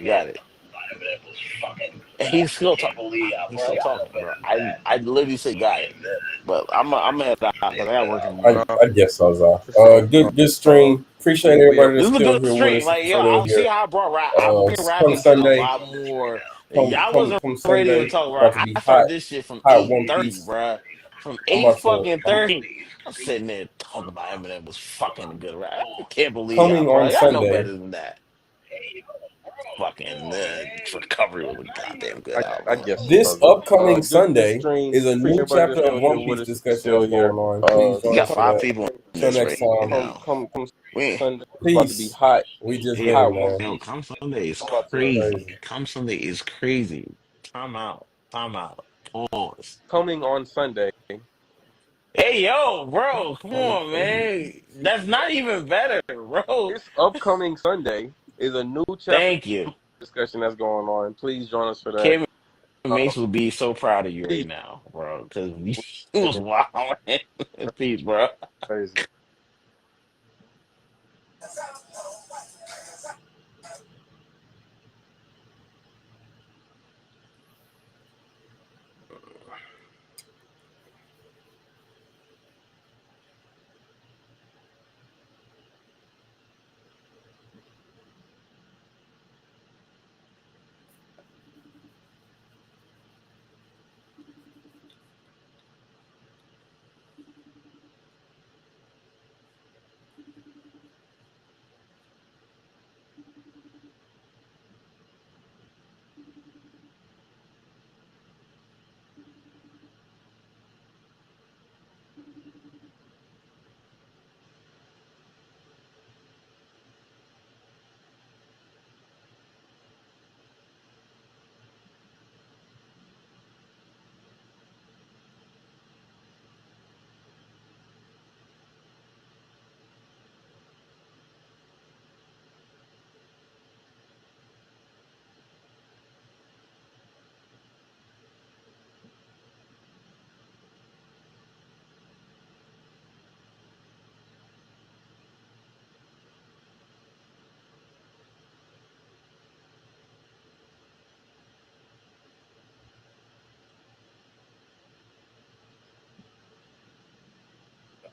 got it. And he's still talking. He's still talking, bro. I literally say got it, but I'm gonna head out because I got work in the morning. I guess so, Zah. For sure. Good stream. Appreciate everybody This that's is a still good here with stream. us. Like, yo, So they're I'll see here. how I brought rap. I bring Come rapping to a Sunday, lot more. Y'all wasn't come ready to Sunday, talk, bro. about to be I hot, started this shit from hot One 8:30, Piece. bro. From I'm 8 about to. fucking 30. I'm sitting there talking about Eminem was fucking good rap. I can't believe y'all, Coming bro. on Y'all know Sunday. better than that. Fucking Recovery was a goddamn good I album. guess This so, upcoming good Sunday stream. is a Appreciate new everybody chapter that's of still here One with Piece us. discussion Still that's here. going on. Please We join got us for 5 that. people in Till this next right time. now. Come We Sunday. It's about to be Peace. hot. We just Hey, did it, One man. yo, Piece. Come Sunday is I'm about to crazy. Come Sunday is crazy. Time out. Time out. Pause. coming on Sunday. Hey, yo, bro, come on, man. That's not even better, bro. This upcoming Sunday is a new chapter Thank you. discussion that's going on. Please join us for that. Kevin Mace would be so proud of you right now, bro, because he was wild. Peace, bro. Crazy.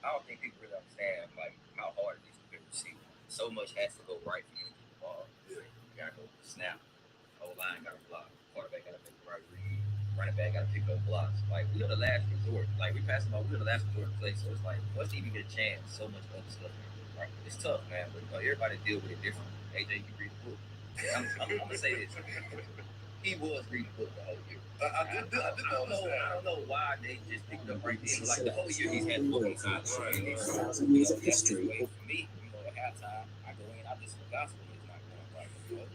I don't think people really understand like how hard it is to be received. So much has to go right for you to get the ball. You gotta go snap. Whole line gotta block. Quarterback gotta make the right read. Running back gotta pick up blocks. Like we're the last resort. Like we pass the ball, we're the last resort to play. So it's like once you even get a chance, so much other stuff. Right? It's tough, man. But everybody deal with it different. AJ, you read the book. Yeah, I'm gonna say this. He was reading the book the whole year. I don't know why they just picked up right there. But like the whole year he's had the book inside. For me, at halftime, I go in, I listen to gospel. It's not going right.